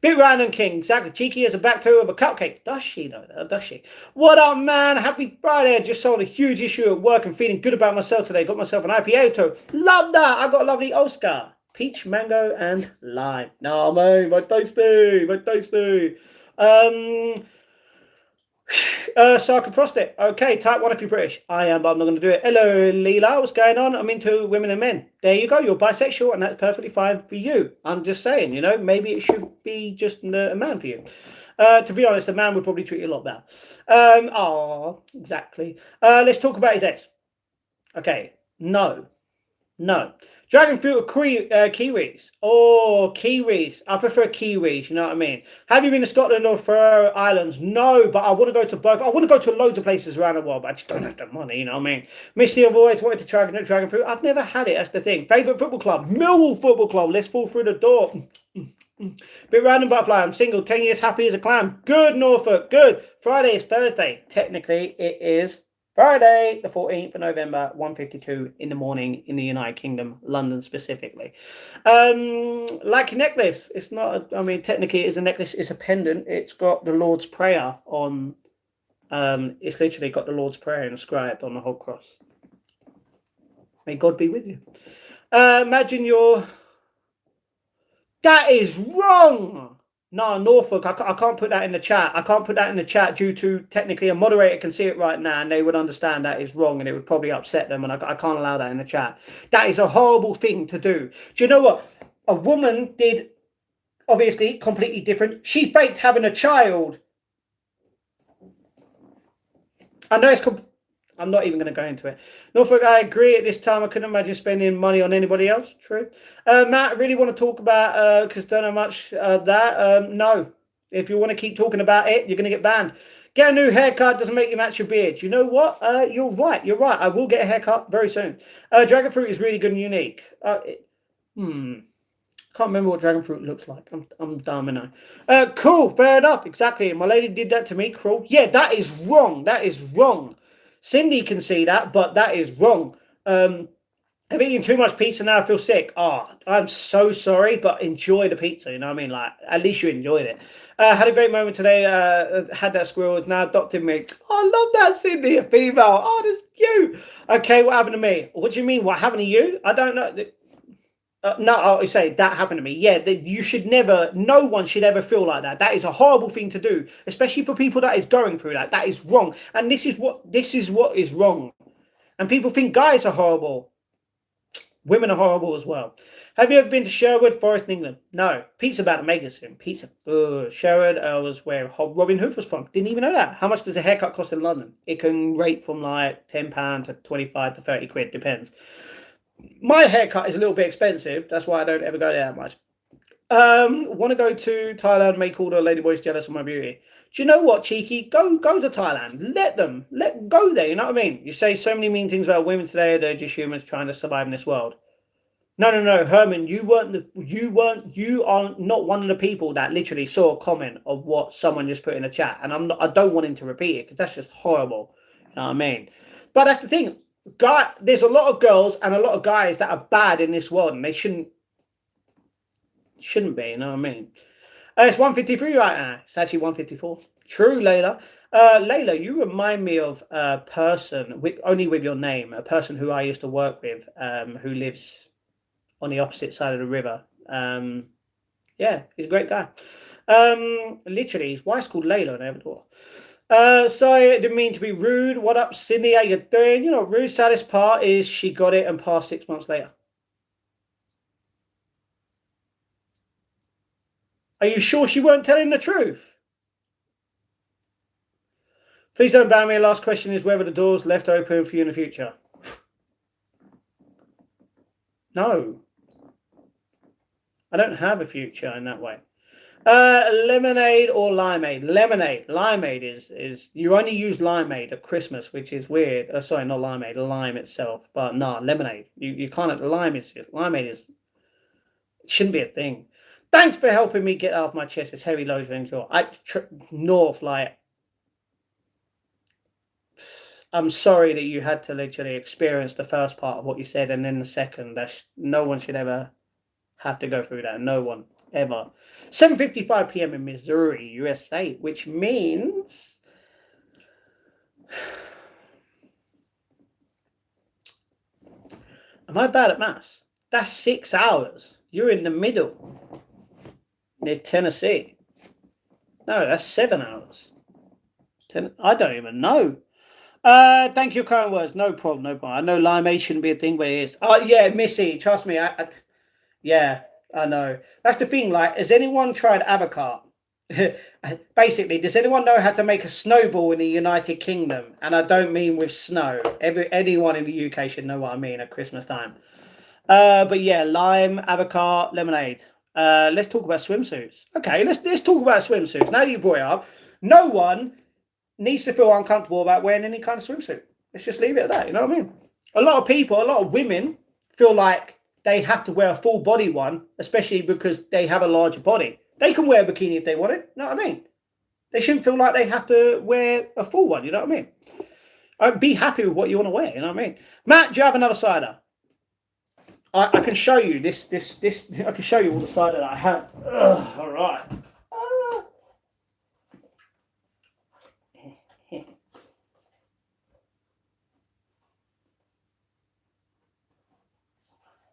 A: Bit random, King. Exactly. Cheeky as a bacteria of a cupcake. Does she, though? Does she? What up, man? Happy Friday. I just sold a huge issue at work and feeling good about myself today. Got myself an IPA too. Love that. I got a lovely Oscar. Peach, mango, and lime. No, mate. My tasty. So I can frost it. Okay, type 1 if you're British. I am, but I'm not going to do it. Hello, Leela. What's going on? I'm into women and men. There you go. You're bisexual, and that's perfectly fine for you. I'm just saying, maybe it should be just a man for you. To be honest, a man would probably treat you a lot better. Exactly. Let's talk about his ex. Okay, no. No. Dragon fruit or kiwis? Oh, kiwis. I prefer kiwis, you know what I mean? Have you been to Scotland or Faroe Islands? No, but I want to go to both. I want to go to loads of places around the world, but I just don't have the money, you know what I mean? Misty, I've always wanted to try dragon fruit. I've never had it, that's the thing. Favourite football club? Millwall Football Club. Let's fall through the door. Bit random butterfly. I'm single, 10 years happy as a clam. Good, Norfolk, good. Friday is Thursday. Technically, it is Friday, the 14th of November, 1:52 in the morning in the United Kingdom, London specifically. Like a necklace. It's not, technically it is a necklace. It's a pendant. It's got the Lord's Prayer on, it's literally got the Lord's Prayer inscribed on the whole cross. May God be with you. Imagine you're... That is wrong! No, Norfolk, I can't put that in the chat. I can't put that in the chat due to technically a moderator can see it right now and they would understand that is wrong and it would probably upset them and I can't allow that in the chat. That is a horrible thing to do. Do you know what? A woman did, obviously, completely different. She faked having a child. I know it's... I'm not even going to go into it. Norfolk, I agree. At this time, I couldn't imagine spending money on anybody else. True. Matt, I really want to talk about, because don't know much that. No. If you want to keep talking about it, you're going to get banned. Get a new haircut. Doesn't make you match your beard. You know what? You're right. You're right. I will get a haircut very soon. Dragon fruit is really good and unique. Can't remember what dragon fruit looks like. I'm dumb, and cool. Fair enough. Exactly. My lady did that to me. Cruel. Yeah, that is wrong. That is wrong. Cindy can see that, but that is wrong. I've eaten too much pizza now. I feel sick. I'm so sorry, but enjoy the pizza. You know what I mean? Like, at least you enjoyed it. Had a great moment today. Had that squirrel. It's now adopted me. I love that, Cindy, a female. Oh, that's cute. Okay, what happened to me? What do you mean? What happened to you? I don't know. No, I say that happened to me. Yeah, you should never, no one should ever feel like that. That is a horrible thing to do, especially for people that is going through that. That is wrong. And this is what is wrong. And people think guys are horrible. Women are horrible as well. Have you ever been to Sherwood Forest in England? No. Pete's about to make us soon. Pizza. Sherwood was where Robin Hood was from. Didn't even know that. How much does a haircut cost in London? It can rate from like £10 to 25 to 30 quid. Depends. My haircut is a little bit expensive. That's why I don't ever go there that much. Want to go to Thailand, make all the ladyboys jealous of my beauty. Do you know what, cheeky? Go to Thailand. Let go there. You know what I mean? You say so many mean things about women today. They're just humans trying to survive in this world. No, Herman. You are not one of the people that literally saw a comment of what someone just put in the chat, and I don't want him to repeat it because that's just horrible. You know what I mean? But that's the thing. There's a lot of girls and a lot of guys that are bad in this world, and they shouldn't be. You know what I mean? It's 1:53 right now. It's actually 1:54. True, Layla. Layla, you remind me of a person only with your name, a person who I used to work with, who lives on the opposite side of the river. Yeah, he's a great guy. Literally, his wife's called Layla, and I have a daughter. Sorry, I didn't mean to be rude. What up, Sydney? How you doing? You know, rude saddest part is she got it and passed 6 months later. Are you sure she weren't telling the truth? Please don't ban me. The last question is whether the door's left open for you in the future. No. I don't have a future in that way. Lemonade or limeade? Limeade is you only use limeade at Christmas, which is weird. Sorry, not limeade, lime itself. But no, lemonade. You can't. Limeade is shouldn't be a thing. Thanks for helping me get off my chest. It's heavy loads of enjoy. North, like, I'm sorry that you had to literally experience the first part of what you said and then the second. No one should ever have to go through that. No one ever. 7:55 p.m. in Missouri, USA, which means am I bad at maths? That's 6 hours. You're in the middle near Tennessee. No, that's 7 hours. I don't even know. Thank you, kind words. No problem, no problem. I know limeade shouldn't be a thing, but it is. Oh yeah, Missy, trust me. Yeah, I know. That's the thing. Like, has anyone tried avocado? Basically, does anyone know how to make a snowball in the United Kingdom? And I don't mean with snow. Anyone in the UK should know what I mean at Christmas time. But yeah, lime, avocado, lemonade. Let's talk about swimsuits. Okay, let's talk about swimsuits. Now you brought it up, no one needs to feel uncomfortable about wearing any kind of swimsuit. Let's just leave it at that. You know what I mean? A lot of people, a lot of women feel like they have to wear a full body one, especially because they have a larger body. They can wear a bikini if they want it. You know what I mean? They shouldn't feel like they have to wear a full one. You know what I mean? Be happy with what you want to wear. You know what I mean? Matt, do you have another cider? I can show you this. I can show you all the cider that I have. All right.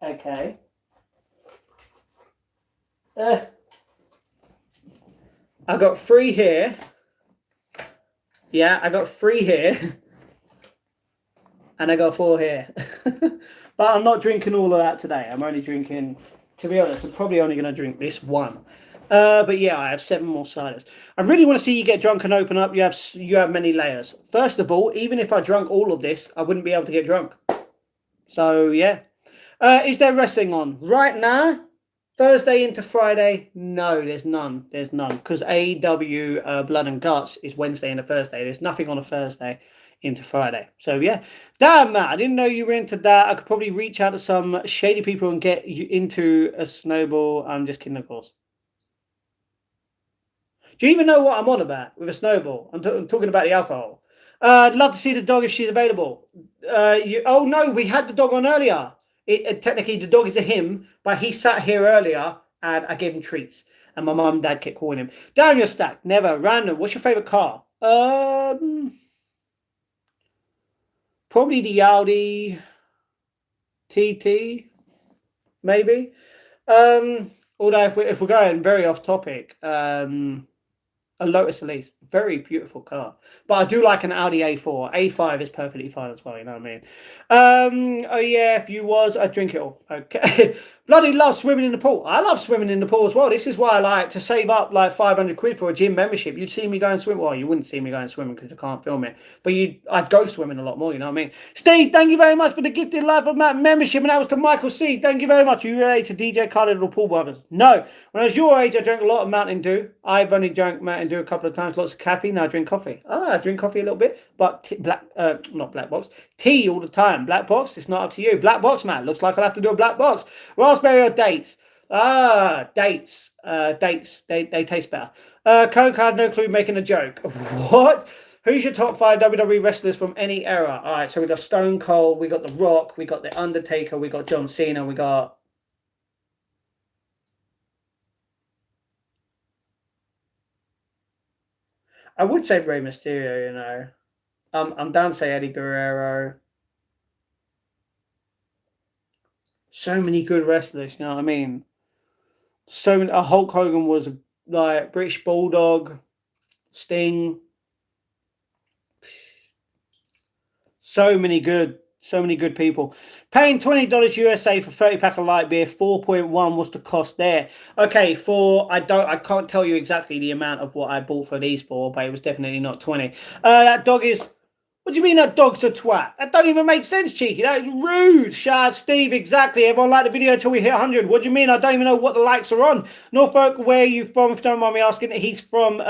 A: Okay. I got 3 here. Yeah, I got 3 here. And I got 4 here. But I'm not drinking all of that today. I'm only drinking, to be honest, I'm probably only going to drink this one. But yeah, I have 7 more ciders. I really want to see you get drunk and open up. You have many layers. First of all, even if I drank all of this, I wouldn't be able to get drunk. So yeah. Is there wrestling on right now? Thursday into Friday? No, there's none. There's none because AEW Blood and Guts is Wednesday into Thursday. There's nothing on a Thursday into Friday. So yeah, damn Matt, I didn't know you were into that. I could probably reach out to some shady people and get you into a snowball. I'm just kidding, of course. Do you even know what I'm on about with a snowball? I'm talking about the alcohol. I'd love to see the dog if she's available. Oh no, we had the dog on earlier. Technically, the dog is a him, but he sat here earlier and I gave him treats. And my mum and dad kept calling him. Down your stack, never random. What's your favorite car? Probably the Audi TT, maybe. Although if we're going very off topic, a Lotus Elise, very beautiful car. But I do like an Audi A4. A5 is perfectly fine as well, you know what I mean? Oh yeah, if you was, I'd drink it all. Okay. Bloody love swimming in the pool. I love swimming in the pool as well. This is why I like to save up like 500 quid for a gym membership. You'd see me go and swim. Well, you wouldn't see me going swimming because you can't film it. But I'd go swimming a lot more, you know what I mean? Steve, thank you very much for the gifted life of Matt membership. And that was to Michael C. Thank you very much. Are you related to DJ Khaled or Paul Brothers? No. When I was your age, I drank a lot of Mountain Dew. I've only drank Mountain Dew a couple of times, lots of caffeine. Now I drink coffee. I drink coffee a little bit, but not black box. Tea all the time. Black box, it's not up to you. Black box, man. Looks like I'll have to do a black box. Raspberry or dates? Dates. Dates. They taste better. Coke, I had no clue making a joke. What? Who's your top 5 WWE wrestlers from any era? All right, so we got Stone Cold, we got The Rock, we got The Undertaker, we got John Cena, we got... I would say Rey Mysterio, you know. I'm down to say Eddie Guerrero. So many good wrestlers, you know what I mean? So many, Hulk Hogan was like British Bulldog, Sting. So many good people. Paying $20 USA for 30 pack of light beer, 4.1 was the cost there. Okay, I can't tell you exactly the amount of what I bought for these for, but it was definitely not 20. That dog is... What do you mean that dog's a twat? That don't even make sense, cheeky. That is rude. Shout out Steve, exactly. Everyone like the video until we hit 100. What do you mean? I don't even know what the likes are on. Norfolk, where are you from? If you don't mind me asking. He's from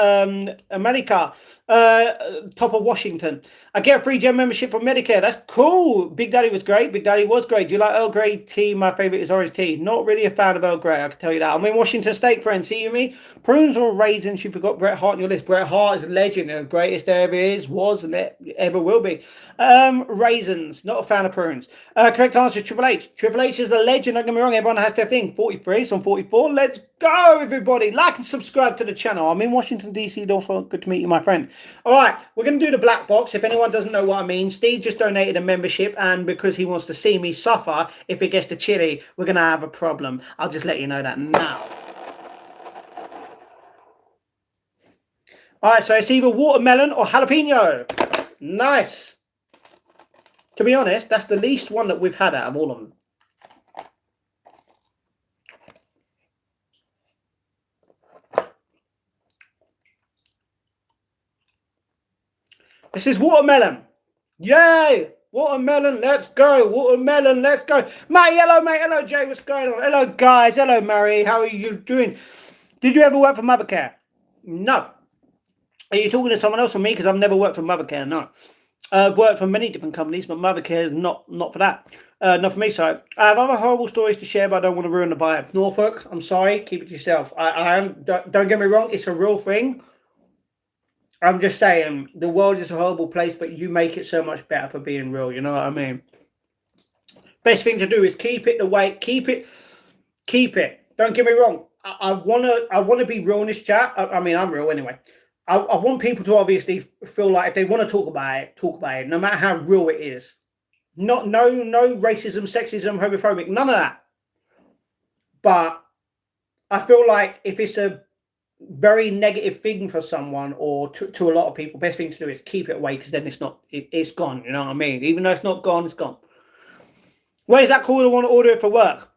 A: America. Top of Washington. I get a free gym membership for Medicare. That's cool. Big Daddy was great. Big Daddy was great. Do you like Earl Grey tea? My favorite is orange tea. Not really a fan of Earl Grey, I can tell you that. I'm in Washington State, friend. See you, me? Prunes or raisins? You forgot Bret Hart on your list. Bret Hart is a legend. The greatest there ever is, was, and ever will be. Raisins. Not a fan of prunes. Correct answer, Triple H. Triple H is a legend. Don't get me wrong. Everyone has their thing. 43, so I'm 44. Let's go, everybody. Like and subscribe to the channel. I'm in Washington, D.C. Also, good to meet you, my friend. All right, we're going to do the black box. If anyone doesn't know what I mean, Steve just donated a membership, and because he wants to see me suffer, if it gets to chilly, we're going to have a problem. I'll just let you know that now. All right, so it's either watermelon or jalapeno. Nice. To be honest, that's the least one that we've had out of all of them. This is watermelon. Yay! Watermelon, let's go. Watermelon, let's go. Mate, hello, mate. Hello, Jay. What's going on? Hello, guys. Hello, Mary. How are you doing? Did you ever work for Mothercare? No. Are you talking to someone else or me? Because I've never worked for Mothercare, no. I've worked for many different companies, but Mothercare is not for that. Not for me, sorry. I have other horrible stories to share, but I don't want to ruin the vibe. Norfolk, I'm sorry. Keep it to yourself. Don't get me wrong. It's a real thing. I'm just saying, the world is a horrible place, but you make it so much better for being real. You know what I mean? Best thing to do is keep it the way. Keep it. Don't get me wrong. I wanna be real in this chat. I mean, I'm real anyway. I want people to obviously feel like if they want to talk about it, no matter how real it is. No racism, sexism, homophobic, none of that. But I feel like if it's a very negative thing for someone or to a lot of people, best thing to do is keep it away, because then it's gone. You know what I mean? Even though it's not gone, it's gone. Where is that called? I want to order it for work.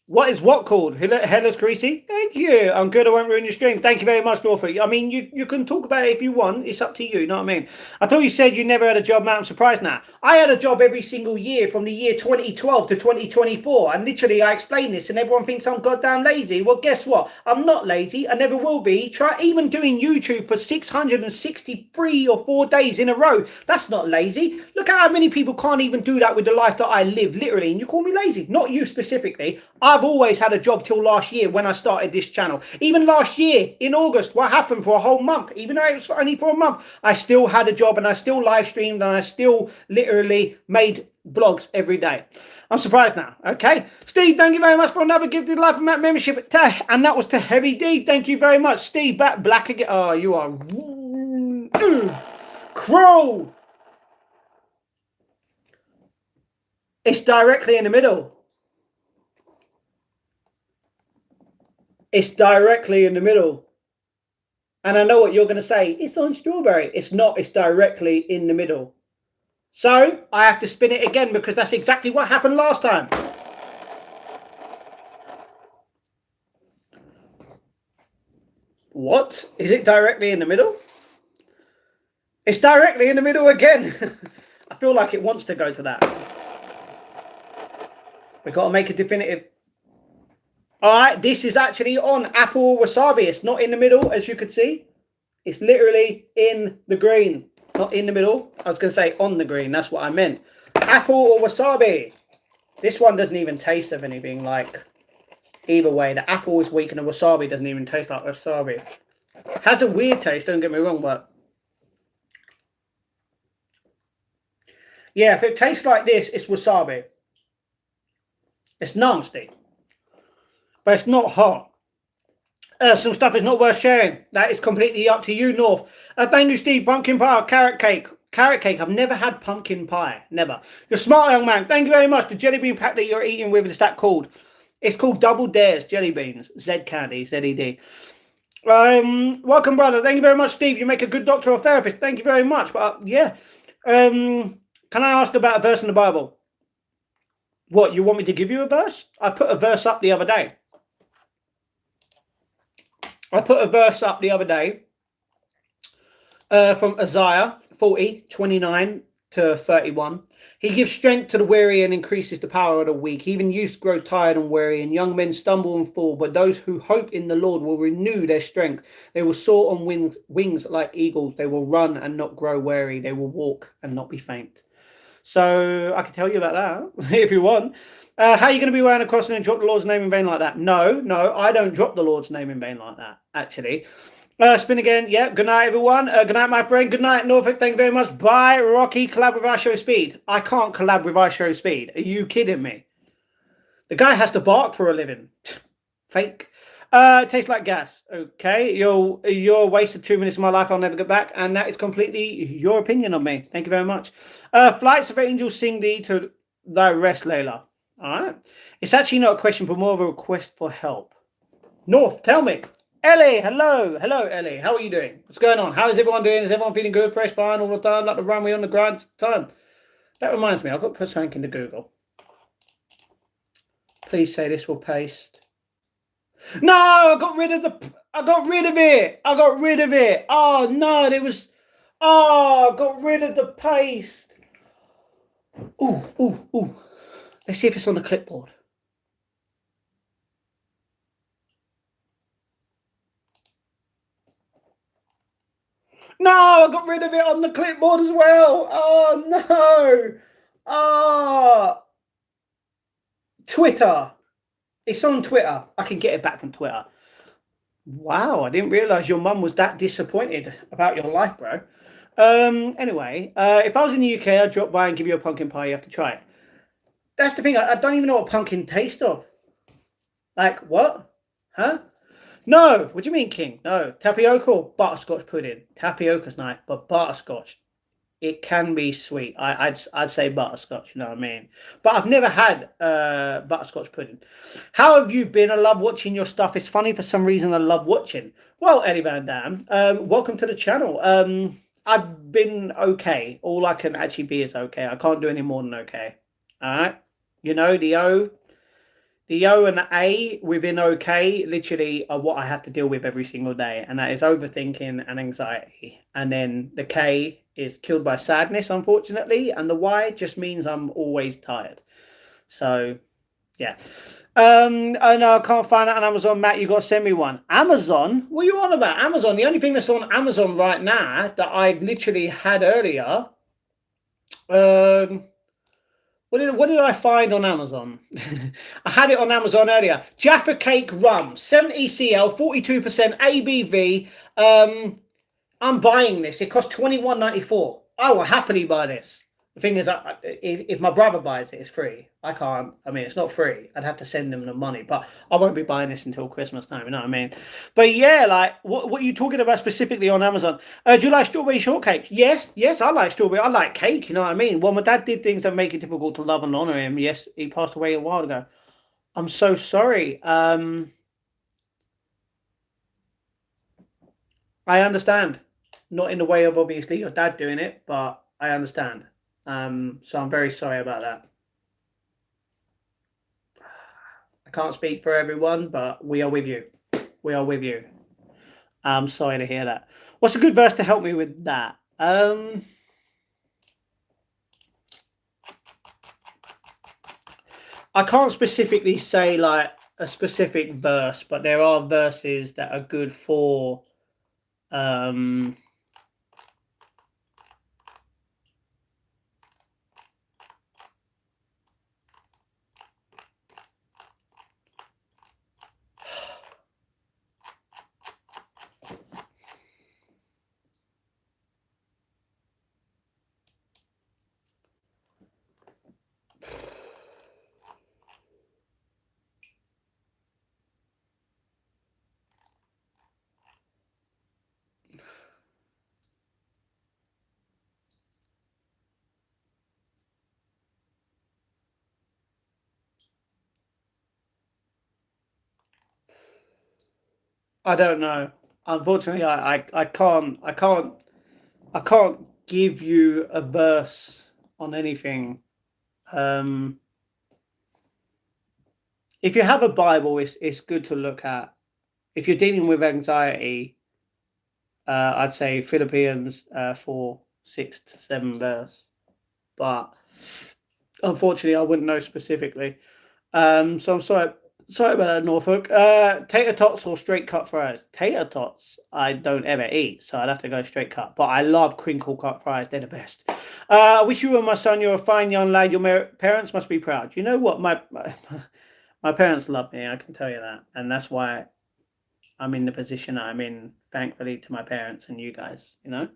A: What is what called? Hello, Creasy. Thank you. I'm good. I won't ruin your stream. Thank you very much, Norfolk. I mean, you can talk about it if you want. It's up to you. You know what I mean? I thought you said you never had a job, man. I'm surprised now. I had a job every single year from the year 2012 to 2024. And literally, I explain this and everyone thinks I'm goddamn lazy. Well, guess what? I'm not lazy. I never will be. Try even doing YouTube for 663 or 4 days in a row. That's not lazy. Look at how many people can't even do that with the life that I live, literally. And you call me lazy. Not you specifically. I've always had a job till last year when I started this channel. Even last year in August, what happened for a whole month, even though it was only for a month, I still had a job and I still live streamed and I still literally made vlogs every day. I'm surprised now. Okay. Steve, thank you very much for another gifted life and membership. And that was to Heavy D. Thank you very much. Steve, back black again. Oh, you are Crow. It's directly in the middle. It's directly in the middle. And I know what you're going to say. It's on strawberry. It's not. It's directly in the middle. So I have to spin it again because that's exactly what happened last time. What? Is it directly in the middle? It's directly in the middle again. I feel like it wants to go to that. We've got to make a definitive. All right, this is actually on apple wasabi. It's not in the middle, as you can see. It's literally in the green, not in the middle. I was going to say on the green. That's what I meant. Apple or wasabi. This one doesn't even taste of anything like. Either way, the apple is weak and the wasabi doesn't even taste like wasabi. Has a weird taste, don't get me wrong, but yeah, if it tastes like this, it's wasabi. It's nasty. But it's not hot. Some stuff is not worth sharing. That is completely up to you, North. Thank you, Steve. Pumpkin pie or carrot cake? Carrot cake. I've never had pumpkin pie. Never. You're smart, young man. Thank you very much. The jelly bean pack that you're eating with, is that called? It's called Double Dares Jelly Beans. Z Candy. Z-E-D. Welcome, brother. Thank you very much, Steve. You make a good doctor or therapist. Thank you very much. But yeah. Can I ask about a verse in the Bible? What, you want me to give you a verse? I put a verse up the other day. From Isaiah 40:29 to 31. He gives strength to the weary and increases the power of the weak. Even youths grow tired and weary, and young men stumble and fall. But those who hope in the Lord will renew their strength. They will soar on wings like eagles. They will run and not grow weary. They will walk and not be faint. So I can tell you about that if you want. How are you going to be wearing a cross and drop the Lord's name in vain like that? No, I don't drop the Lord's name in vain like that, actually. Spin again. Yeah, good night, everyone. Good night, my friend. Good night, Norfolk. Thank you very much. Bye, Rocky. Collab with iShow Speed. I can't collab with iShow Speed. Are you kidding me? The guy has to bark for a living. Fake. Tastes like gas. Okay, you're wasted 2 minutes of my life I'll never get back, and that is completely your opinion on me. Thank you very much. Flights of angels sing thee to thy rest, Layla. All right. It's actually not a question, but more of a request for help. North, tell me. Ellie, hello. Hello, Ellie. How are you doing? What's going on? How is everyone doing? Is everyone feeling good? Fresh, fine all the time? Like the runway on the grind time? That reminds me, I've got to put something into Google. Please say this will paste. No, I got rid of it. I got rid of it. Oh, no, there was... Oh, I got rid of the paste. Ooh. Let's see if it's on the clipboard. No, I got rid of it on the clipboard as well. Oh, no. Oh. Twitter. It's on Twitter. I can get it back from Twitter. Wow, I didn't realise your mum was that disappointed about your life, bro. Anyway, if I was in the UK, I'd drop by and give you a pumpkin pie. You have to try it. That's the thing. I don't even know what pumpkin tastes of. Like, what? Huh? No. What do you mean, King? No. Tapioca or butterscotch pudding? Tapioca's nice, but butterscotch, it can be sweet. I'd say butterscotch, you know what I mean? But I've never had butterscotch pudding. How have you been? I love watching your stuff. It's funny for some reason. I love watching. Well, Eddie Van Dam, welcome to the channel. I've been okay. All I can actually be is okay. I can't do any more than okay. All right? You know, the O and the A within okay literally are what I have to deal with every single day. And that is overthinking and anxiety. And then the K is killed by sadness, unfortunately. And the Y just means I'm always tired. So, yeah. Oh no, I can't find it on Amazon. Matt, you got to send me one. Amazon? What are you on about? Amazon. The only thing that's on Amazon right now that I literally had earlier. What did I find on Amazon? I had it on Amazon earlier. Jaffa Cake Rum, 70cl, 42% ABV. I'm buying this. It costs $21.94. I will happily buy this. The thing is, if my brother buys it, it's free. I can't. I mean, it's not free. I'd have to send them the money, but I won't be buying this until Christmas time. You know what I mean? But yeah, like, what are you talking about specifically on Amazon? Do you like strawberry shortcake? Yes, I like strawberry. I like cake. You know what I mean? Well, my dad did things that make it difficult to love and honor him. Yes, he passed away a while ago. I'm so sorry. I understand. Not in the way of obviously your dad doing it, but I understand. So I'm very sorry about that. I can't speak for everyone, but we are with you. We are with you. I'm sorry to hear that. What's a good verse to help me with that? I can't specifically say like a specific verse, but there are verses that are good for I don't know. Unfortunately, I can't give you a verse on anything. If you have a Bible, it's good to look at. If you're dealing with anxiety, I'd say Philippians 4, 6 to 7 verse. But unfortunately, I wouldn't know specifically. So I'm sorry about that, Norfolk. Tater tots or straight cut fries? Tater tots I don't ever eat, so I'd have to go straight cut. But I love crinkle cut fries. They're the best. I wish you were my son. You're a fine young lad. Your parents must be proud. You know what? My parents love me. I can tell you that. And that's why I'm in the position I'm in, thankfully, to my parents and you guys, you know?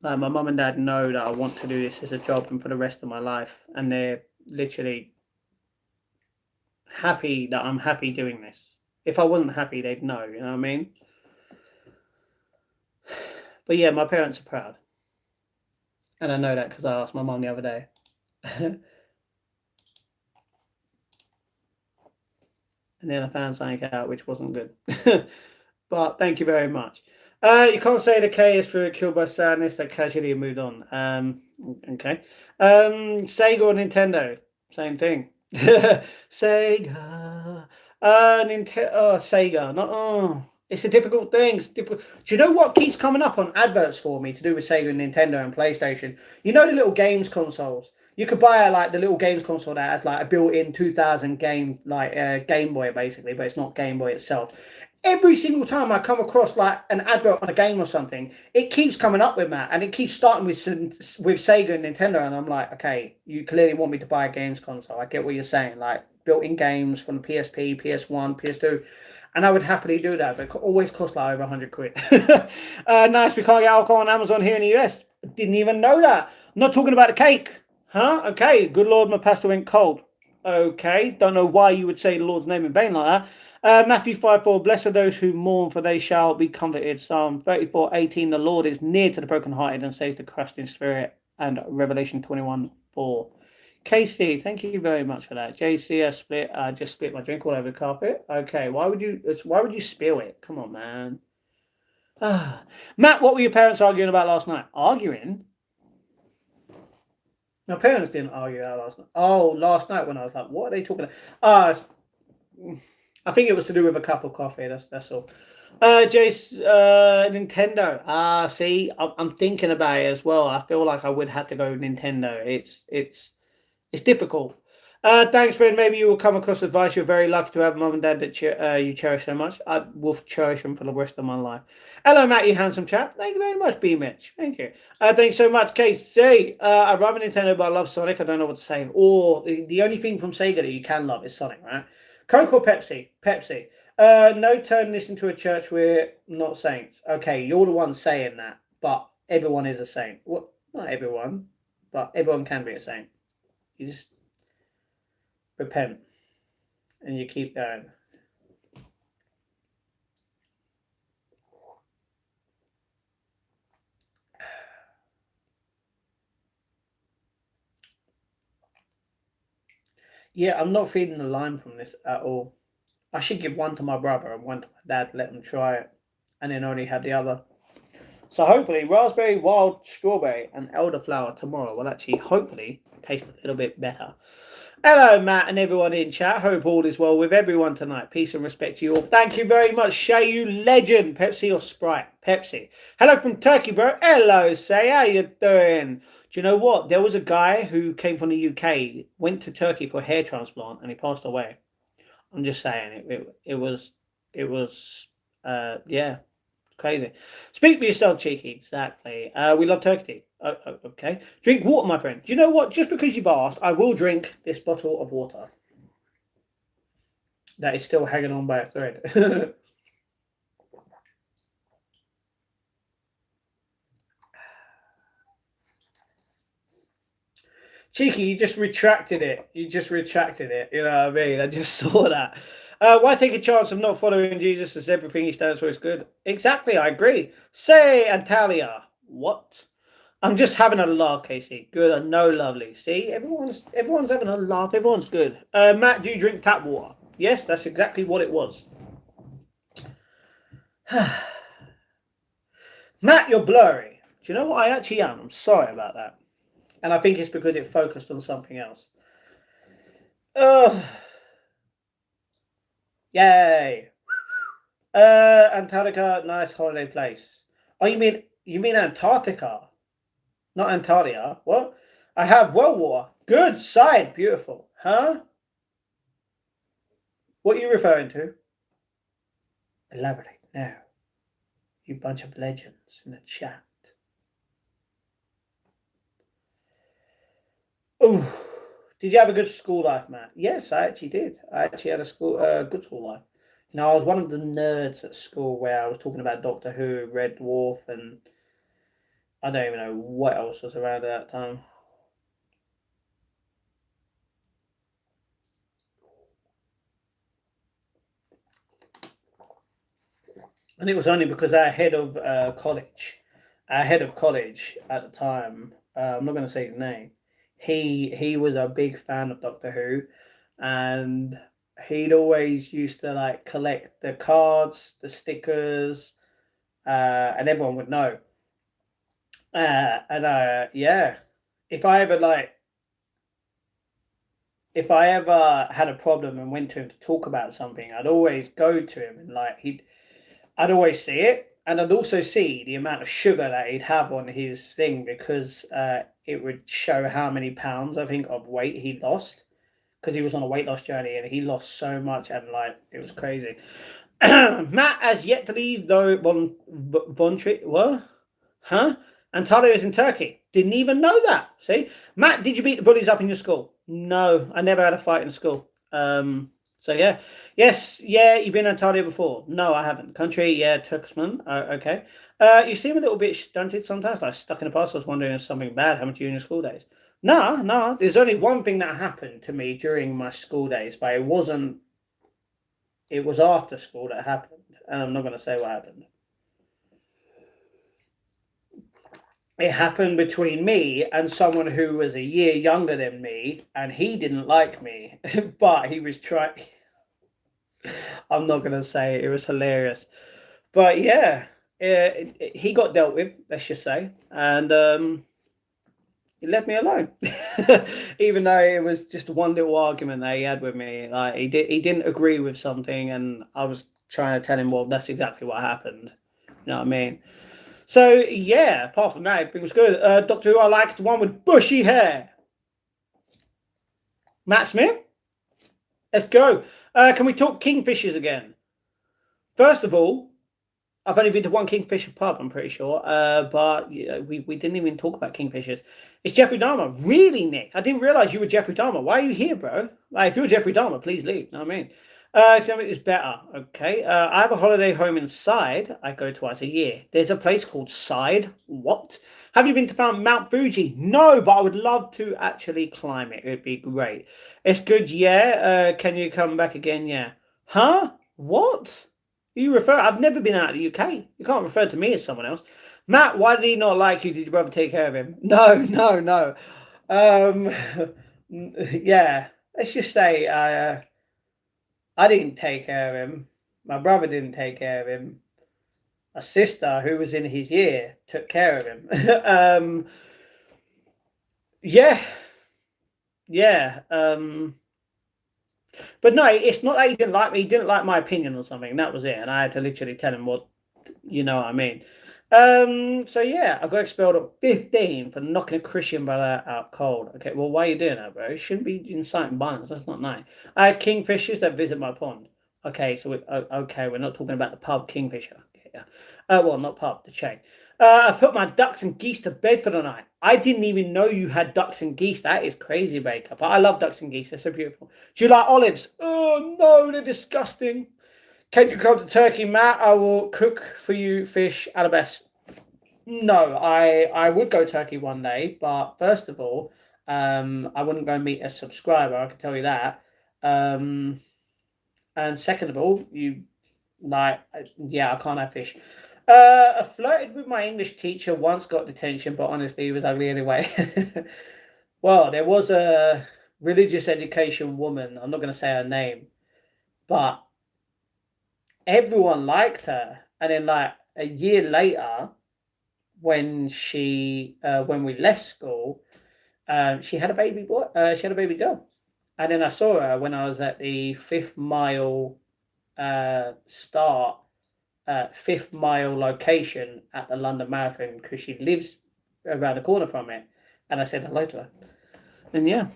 A: Like, my mum and dad know that I want to do this as a job and for the rest of my life. And they're literally happy that I'm happy doing this. If I wasn't happy, they'd know, you know what I mean? But yeah, my parents are proud. And I know that because I asked my mum the other day. and then I found something out which wasn't good. But thank you very much. You can't say the K is for killed by sadness. That casually moved on. Okay. Sega or Nintendo, same thing. Sega. Nintendo. Oh, Sega. Not. Oh, it's a difficult thing. It's difficult. Do you know what keeps coming up on adverts for me to do with Sega and Nintendo and PlayStation? You know the little games consoles. You could buy like the little games console that has like a built-in 2000 game like Game Boy basically, but it's not Game Boy itself. Every single time I come across like an advert on a game or something, it keeps coming up with that, and it keeps starting with Sega and Nintendo, and I'm like, okay, you clearly want me to buy a games console. I get what you're saying, like built-in games from the PSP, PS1, PS2, and I would happily do that, but it always costs like over 100 quid. Nice, we can't get alcohol on Amazon here in the US. Didn't even know that. I'm not talking about the cake. Huh? Okay, good Lord, my pasta went cold. Okay, don't know why you would say the Lord's name in vain like that. Matthew 5:4, blessed are those who mourn, for they shall be comforted. Psalm 34:18, the Lord is near to the brokenhearted and saves the crushed in spirit. And Revelation 21:4. Casey, thank you very much for that. JC, I just spit my drink all over the carpet. Okay, why would you spill it? Come on, man. Matt, what were your parents arguing about last night? Arguing? My parents didn't argue that last night. Oh, last night when I was like, what are they talking about? I think it was to do with a cup of coffee. That's all. Jace, Nintendo. See, I'm thinking about it as well. I feel like I would have to go Nintendo. It's difficult. Thanks, friend. Maybe you will come across advice. You're very lucky to have a mum and dad that you cherish so much. I will cherish them for the rest of my life. Hello, Matt, you handsome chap. Thank you very much, B. Mitch. Thank you. Thanks so much, Casey. I love Nintendo, but I love Sonic. I don't know what to say. Or the only thing from Sega that you can love is Sonic, right? Coke or Pepsi? Pepsi. No turn this into a church. We're not saints. Okay, you're the one saying that, but everyone is a saint. Well, not everyone, but everyone can be a saint. You just repent and you keep going. Yeah, I'm not feeling the lime from this at all. I should give one to my brother and one to my dad, let them try it, and then only have the other. So hopefully raspberry, wild strawberry and elderflower tomorrow will actually hopefully taste a little bit better. Hello, Matt, and everyone in chat. Hope all is well with everyone tonight. Peace and respect to you all. Thank you very much, Shay, you legend. Pepsi or Sprite? Pepsi. Hello from Turkey, bro. Hello, Say. How you doing? Do you know what? There was a guy who came from the UK, went to Turkey for a hair transplant, and he passed away. I'm just saying, it was, yeah, crazy. Speak for yourself, cheeky. Exactly. We love turkey. Okay. Drink water, my friend. Do you know what? Just because you've asked, I will drink this bottle of water that is still hanging on by a thread. Cheeky, you just retracted it. You know what I mean? I just saw that. Why take a chance of not following Jesus as everything he stands for is good? Exactly, I agree. Say, Antalya. What? I'm just having a laugh, Casey. Good, I know, lovely. See, everyone's having a laugh. Everyone's good. Matt, do you drink tap water? Yes, that's exactly what it was. Matt, you're blurry. Do you know what I actually am? I'm sorry about that. And I think it's because it focused on something else. Yay. Antarctica, nice holiday place. Oh, you mean Antarctica? Not Antarctica. What? I have well water. Good side. Beautiful. Huh? What are you referring to? Elaborate now. You bunch of legends in the chat. Oh, did you have a good school life, Matt? Yes, I actually did. I actually had a good school life. You know, I was one of the nerds at school where I was talking about Doctor Who, Red Dwarf, and I don't even know what else was around at that time. And it was only because our head of college at the time, I'm not going to say his name, he was a big fan of Doctor Who, and he'd always used to like collect the cards, the stickers, and everyone would know. And yeah, if I ever like, if I ever had a problem and went to him to talk about something, I'd always go to him and like I'd always see it, and I'd also see the amount of sugar that he'd have on his thing because it would show how many pounds I think of weight he lost because he was on a weight loss journey and he lost so much and like it was crazy. Matt has yet to leave though. Von what? Huh? Antalya is in Turkey. Didn't even know that. See, Matt, did you beat the bullies up in your school? No, I never had a fight in school. So yeah, yes, yeah. You've been Antalya before? No, I haven't. Country, yeah, Turkesman. Okay. You seem a little bit stunted sometimes, like stuck in the past. I was wondering if something bad happened to you in your school days. No, no. There's only one thing that happened to me during my school days, but it wasn't. It was after school that happened, and I'm not going to say what happened. It happened between me and someone who was a year younger than me, and he didn't like me, but he was trying. I'm not going to say it. It was hilarious, but yeah, he got dealt with. Let's just say, and he left me alone, even though it was just one little argument that he had with me. Like he didn't agree with something, and I was trying to tell him, well, that's exactly what happened. You know what I mean? So yeah, apart from that, it was good. Doctor Who, I liked the one with bushy hair. Matt Smith, let's go. Can we talk Kingfishers again? First of all, I've only been to one Kingfisher pub, I'm pretty sure. But yeah, we didn't even talk about Kingfishers. It's Jeffrey Dahmer. Really, Nick? I didn't realize you were Jeffrey Dahmer. Why are you here, bro? Like, if you're Jeffrey Dahmer, please leave. You know what I mean? Tell me it's better. Okay. I have a holiday home inside. I go twice a year. There's a place called Side. What? Have you been to Mount Fuji? No, but I would love to actually climb it. It would be great. It's good, yeah. Can you come back again? Yeah. Huh? What? You refer? I've never been out of the UK. You can't refer to me as someone else. Matt, why did he not like you? Did your brother take care of him? No, no, no. Um, yeah. Let's just say I didn't take care of him. My brother didn't take care of him. A sister who was in his year took care of him. Yeah, yeah. But no, it's not that he didn't like me. He didn't like my opinion or something. That was it, and I had to literally tell him what, you know what I mean. So yeah, I got expelled at 15 for knocking a Christian brother out cold. Okay, well, why are you doing that, bro? You shouldn't be inciting violence. That's not nice. I had kingfishers that visit my pond. Okay, so okay, we're not talking about the pub Kingfisher. Okay, yeah. Well, not pub, the chain. I put my ducks and geese to bed for the night. I didn't even know you had ducks and geese. That is crazy, Baker. But I love ducks and geese. They're so beautiful. Do you like olives? Oh no, they're disgusting. Can you come to Turkey, Matt? I will cook for you fish at the best. No, I would go Turkey one day, but first of all, I wouldn't go meet a subscriber. I can tell you that. And second of all, you like, yeah, I can't have fish. I flirted with my English teacher once, got detention, but honestly, he was ugly anyway. Well, there was a religious education woman. I'm not going to say her name, but everyone liked her. And then, like a year later, when when we left school, she had a baby boy. She had a baby girl, and then I saw her when I was at the 5th mile start, 5th mile location at the London Marathon because she lives around the corner from it, and I said hello to her, and yeah,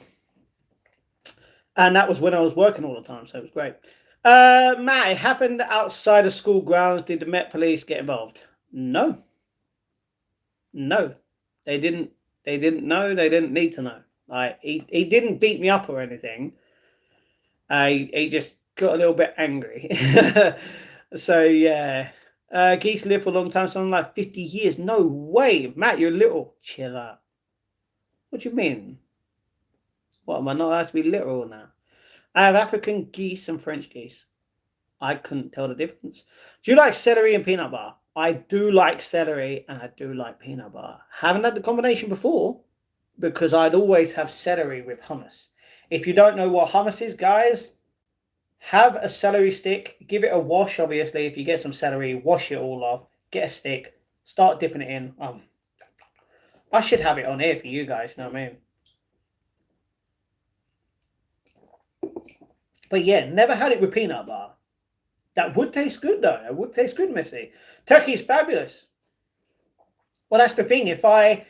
A: and that was when I was working all the time, so it was great. Matt, it happened outside of school grounds. Did the Met Police get involved? No. No, they didn't. They didn't know. They didn't need to know. Like he didn't beat me up or anything. He just got a little bit angry. So yeah, geese live for a long time. Something like 50 years. No way, Matt. You're little. Chill out. What do you mean? What, am I not allowed to be literal now? I have African geese and French geese. I couldn't tell the difference. Do you like celery and peanut butter? I do like celery and I do like peanut butter. Haven't had the combination before because I'd always have celery with hummus. If you don't know what hummus is, guys, Have a celery stick. Give it a wash, obviously. If you get some celery, wash it all off. Get a stick. Start dipping it in. I should have it on here for you guys, you know what I mean? But yeah, never had it with peanut butter. That would taste good though. It would taste good, Missy. Turkey is fabulous. Well, that's the thing. If I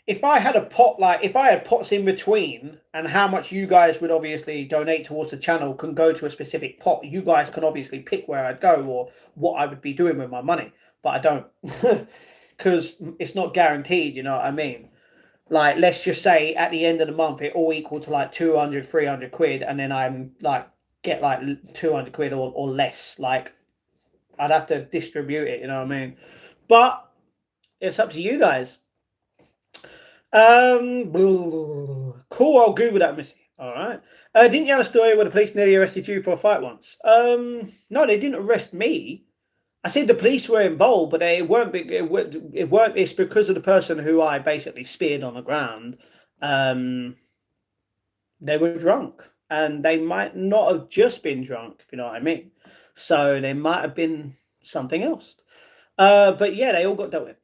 A: had a pot, like if I had pots in between, and how much you guys would obviously donate towards the channel can go to a specific pot, you guys can obviously pick where I'd go or what I would be doing with my money. But I don't, because it's not guaranteed. You know what I mean? Like, let's just say at the end of the month, it all equal to like 200, 300 quid, and then I'm like get like 200 quid or less. Like, I'd have to distribute it. You know what I mean? But it's up to you guys. Cool. I'll Google that, Missy. All right. Didn't you have a story where the police nearly arrested you for a fight once? No, they didn't arrest me. I said the police were involved, but they weren't. It weren't. It's because of the person who I basically speared on the ground. They were drunk, and they might not have just been drunk, if you know what I mean. So they might have been something else. But yeah, they all got dealt with.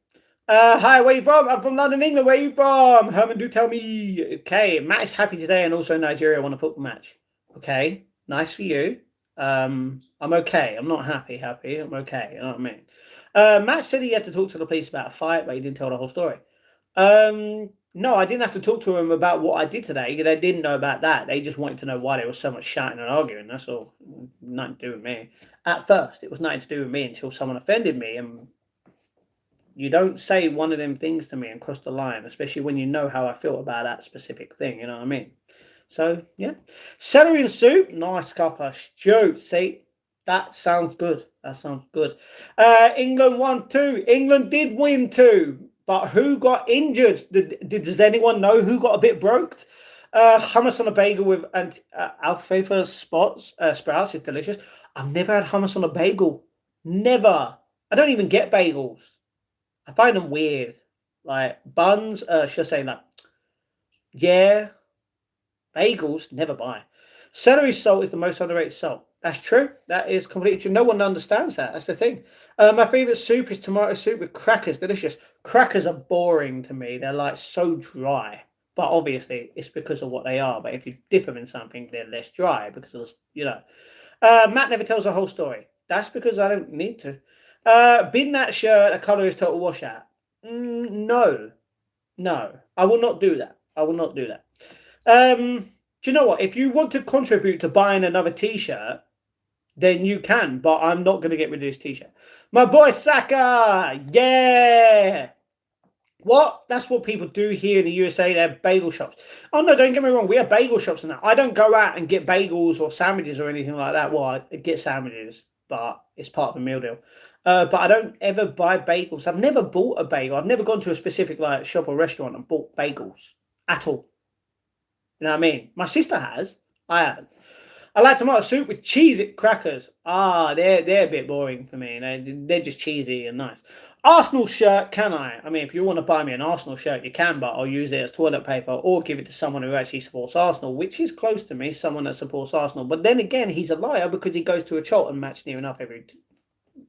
A: Hi, where you from? I'm from London, England. Where you from? Herman, do tell me. Okay, Matt is happy today, and also Nigeria won a football match. Okay, nice for you. I'm okay. I'm not happy. I'm okay. You know what I mean? Matt said he had to talk to the police about a fight, but he didn't tell the whole story. No, I didn't have to talk to him about what I did today. They didn't know about that. They just wanted to know why there was so much shouting and arguing. That's all. Nothing to do with me. At first, it was nothing to do with me until someone offended me, and you don't say one of them things to me and cross the line, especially when you know how I feel about that specific thing. You know what I mean? So, yeah. Celery and soup. Nice cup of stew. See, that sounds good. England won 2. England did win 2. But who got injured? Does anyone know who got a bit broke? Hummus on a bagel with alfalfa sprouts is delicious. I've never had hummus on a bagel. Never. I don't even get bagels. I find them weird. Like buns, should I say that? Yeah. Bagels, never buy. Celery salt is the most underrated salt. That's true. That is completely true. No one understands that. That's the thing. My favourite soup is tomato soup with crackers. Delicious. Crackers are boring to me. They're like so dry. But obviously, it's because of what they are. But if you dip them in something, they're less dry because of, you know. Matt never tells the whole story. That's because I don't need to. Bin that shirt, a colour is total washout. No. I will not do that. Do you know what? If you want to contribute to buying another t-shirt, then you can, but I'm not going to get rid of this t-shirt. My boy Saka! Yeah! What? That's what people do here in the USA. They have bagel shops. Oh, no, don't get me wrong. We have bagel shops and that. I don't go out and get bagels or sandwiches or anything like that. Well, I get sandwiches, but it's part of the meal deal. But I don't ever buy bagels. I've never bought a bagel. I've never gone to a specific like shop or restaurant and bought bagels at all. You know what I mean? My sister has. I have. I like tomato soup with cheesy crackers. They're a bit boring for me. They're just cheesy and nice. Arsenal shirt, can I? I mean, if you want to buy me an Arsenal shirt, you can, but I'll use it as toilet paper or give it to someone who actually supports Arsenal, which is close to me, someone that supports Arsenal. But then again, he's a liar because he goes to a Charlton match near enough every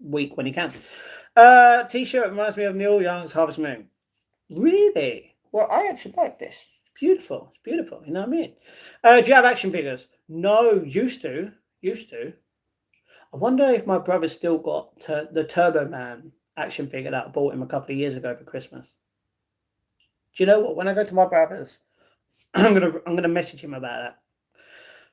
A: week when he can. T-shirt reminds me of Neil Young's Harvest Moon. Really? Well, I actually like this. Beautiful. It's beautiful. You know what I mean? Do you have action figures? No, used to. I wonder if my brother's still got the Turbo Man action figure that I bought him a couple of years ago for Christmas. Do you know what? When I go to my brother's, I'm gonna message him about that.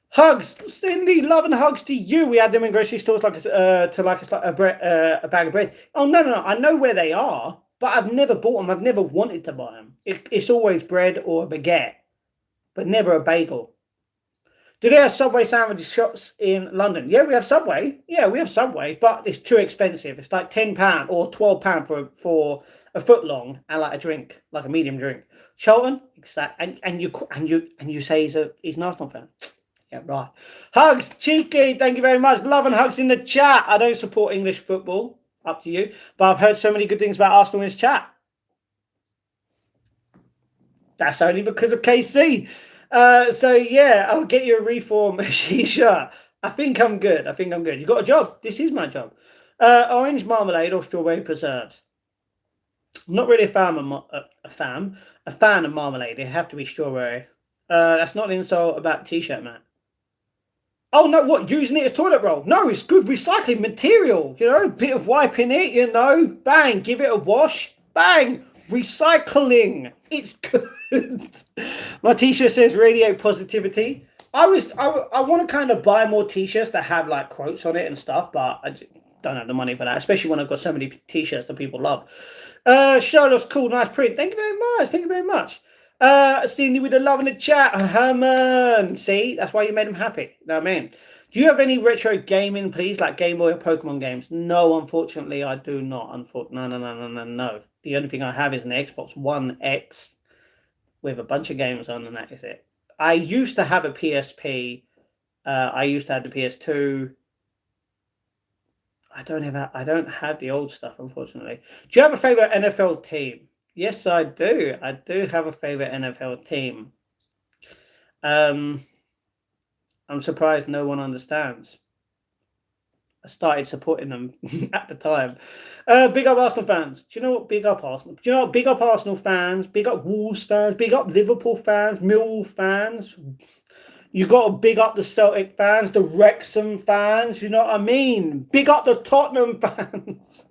A: Hugs, Cindy, love and hugs to you. We had them in grocery stores like a bag of bread. Oh no! I know where they are. But I've never bought them. I've never wanted to buy them. It's always bread or a baguette, but never a bagel. Do they have Subway sandwich shops in London? Yeah, we have Subway. But it's too expensive. It's like £10 or £12 for a foot long and like a drink, like a medium drink. Charlton, exactly. And you say he's an Arsenal fan. Yeah, right. Hugs, cheeky. Thank you very much. Love and hugs in the chat. I don't support English football. Up to you. But I've heard so many good things about Arsenal in his chat. That's only because of KC. So, yeah, I'll get you a reform shisha. I think I'm good. I think I'm good. You got a job. This is my job. Orange marmalade or strawberry preserves? I'm not really a fan of a fan of marmalade. It have to be strawberry. That's not an insult about t-shirt, man. Oh no, what? Using it as toilet roll? No, it's good recycling material. You know, bit of wiping it. You know, bang, give it a wash. Bang, recycling. It's good. My t-shirt says radiate positivity. I want to kind of buy more t-shirts that have like quotes on it and stuff, but I just don't have the money for that, especially when I've got so many t-shirts that people love. Charlotte's cool, nice print. Thank you very much. Thank you very much. Seeing you with the love in the chat, Herman. See, that's why you made him happy. You know what I mean? Do you have any retro gaming, please, like Game Boy or Pokemon games? No, unfortunately, I do not. No. The only thing I have is an Xbox One X with a bunch of games on, and that is it. I used to have a PSP. I used to have the PS2. I don't have the old stuff, unfortunately. Do you have a favorite NFL team? Yes, I do. I do have a favorite NFL team. I'm surprised no one understands. I started supporting them at the time. Big up Arsenal fans. Do you know what? Big up Arsenal. Do you know what? Big up Arsenal fans. Big up Wolves fans. Big up Liverpool fans. Millwall fans. You got to big up the Celtic fans, the Wrexham fans. You know what I mean? Big up the Tottenham fans.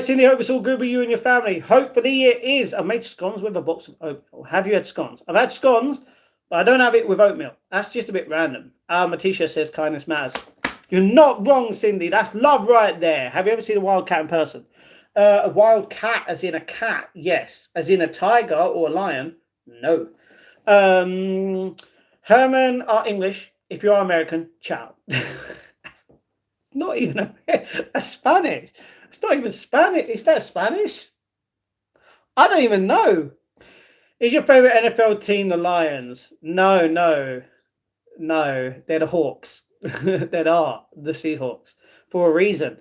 A: Cindy, hope it's all good with you and your family. Hopefully it is. I made scones with a box of oatmeal. Have you had scones? I've had scones, but I don't have it with oatmeal. That's just a bit random. My t-shirt says kindness matters. You're not wrong, Cindy. That's love right there. Have you ever seen a wild cat in person? A wild cat as in a cat? Yes. As in a tiger or a lion? No. Herman are English. If you are American, ciao. Not even a Spanish. It's not even Spanish. Is that Spanish? I don't even know. Is your favorite NFL team the Lions? No. They're the Hawks. They are the Seahawks for a reason.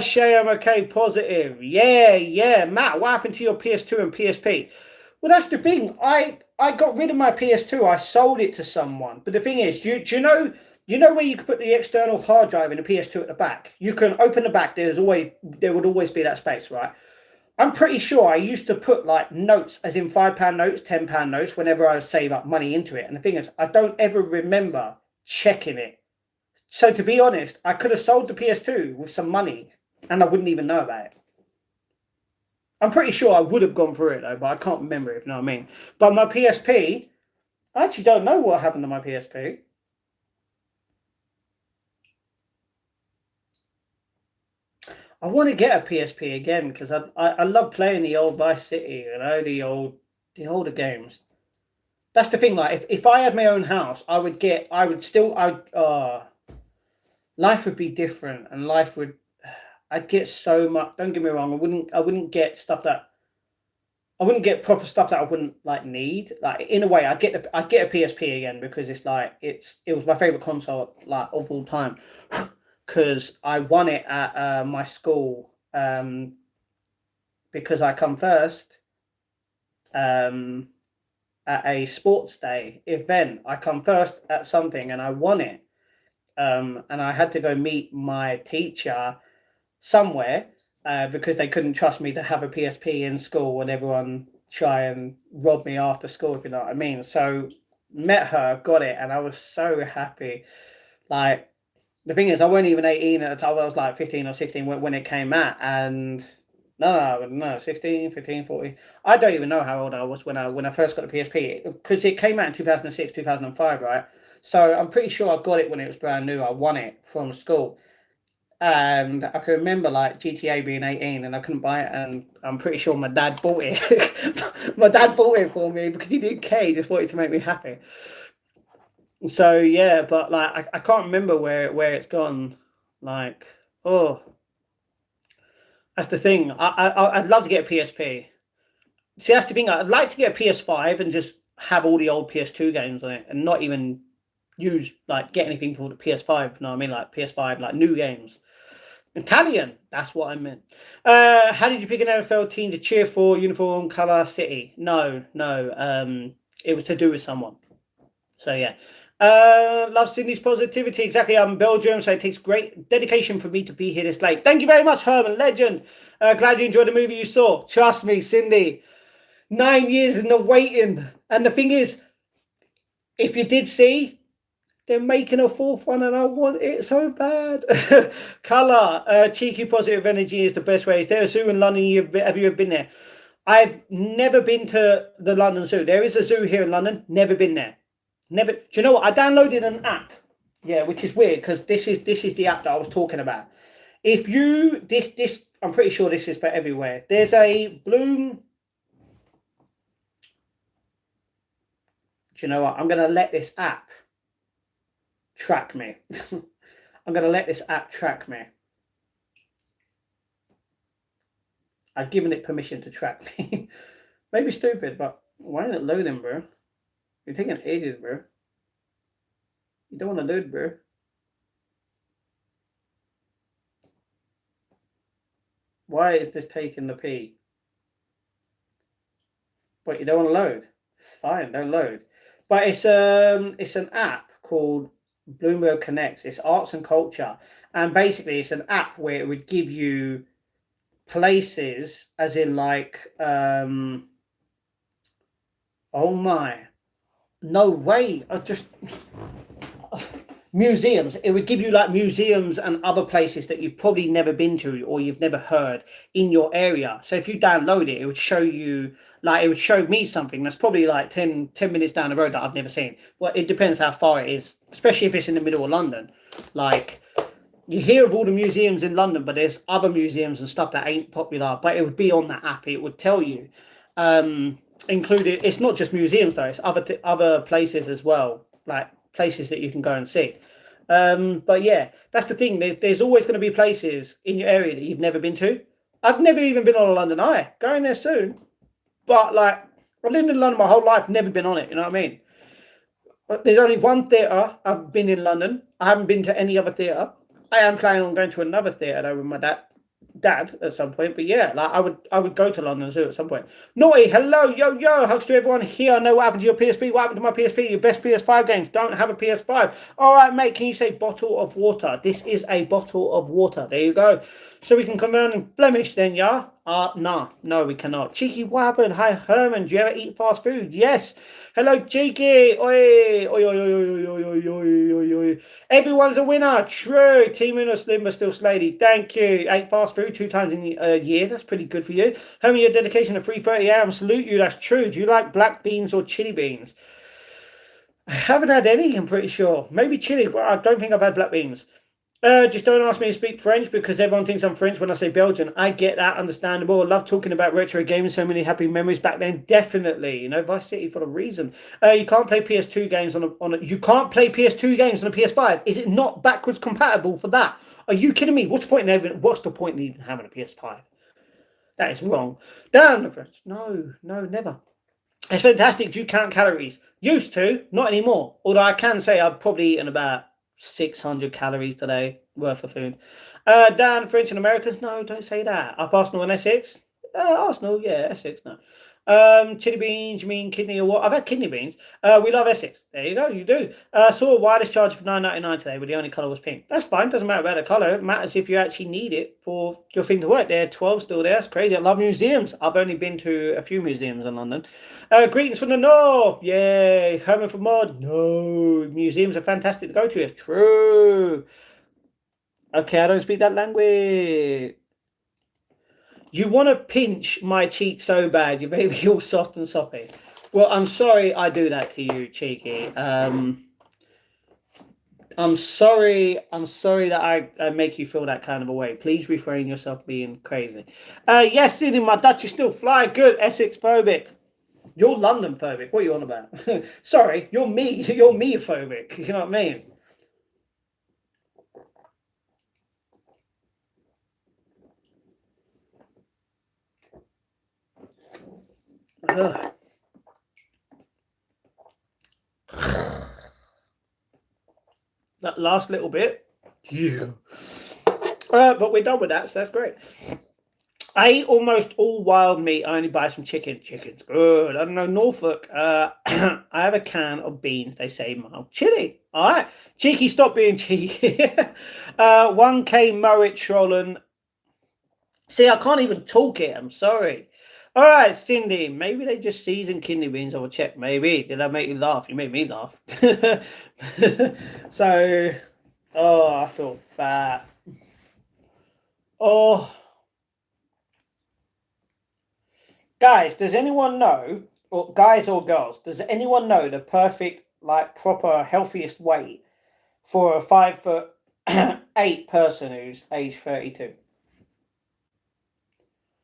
A: Shay, I'm okay. Positive. Yeah. Matt, what happened to your PS2 and PSP? Well, that's the thing. I got rid of my PS2. I sold it to someone. But the thing is, do you know where you can put the external hard drive in a PS2 at the back? You can open the back. There would always be that space, right? I'm pretty sure I used to put like notes, as in £5 notes, £10 notes, whenever I would save up money into it. And the thing is, I don't ever remember checking it. So to be honest, I could have sold the PS2 with some money and I wouldn't even know about it. I'm pretty sure I would have gone through it though, but I can't remember it, if you know what I mean. But my PSP, I actually don't know what happened to my PSP. I want to get a PSP again because I love playing the old Vice City, you know, the older games. That's the thing. Like if I had my own house, life would be different, and I'd get so much. Don't get me wrong. I wouldn't get proper stuff that I wouldn't like need. Like in a way, I'd get a PSP again because it was my favorite console like of all time. Because I won it at my school because I come first at a sports day event. I come first at something and I won it. And I had to go meet my teacher somewhere because they couldn't trust me to have a PSP in school and everyone try and rob me after school, if you know what I mean. So met her, got it, and I was so happy. Like, the thing is, I wasn't even 18 at the time. I was like 15 or 16 when it came out. And no, 16, 15, 14. I don't even know how old I was when I first got the PSP. Because it came out in 2006, 2005, right? So I'm pretty sure I got it when it was brand new. I won it from school. And I can remember like GTA being 18 and I couldn't buy it. And I'm pretty sure my dad bought it. My dad bought it for me because he didn't care. He just wanted to make me happy. So yeah, but like I can't remember where it's gone. Like, oh, that's the thing. I'd love to get a PSP. See, that's the thing. I'd like to get a PS5 and just have all the old PS2 games on it and not even get anything for the PS5. You know what I mean? Like PS5, like new games. Italian. That's what I meant. How did you pick an NFL team to cheer for? Uniform, color, city? No. It was to do with someone. So yeah. Love Sydney's positivity. Exactly. I'm in Belgium, so it takes great dedication for me to be here this late. Thank you very much, Herman. Legend. Glad you enjoyed the movie you saw. Trust me, Cindy. 9 years in the waiting. And the thing is, if you did see, they're making a fourth one, and I want it so bad. Colour, cheeky positive energy is the best way. Is there a zoo in London? Have you ever been there? I've never been to the London Zoo. There is a zoo here in London. Never been there. Never. Do you know what? I downloaded an app. Yeah, which is weird because this is the app that I was talking about. If you this, I'm pretty sure this is for everywhere. There's a Bloom. Do you know what? I'm gonna let this app track me. I'm gonna let this app track me. I've given it permission to track me. Maybe stupid, but why isn't it loading, bro? You're taking ages, bro. You don't want to load, bro. Why is this taking the P? But you don't want to load? Fine, don't load. But it's an app called Bloomberg Connects. It's arts and culture, and basically it's an app where it would give you places, as in like oh my, no way, I just museums. It would give you like museums and other places that you've probably never been to or you've never heard in your area. So if you download it, it would show you, like, it would show me something that's probably like 10 minutes down the road that I've never seen. Well, it depends how far it is, especially if it's in the middle of London. Like, you hear of all the museums in London, but there's other museums and stuff that ain't popular, but it would be on that app. It would tell you, included. It's not just museums though, it's other places as well, like places that you can go and see. But yeah, that's the thing. There's always going to be places in your area that you've never been to. I've never even been on a London Eye. Going there soon. But like, I've lived in London my whole life, never been on it, you know what I mean? But there's only one theatre I've been in London. I haven't been to any other theatre. I am planning on going to another theatre though with my dad at some point. But yeah, like I would go to London Zoo at some point. Naughty, hello, yo, hugs to everyone here. I know what happened to your PSP. What happened to my PSP? Your best PS5 games. Don't have a PS5. All right, mate. Can you say bottle of water? This is a bottle of water. There you go. So we can come down in Flemish then, yeah? No, we cannot. Cheeky, what happened? Hi, Herman. Do you ever eat fast food? Yes. Hello, Cheeky. Oi, oi, oi, oi, oi, oi, oi, oi, oi. Everyone's a winner. True. Team Winner Slim but still Slady. Thank you. Ate fast food 2 times in a year. That's pretty good for you. Herman, your dedication to 3:30 a.m. Salute you. That's true. Do you like black beans or chili beans? I haven't had any, I'm pretty sure. Maybe chili, but I don't think I've had black beans. Just don't ask me to speak French because everyone thinks I'm French when I say Belgian. I get that, understandable. I love talking about retro games, so many happy memories back then. Definitely, you know, Vice City for a reason. You can't play PS2 games you can't play PS2 games on a PS5. Is it not backwards compatible for that? Are you kidding me? What's the point in even having a PS5? That is wrong. Damn the French. No, never. It's fantastic. Do you count calories? Used to, not anymore. Although I can say I've probably eaten about 600 calories today worth of food. Dan, French and Americans? No, don't say that. Up Arsenal and Essex? Arsenal, yeah, Essex, no. Chili beans, you mean kidney or what? I've had kidney beans. We love Essex. There you go, you do. Saw a wireless charger for $9.99 today, but the only colour was pink. That's fine, doesn't matter about the colour. It matters if you actually need it for your thing to work. There, 12 still there. That's crazy. I love museums. I've only been to a few museums in London. Greetings from the north. Yay. Herman from Mod. No. Museums are fantastic to go to. It's true. Okay, I don't speak that language. You want to pinch my cheek so bad. You made me all soft and soppy. Well, I'm sorry I do that to you, Cheeky. I'm sorry that I make you feel that kind of a way. Please refrain yourself being crazy. Yes, Sydney, my Dutch is still fly good. Essex phobic. You're London phobic. What are you on about? Sorry, you're me phobic. You know what I mean? Ugh. That last little bit. Yeah. But we're done with that, so that's great. I eat almost all wild meat. I only buy some chicken. Chicken's good. I don't know, Norfolk. I have a can of beans. They say mild chili. All right. Cheeky, stop being cheeky. 1K Murray Trollen. See, I can't even talk it. I'm sorry. All right, Cindy. Maybe they just seasoned kidney beans. I will check. Maybe. Did I make you laugh? You made me laugh. So, oh, I feel fat. Oh. Guys, does anyone know, or guys or girls, does anyone know the perfect, like, proper, healthiest weight for a 5'8" person who's age 32?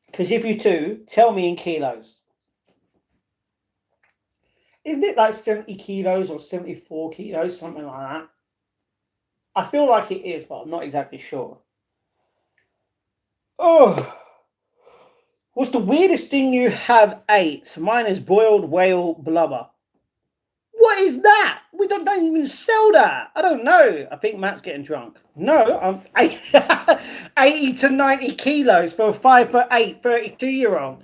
A: Because if you do, tell me in kilos. Isn't it like 70 kilos or 74 kilos, something like that? I feel like it is, but I'm not exactly sure. Oh, what's the weirdest thing you have ate? Mine is boiled whale blubber. What is that? We don't even sell that. I don't know. I think Matt's getting drunk. No, I'm 80 to 90 kilos for a 5'8", 32-year-old.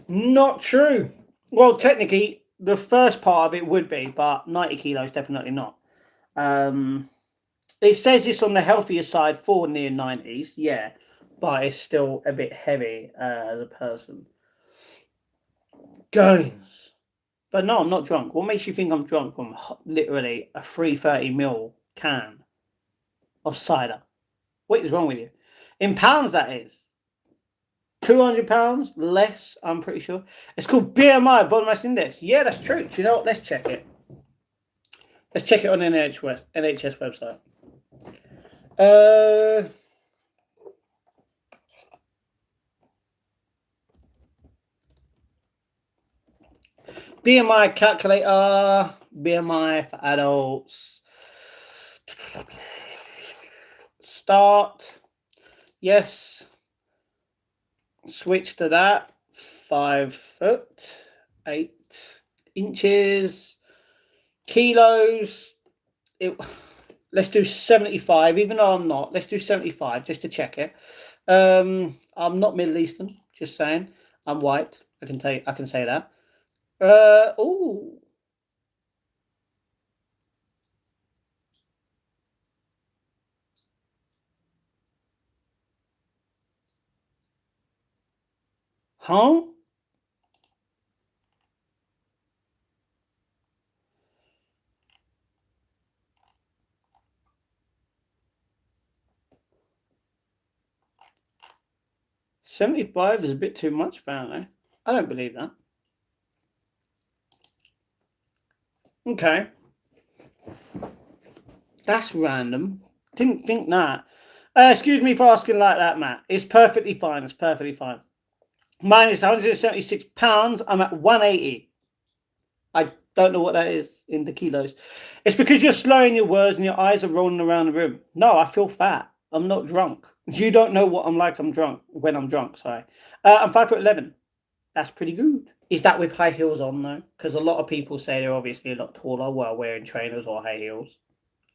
A: Not true. Well, technically, the first part of it would be, but 90 kilos definitely not. It says this on the healthier side for near 90s, yeah, but it's still a bit heavy as a person. Jones. But no, I'm not drunk. What makes you think I'm drunk from literally a 330ml can of cider? What is wrong with you? In pounds, that is. £200 less, I'm pretty sure. It's called BMI, body mass index. Yeah, that's true. Do you know what? Let's check it. Let's check it on the NHS website. BMI calculator. BMI for adults. Start. Yes. Switch to that. 5'8" kilos. Let's do 75, even though I'm not. Let's do 75 just to check it. I'm not Middle Eastern, just saying. I'm white. I can say that. Oh. Huh? $75 is a bit too much, apparently. I don't believe that. Okay. That's random. Didn't think that. Excuse me for asking like that, Matt. It's perfectly fine. It's perfectly fine. Mine is £176. I'm at 180. I don't know what that is in the kilos. It's because you're slurring your words and your eyes are rolling around the room. No, I feel fat. I'm not drunk. You don't know what I'm like. I'm drunk when I'm drunk. Sorry. I'm 5'11". That's pretty good. Is that with high heels on though? Because a lot of people say they're obviously a lot taller while wearing trainers or high heels.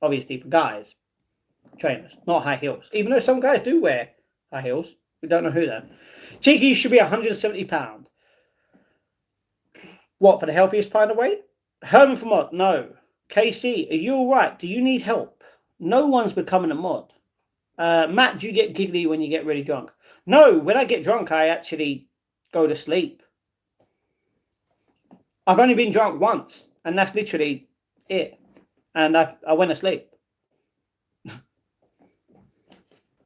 A: Obviously for guys, trainers, not high heels. Even though some guys do wear high heels. We don't know who though. Cheeky should be £170. What, for the healthiest kind of weight? Herman for mod, no. KC, are you alright? Do you need help? No one's becoming a mod. Matt, do you get giggly when you get really drunk? No, when I get drunk, I actually go to sleep. I've only been drunk once, and that's literally it. And I went to sleep.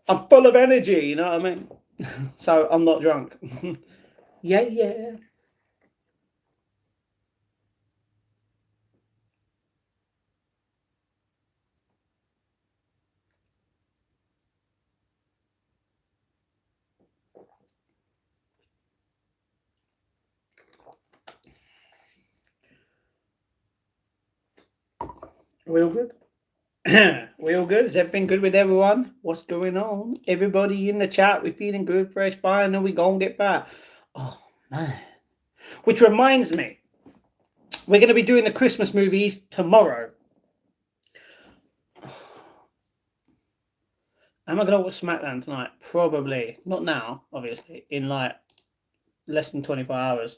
A: I'm full of energy, you know what I mean? So I'm not drunk. Yeah. We all good? We all good? Is everything good with everyone? What's going on? Everybody in the chat, we feeling good, fresh, fine, and we gonna get back. Oh, man. Which reminds me, we're going to be doing the Christmas movies tomorrow. Am I going to watch SmackDown tonight? Probably. Not now, obviously. In like less than 24 hours.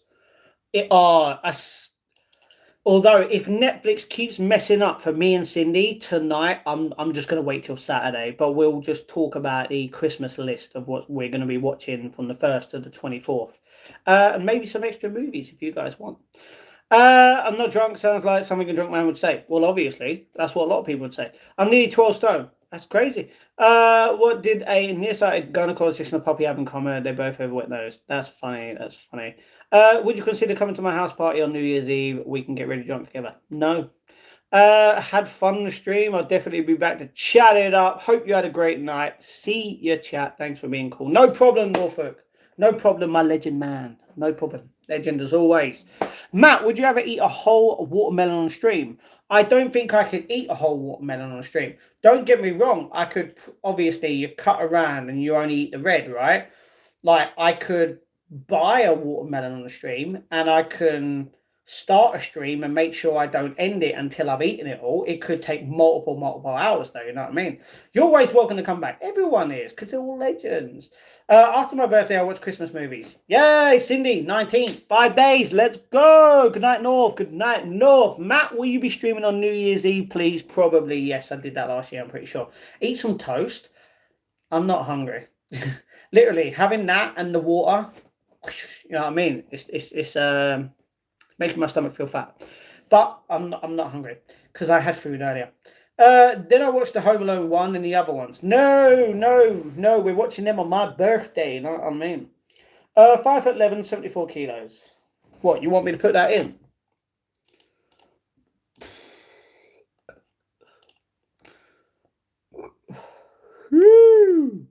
A: Although if Netflix keeps messing up for me and Cindy tonight, I'm just going to wait till Saturday. But we'll just talk about the Christmas list of what we're going to be watching from the 1st to the 24th. And maybe some extra movies if you guys want. I'm not drunk. Sounds like something a drunk man would say. Well, obviously, that's what a lot of people would say. I'm nearly 12 stone. That's crazy. What did a nearsighted gynecologist and a puppy have in common? They both have wet nose. That's funny. That's funny. Would you consider coming to my house party on New Year's Eve? We can get really drunk together. No. Had fun on the stream. I'll definitely be back to chat it up. Hope you had a great night. See your chat. Thanks for being cool. No problem, Norfolk. No problem, my legend man. No problem. Legend as always. Matt, would you ever eat a whole watermelon on stream? I don't think I could eat a whole watermelon on stream. Don't get me wrong. I could, obviously, you cut around and you only eat the red, right? Like, I could buy a watermelon on the stream and I can start a stream and make sure I don't end it until I've eaten it all. It could take multiple hours though, you know what I mean? You're always welcome to come back. Everyone is, because they're all legends. After my birthday, I watch Christmas movies. Yay, Cindy, 19th, 5 days, let's go. Good night, North. Good night, North. Matt, will you be streaming on New Year's Eve, please? Probably, yes, I did that last year, I'm pretty sure. Eat some toast. I'm not hungry. Literally, having that and the water, you know what I mean? It's making my stomach feel fat. But I'm not hungry because I had food earlier. Then I watched the Home Alone 1 and the other ones. No, we're watching them on my birthday, you know what I mean? 5'11", 74 kilos. What, you want me to put that in? Woo!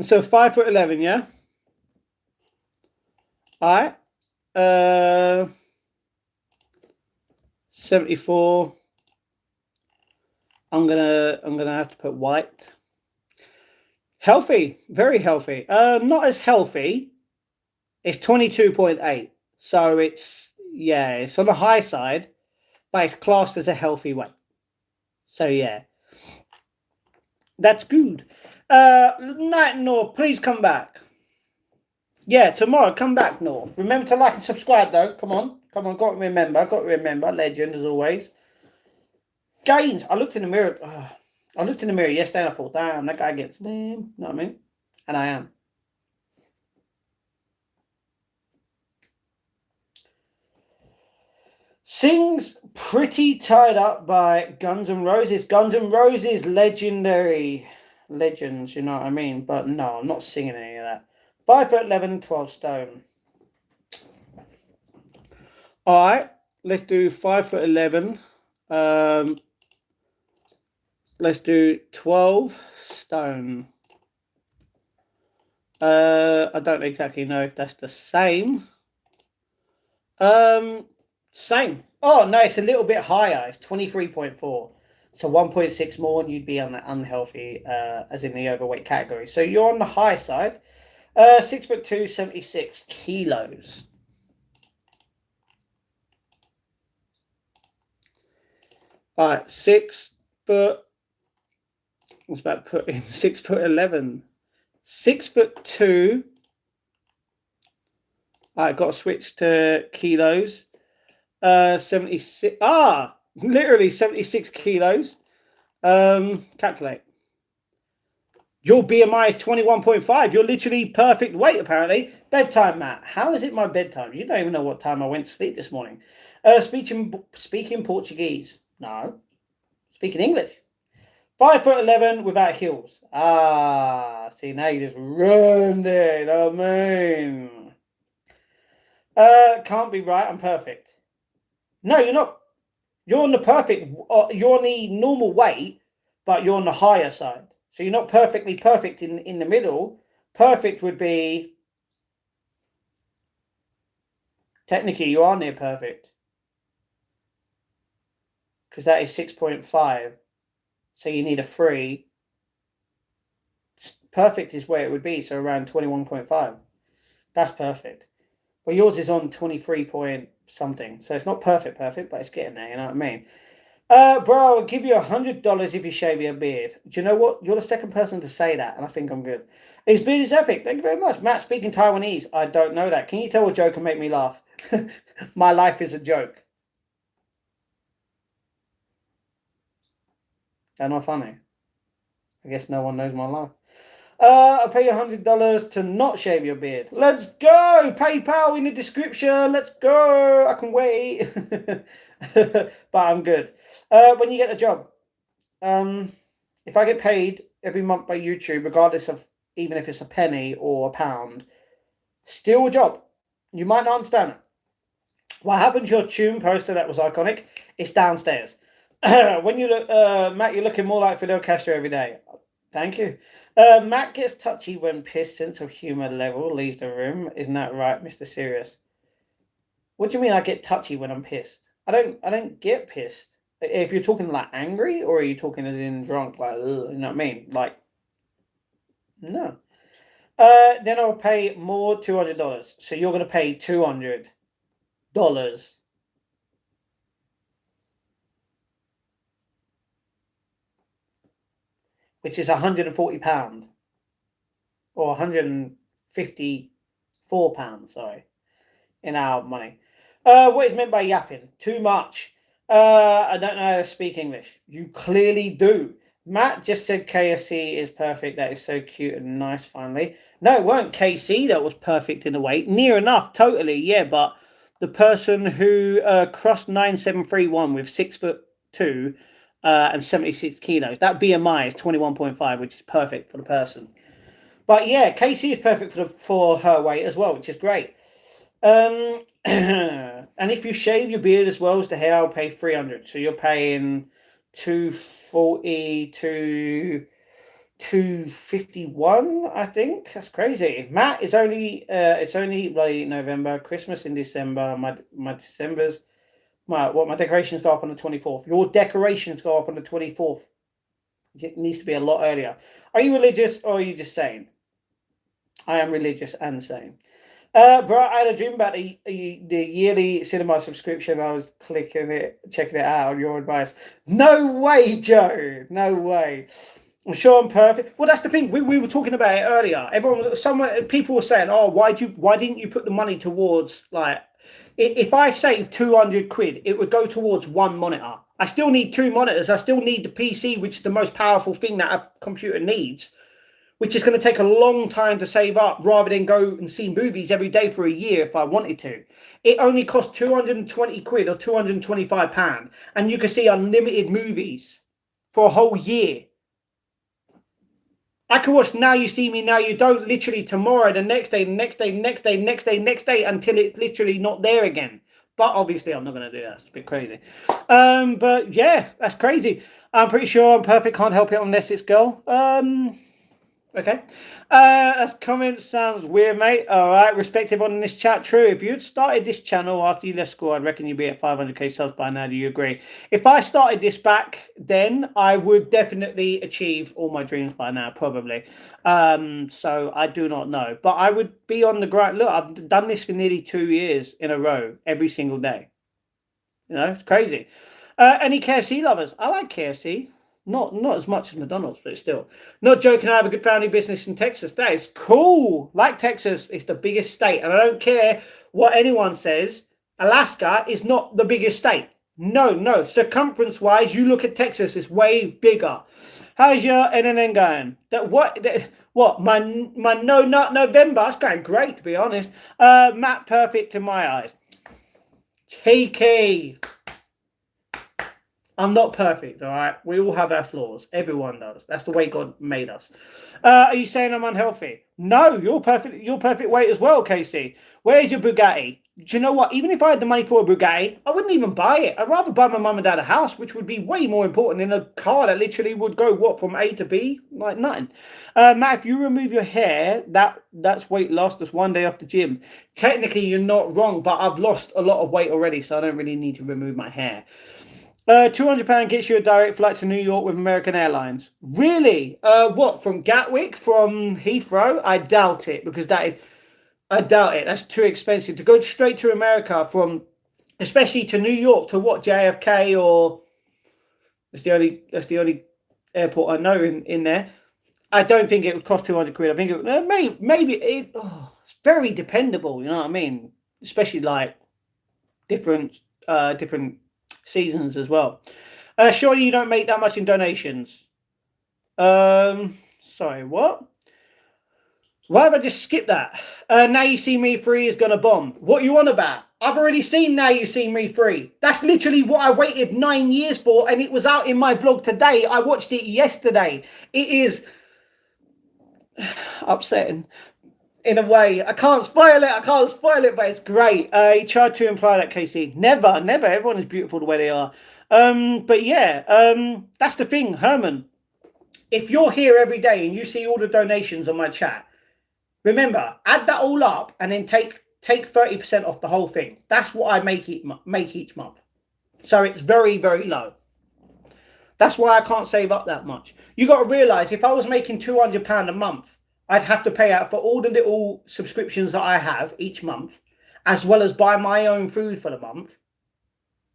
A: So 5'11", yeah? Alright. 74. I'm gonna have to put white. Healthy, very healthy. Not as healthy. It's 22.8. So it's on the high side, but it's classed as a healthy weight. So yeah. That's good. Night North, please come back. Yeah, tomorrow, come back, North. Remember to like and subscribe, though. Come on. Got to remember. Legend, as always. Gains. I looked in the mirror. Yesterday and I thought, damn, that guy gets them. You know what I mean? And I am. Sings pretty tied up by Guns N' Roses. Guns N' Roses, legendary legends, you know what I mean? But no, I'm not singing any of that. 5'11", 12 stone. All right, let's do 5'11". Let's do 12 stone. I don't exactly know if that's the same. Same. Oh no, it's a little bit higher. It's 23.4. So 1.6 more, and you'd be on the unhealthy, as in the overweight category. So you're on the high side. 6'2", 76 kilos. All right, 6 foot. I was about to put in 6'11". 6'2". I got to switch to kilos. 76. Literally 76 kilos. Calculate. Your BMI is 21.5. You're literally perfect weight, apparently. Bedtime, Matt. How is it my bedtime? You don't even know what time I went to sleep this morning. Speaking Portuguese. No. Speaking English. 5'11" without heels. See, now you just ruined it. I mean. Can't be right. I'm perfect. No, you're not. You're on the perfect. You're on the normal weight, but you're on the higher side. So you're not perfectly perfect in the middle. Perfect would be. Technically, you are near perfect. Because that is 6.5. So you need a 3. Perfect is where it would be. So around 21.5. That's perfect. Well, yours is on 23 point something, so it's not perfect, but it's getting there. You know what I mean? Bro, I'll give you $100 if you shave your beard. Do you know what? You're the second person to say that, and I think I'm good. His beard is epic. Thank you very much. Matt speaking Taiwanese. I don't know that. Can you tell a joke and make me laugh? My life is a joke. They're not funny. I guess no one knows my life. I'll pay you $100 to not shave your beard. Let's go! PayPal in the description. Let's go! I can wait. But I'm good. When you get a job, if I get paid every month by YouTube, regardless of even if it's a penny or a pound, still a job. You might not understand it. What happened to your tune poster that was iconic? It's downstairs. When you look, Matt, you're looking more like Fidel Castro every day. Thank you. Matt gets touchy when pissed. Sense of humor level leaves the room. Isn't that right, Mr. Serious? What do you mean I get touchy when I'm pissed? I don't get pissed. If you're talking like angry, or are you talking as in drunk, like, ugh, you know what I mean? Like, no. Then I'll pay more $200. So you're gonna pay $200, which is £140 or £154. Sorry, in our money. What is meant by yapping? Too much. I don't know how to speak English. You clearly do. Matt just said KFC is perfect. That is so cute and nice, finally. No, it weren't KC that was perfect in a way. Near enough, totally, yeah. But the person who crossed 9731 with 6'2" and 76 kilos, that BMI is 21.5, which is perfect for the person. But yeah, KC is perfect for her weight as well, which is great. And if you shave your beard as well as the hair, I'll pay $300. So you're paying $240 to $251, I think. That's crazy. Matt, it's only bloody November, Christmas in December. My decorations go up on the 24th. Your decorations go up on the 24th. It needs to be a lot earlier. Are you religious or are you just sane? I am religious and sane. Bro, I had a dream about the yearly cinema subscription. I was checking it out on your advice. No way, Joe. No way. I'm sure I'm perfect. Well, that's the thing. We were talking about it earlier. People were saying, "Oh, why didn't you put the money towards like?" If I save 200 quid, it would go towards one monitor. I still need two monitors. I still need the PC, which is the most powerful thing that a computer needs, which is going to take a long time to save up rather than go and see movies every day for a year if I wanted to. It only costs 220 quid or £225, and you can see unlimited movies for a whole year. I can watch Now You See Me, Now You Don't, literally tomorrow, the next day, next day, next day, next day, next day, until it's literally not there again. But obviously I'm not going to do that. It's a bit crazy. But yeah, that's crazy. I'm pretty sure I'm perfect. Can't help it unless it's girl. Okay. As comments sounds weird, mate. All right. Respective on this chat. True. If you had started this channel after you left school, I'd reckon you'd be at 500k subs by now. Do you agree? If I started this back then, I would definitely achieve all my dreams by now, probably. So I do not know. But I would be on the grind. Look, I've done this for nearly 2 years in a row, every single day. You know, it's crazy. Any KFC lovers? I like KFC. Not as much as McDonald's, but still. Not joking, I have a good family business in Texas. That is cool. Like Texas, it's the biggest state. And I don't care what anyone says. Alaska is not the biggest state. No. Circumference-wise, you look at Texas, it's way bigger. How's your NNN going? My No Nut November? It's going great, to be honest. Matt, perfect in my eyes. Cheeky. I'm not perfect, all right? We all have our flaws. Everyone does. That's the way God made us. Are you saying I'm unhealthy? No, you're perfect. You're perfect weight as well, Casey. Where's your Bugatti? Do you know what? Even if I had the money for a Bugatti, I wouldn't even buy it. I'd rather buy my mum and dad a house, which would be way more important than a car that literally would go, from A to B? Like nothing. Matt, if you remove your hair, that's weight loss. That's one day off the gym. Technically, you're not wrong, but I've lost a lot of weight already, so I don't really need to remove my hair. £200 gets you a direct flight to New York with American Airlines. Really? What, from Gatwick, from Heathrow? I doubt it, because that is... I doubt it. That's too expensive to go straight to America from, especially to New York, to what, JFK, or that's the only airport I know in there. I don't think it would cost 200 quid. I think maybe it's very dependable. You know what I mean? Especially like different seasons as well. Surely you don't make that much in donations. Sorry, what? Why have I just skipped that? Now You See Me Free is gonna bomb. What you on about? I've already seen Now You See Me Free. That's literally what I waited 9 years for, and it was out in my vlog today. I watched it yesterday. It is upsetting in a way. I can't spoil it, but it's great. He tried to imply that, KC. Never. Everyone is beautiful the way they are. But yeah, that's the thing, Herman. If you're here every day and you see all the donations on my chat, remember, add that all up and then take 30% off the whole thing. That's what I make each month. So it's very, very low. That's why I can't save up that much. You got to realise, if I was making £200 a month, I'd have to pay out for all the little subscriptions that I have each month, as well as buy my own food for the month,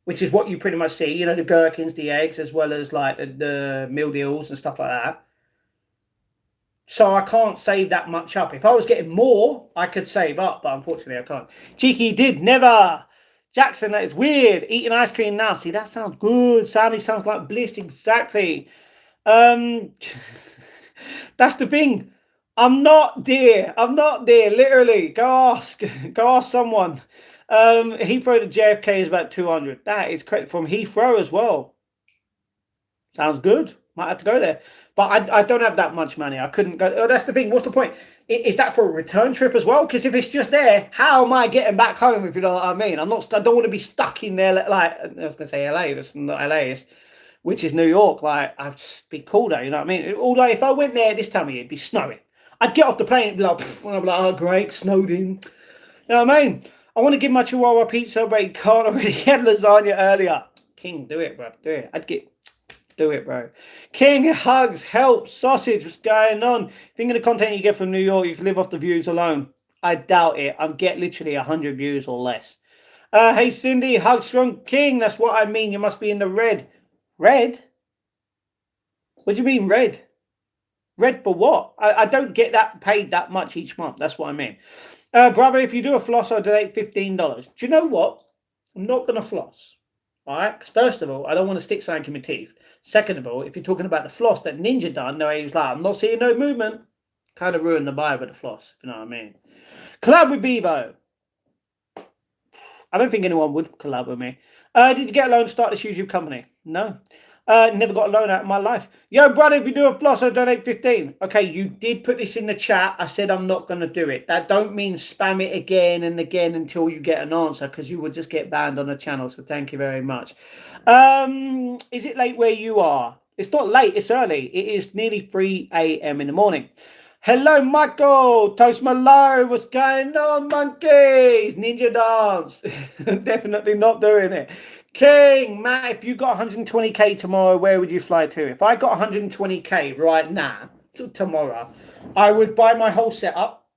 A: which is what you pretty much see. You know, the gherkins, the eggs, as well as like the meal deals and stuff like that. So I can't save that much up. If I was getting more, I could save up, but unfortunately I can't. Cheeky did never. Jackson, that is weird. Eating ice cream now. See, that sounds good. Sadly, sounds like bliss. Exactly. That's the thing. I'm not there. Literally. Go ask someone. Heathrow to JFK is about 200. That is correct. From Heathrow as well. Sounds good. Might have to go there. But I don't have that much money. I couldn't go. Oh, that's the thing. What's the point? Is that for a return trip as well? Because if it's just there, how am I getting back home, if you know what I mean? I don't want to be stuck in there like, I was going to say LA. That's not LA. Which is New York. Like, I'd be cool though, you know what I mean? Although if I went there this time of year, it'd be snowing. I'd get off the plane and be like, and I'd be like, oh, great, snowed in. You know what I mean? I want to give my Chihuahua pizza, but he can't already had lasagna earlier. King, do it, bro. Do it. Do it, bro. King, hugs, help, sausage. What's going on? Think of the content you get from New York, you can live off the views alone. I doubt it. I'll get literally 100 views or less. Hey, Cindy, hugs from King. That's what I mean. You must be in the red. Red? What do you mean red? Red for what? I don't get that paid that much each month. That's what I mean. Brother, if you do a floss, I'll donate $15. Do you know what? I'm not going to floss. All right? First of all, I don't want to stick something in my teeth. Second of all, if you're talking about the floss that Ninja done, no, he was like, I'm not seeing no movement. Kind of ruined the vibe of the floss, if you know what I mean. Collab with Bevo. I don't think anyone would collab with me. Did you get a loan to start this YouTube company? No. Never got a loan out of my life. Yo, brother, if you do a floss, I'll donate 15. Okay, you did put this in the chat. I said I'm not going to do it. That don't mean spam it again and again until you get an answer, because you would just get banned on the channel. So thank you very much. Is it late where you are? It's not late. It's early. It is nearly 3 a.m. in the morning. Hello, Michael. Toast Malone. What's going on, monkeys? Ninja dance. Definitely not doing it. King, Matt, if you got 120k tomorrow, where would you fly to? If I got 120k right now, tomorrow, I would buy my whole setup.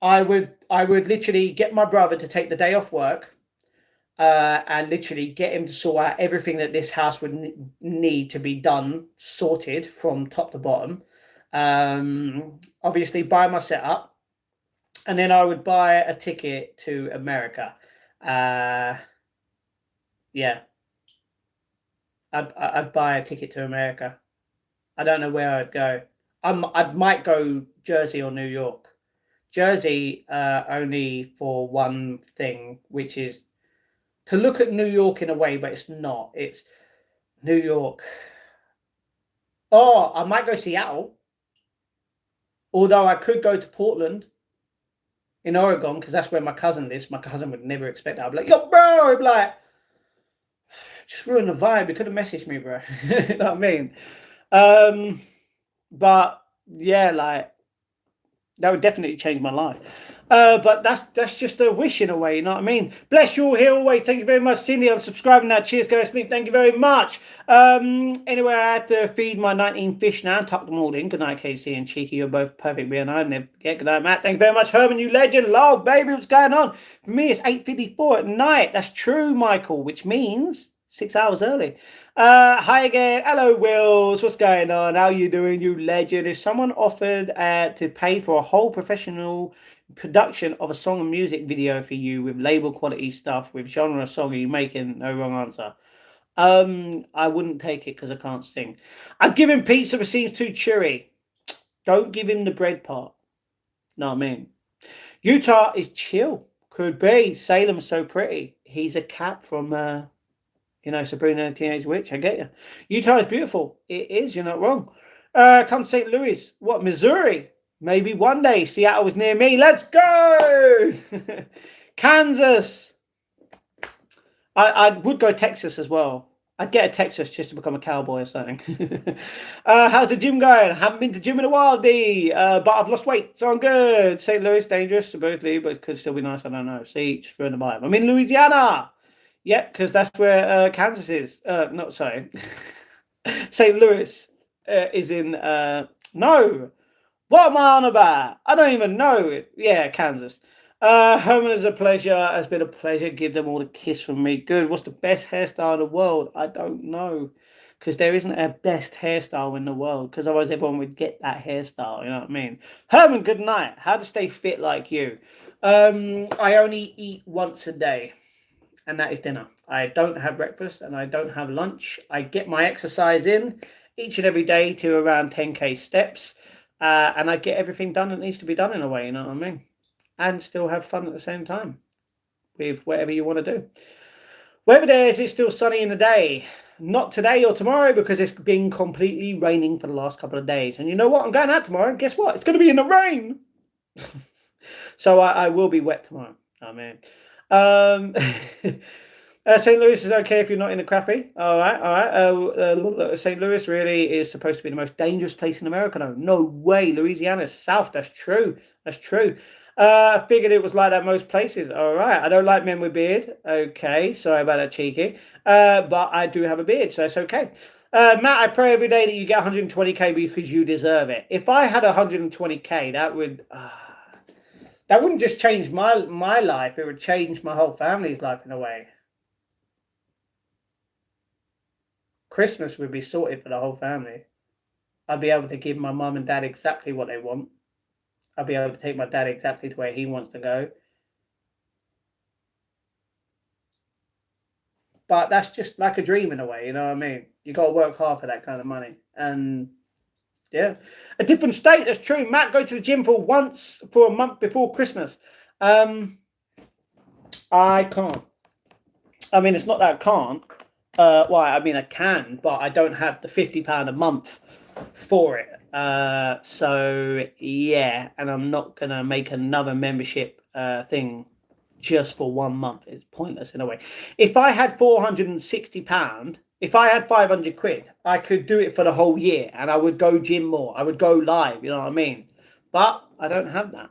A: I would literally get my brother to take the day off work, and literally get him to sort out everything that this house would need to be done, sorted from top to bottom. Obviously buy my setup, and then I would buy a ticket to America. Yeah, I'd buy a ticket to America. I don't know where I'd go. I might go Jersey or New York. Jersey only for one thing, which is to look at New York in a way, but it's not. It's New York. Oh, I might go Seattle. Although I could go to Portland in Oregon, because that's where my cousin lives. My cousin would never expect that. I'd be like, yo, bro. I'd be like, just ruined the vibe. You could have messaged me, bro. You know what I mean? But yeah, like, that would definitely change my life. But that's just a wish in a way, you know what I mean? Bless you all here always. Thank you very much, Cindy, on subscribing now. Cheers, go to sleep. Thank you very much. Anyway, I had to feed my 19 fish now, tuck them all in. Good night, Casey and Cheeky. You're both perfect. Being I never forget. Good night, Matt. Thank you very much, Herman, you legend. Lol, baby, what's going on? For me, it's 8:54 at night. That's true, Michael, which means 6 hours early. Hi again. Hello, Wills. What's going on? How you doing, you legend? If someone offered to pay for a whole professional production of a song and music video for you with label quality stuff, with genre song are you making? No wrong answer. I wouldn't take it because I can't sing. I'd give him pizza, but seems too chewy. Don't give him the bread part. Know what I mean? Utah is chill. Could be. Salem's so pretty. He's a cat from Sabrina the Teenage Witch. I get you. Utah is beautiful. It is. You're not wrong. Come to St. Louis. What, Missouri? Maybe one day. Seattle was near me. Let's go. Kansas. I would go Texas as well. I'd get a Texas just to become a cowboy or something. How's the gym going? I haven't been to gym in a while, D. But I've lost weight, so I'm good. St. Louis, dangerous, supposedly, but it could still be nice. I don't know. See, just ruin the vibe. I'm in Louisiana. Yep, because that's where Kansas is. Not sorry. St. Louis is in. No. What am I on about? I don't even know. Yeah, Kansas. Herman, is a pleasure. Has been a pleasure. Give them all a kiss from me. Good. What's the best hairstyle in the world? I don't know. Because there isn't a best hairstyle in the world. Because otherwise everyone would get that hairstyle. You know what I mean? Herman, good night. How to stay fit like you? I only eat once a day. And that is dinner. I don't have breakfast and I don't have lunch. I get my exercise in each and every day to around 10k steps. And I get everything done that needs to be done in a way. You know what I mean? And still have fun at the same time with whatever you want to do. Weather there, is it still sunny in the day? Not today or tomorrow because it's been completely raining for the last couple of days. And you know what? I'm going out tomorrow. And guess what? It's going to be in the rain. So I will be wet tomorrow. Oh, man. St. Louis is okay if you're not in a crappy. All right. St. Louis really is supposed to be the most dangerous place in America. No way. Louisiana's south. That's true. I figured it was like that most places. All right. I don't like men with beard. Okay. Sorry about that, cheeky. But I do have a beard, so it's okay. Matt, I pray every day that you get 120k because you deserve it. If I had 120k, that wouldn't just change my life. It would change my whole family's life in a way. Christmas would be sorted for the whole family. I'd be able to give my mum and dad exactly what they want. I'd be able to take my dad exactly to where he wants to go. But that's just like a dream in a way, you know what I mean? You got to work hard for that kind of money. And yeah, a different state. That's true. Matt, go to the gym for a month before Christmas. I can't. I mean, it's not that I can't. I mean, I can, but I don't have the £50 a month for it. So yeah, and I'm not gonna make another membership thing just for 1 month. It's pointless in a way. If I had £460, if I had 500 quid, I could do it for the whole year, and I would go gym more. I would go live. You know what I mean? But I don't have that.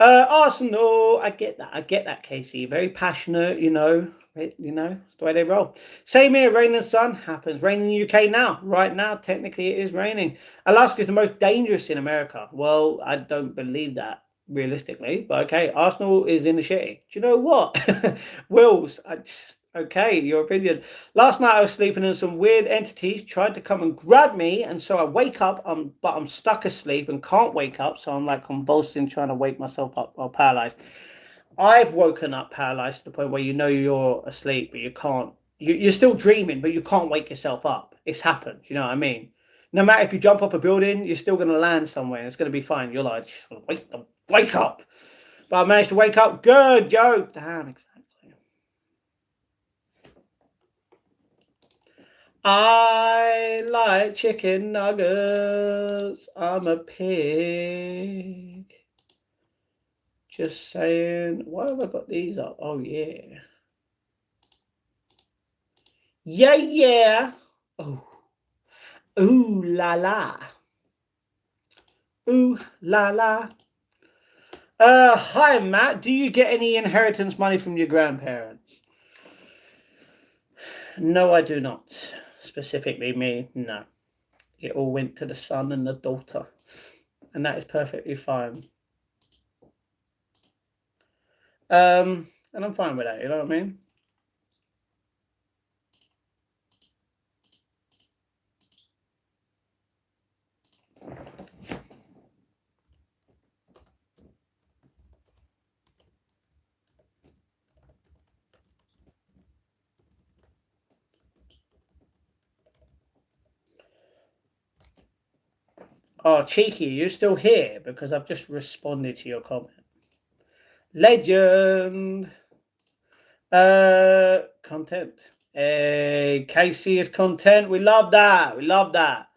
A: Arsenal, I get that, Casey. Very passionate, you know. It's the way they roll. Same here, rain and sun happens. Rain in the UK now. Right now, technically, it is raining. Alaska is the most dangerous in America. Well, I don't believe that realistically, but okay. Arsenal is in the shitty. Do you know what? Wills, okay, your opinion. Last night I was sleeping and some weird entities tried to come and grab me, and so I wake up, but I'm stuck asleep and can't wake up, so I'm like convulsing, trying to wake myself up or paralyzed. I've woken up paralyzed to the point where you know you're asleep, but you can't. You're still dreaming, but you can't wake yourself up. It's happened. You know what I mean? No matter if you jump off a building, you're still going to land somewhere. And it's going to be fine. You're like, wake up. But I managed to wake up. Good joke. Damn, exactly. I like chicken nuggets. I'm a pig. Just saying. Why have I got these up? Oh, yeah. Yeah. Oh. Ooh, la, la. Ooh, la, la. Hi, Matt. Do you get any inheritance money from your grandparents? No, I do not. Specifically, me, no. It all went to the son and the daughter, and that is perfectly fine. And I'm fine with that. You know what I mean? Oh, cheeky, you're still here because I've just responded to your comment. Legend. Content. Casey is content. We love that. We love that.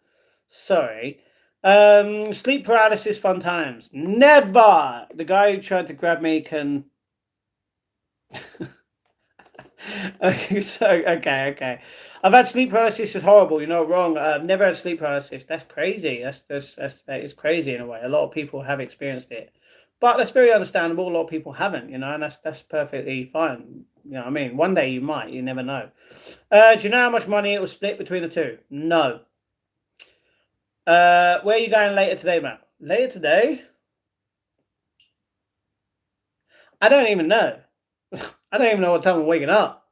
A: Sorry. Sleep paralysis, fun times. Never. The guy who tried to grab me can. Okay. I've had sleep paralysis. Is horrible. You're not wrong. I've never had sleep paralysis. That's crazy. That is crazy in a way. A lot of people have experienced it, but that's very understandable. A lot of people haven't. You know, and that's perfectly fine. You know what I mean? One day you might. You never know. Do you know how much money it was split between the two? No. Where are you going later today, Matt? Later today? I don't even know. I don't even know what time I'm waking up.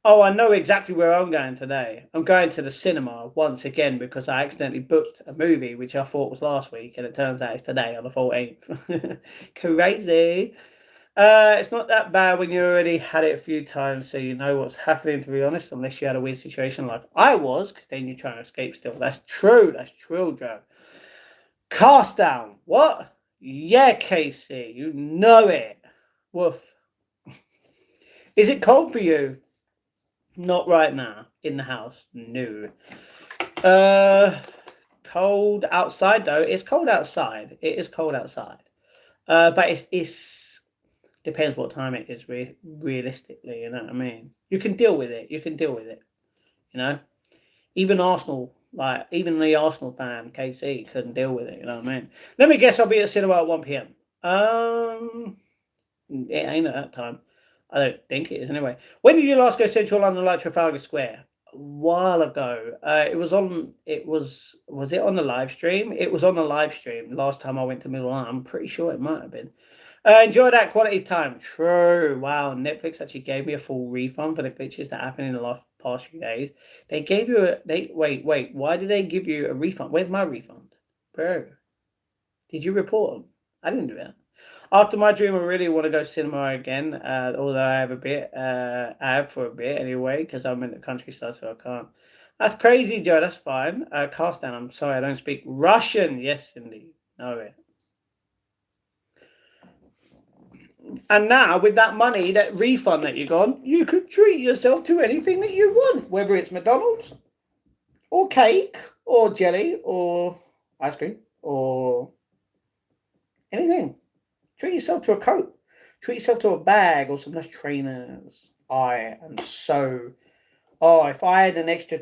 A: Oh, I know exactly where I'm going today. I'm going to the cinema once again because I accidentally booked a movie which I thought was last week, and it turns out it's today on the 14th. Crazy. It's not that bad when you already had it a few times, so you know what's happening, to be honest, unless you had a weird situation like I was, because then you're trying to escape still. That's true, Joe. Cast down. What? Yeah, Casey, you know it. Woof. Is it cold for you? Not right now. In the house. No. Uh, Cold outside though. It's cold outside. It is cold outside. But it's depends what time it is. Realistically, you know what I mean. You can deal with it. You can deal with it. You know. Even Arsenal, like even the Arsenal fan, KC, couldn't deal with it. You know what I mean. Let me guess. I'll be at cinema at 1 p.m. It ain't at that time. I don't think it is anyway. When did you last go Central London, like Trafalgar Square? A while ago. It was on. It was it on the live stream? It was on the live stream last time I went to Middle London. I'm pretty sure it might have been. Enjoy that quality time. True. Wow. Netflix actually gave me a full refund for the glitches that happened in the last past few days. They gave you a. They wait. Why did they give you a refund? Where's my refund, bro? Did you report them? I didn't do that. After my dream, I really want to go cinema again. Although I have a bit, I have for a bit anyway, because I'm in the countryside, so I can't. That's crazy, Joe. That's fine. Cast down. I'm sorry, I don't speak Russian. Yes, indeed. No way. And now, with that money, that refund that you got, you could treat yourself to anything that you want, whether it's McDonald's or cake or jelly or ice cream or anything. Treat yourself to a coat. Treat yourself to a bag or some nice trainers. I am so. Oh, if I had an extra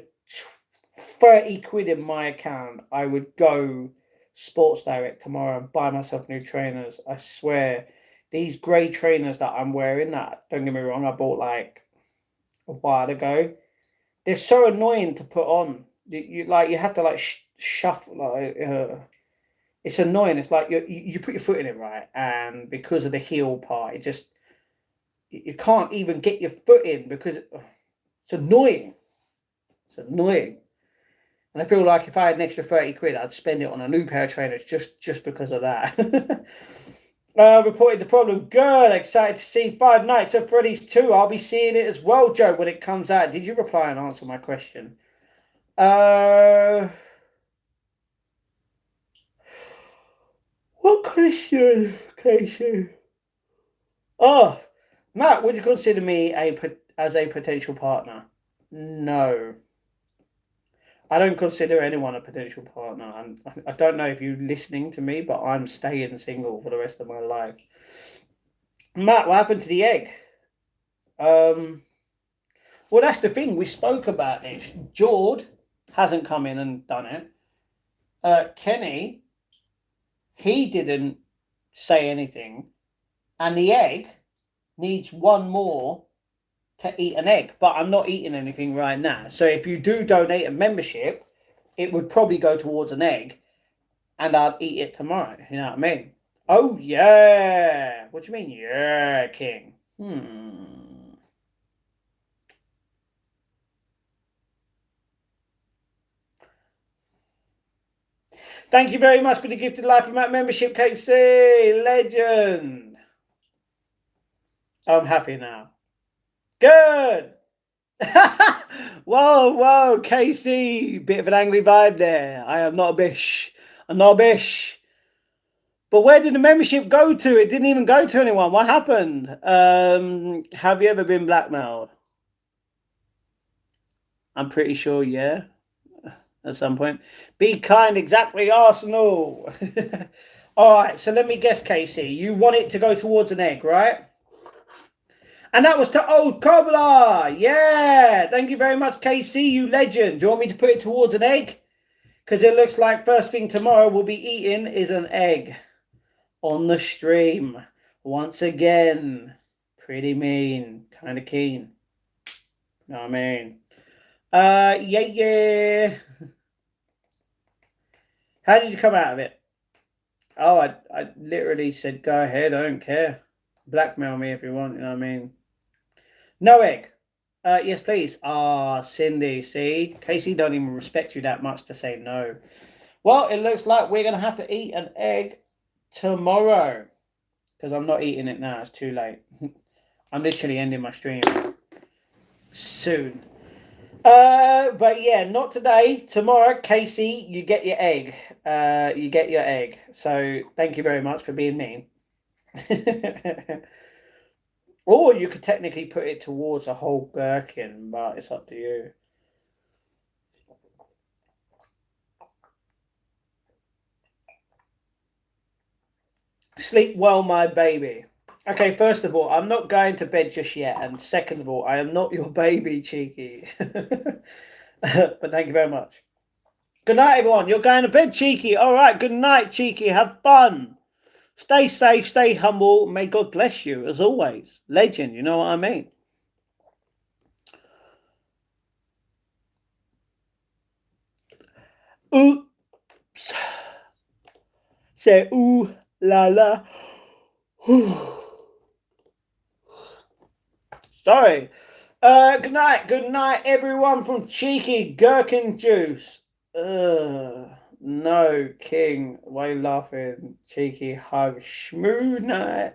A: 30 quid in my account, I would go Sports Direct tomorrow and buy myself new trainers. I swear. These grey trainers that I'm wearing, that, don't get me wrong, I bought like a while ago. They're so annoying to put on. You have to like shuffle like. It's annoying. It's like you put your foot in it right, and because of the heel part, it just you can't even get your foot in because it's annoying. It's annoying, and I feel like if I had an extra 30 quid, I'd spend it on a new pair of trainers just because of that. Reported the problem. Good. Excited to see Five Nights at Freddy's 2. I'll be seeing it as well, Joe, when it comes out. Did you reply and answer my question? What question, Casey? Oh, Matt, would you consider me as a potential partner? No, I don't consider anyone a potential partner. I don't know if you're listening to me, but I'm staying single for the rest of my life. Matt, what happened to the egg? Well, that's the thing. We spoke about this. Jord hasn't come in and done it. Kenny He didn't say anything, and the egg needs one more to eat an egg. But I'm not eating anything right now. So if you do donate a membership, it would probably go towards an egg, and I'd eat it tomorrow. You know what I mean? Oh yeah. What do you mean, yeah, King? Thank you very much for the gifted life of Matt membership, KC. Legend. I'm happy now. Good. Whoa, KC. Bit of an angry vibe there. I am not a bish. I'm not a bish. But where did the membership go to? It didn't even go to anyone. What happened? Have you ever been blackmailed? I'm pretty sure, yeah. At some point. Be kind, exactly, Arsenal. All right, so let me guess, Casey. You want it to go towards an egg, right? And that was to Old Cobbler. Yeah. Thank you very much, Casey, you legend. Do you want me to put it towards an egg? Because it looks like first thing tomorrow we'll be eating is an egg on the stream. Once again. Pretty mean. Kind of keen. Know what I mean? Yeah. How did you come out of it? Oh, I literally said, go ahead, I don't care. Blackmail me if you want, you know what I mean? No egg. Yes, please. Cindy, see? Casey don't even respect you that much to say no. Well, it looks like we're going to have to eat an egg tomorrow. Because I'm not eating it now, it's too late. I'm literally ending my stream soon. But yeah, not today. Tomorrow, Casey, you get your egg. You get your egg. So thank you very much for being mean. Or you could technically put it towards a whole gherkin, but it's up to you. Sleep well, my baby. Okay, first of all, I'm not going to bed just yet. And second of all, I am not your baby, Cheeky. But thank you very much. Good night, everyone. You're going to bed, Cheeky. All right, good night, Cheeky. Have fun. Stay safe, stay humble. May God bless you, as always. Legend, you know what I mean? Oops. Say ooh la la. Sorry. Good night, everyone from Cheeky Gherkin Juice. No, King. Why are you laughing? Cheeky hug. Smooth night.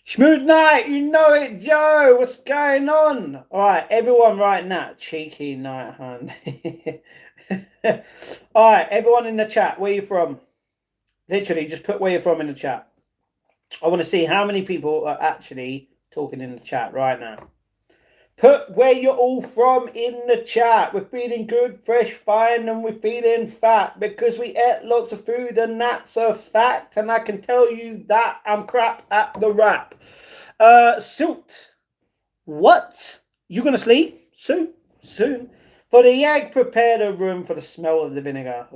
A: Smooth night, you know it, Joe. What's going on? All right, everyone, right now. Cheeky night, hun. All right, everyone in the chat. Where you from? Literally, just put where you're from in the chat. I want to see how many people are actually talking in the chat right now. Put where you're all from in the chat. We're feeling good, fresh, fine, and we're feeling fat because we ate lots of food, and that's a fact. And I can tell you that I'm crap at the rap. Silt. What? You gonna sleep? Soon. For the egg, prepare the room for the smell of the vinegar.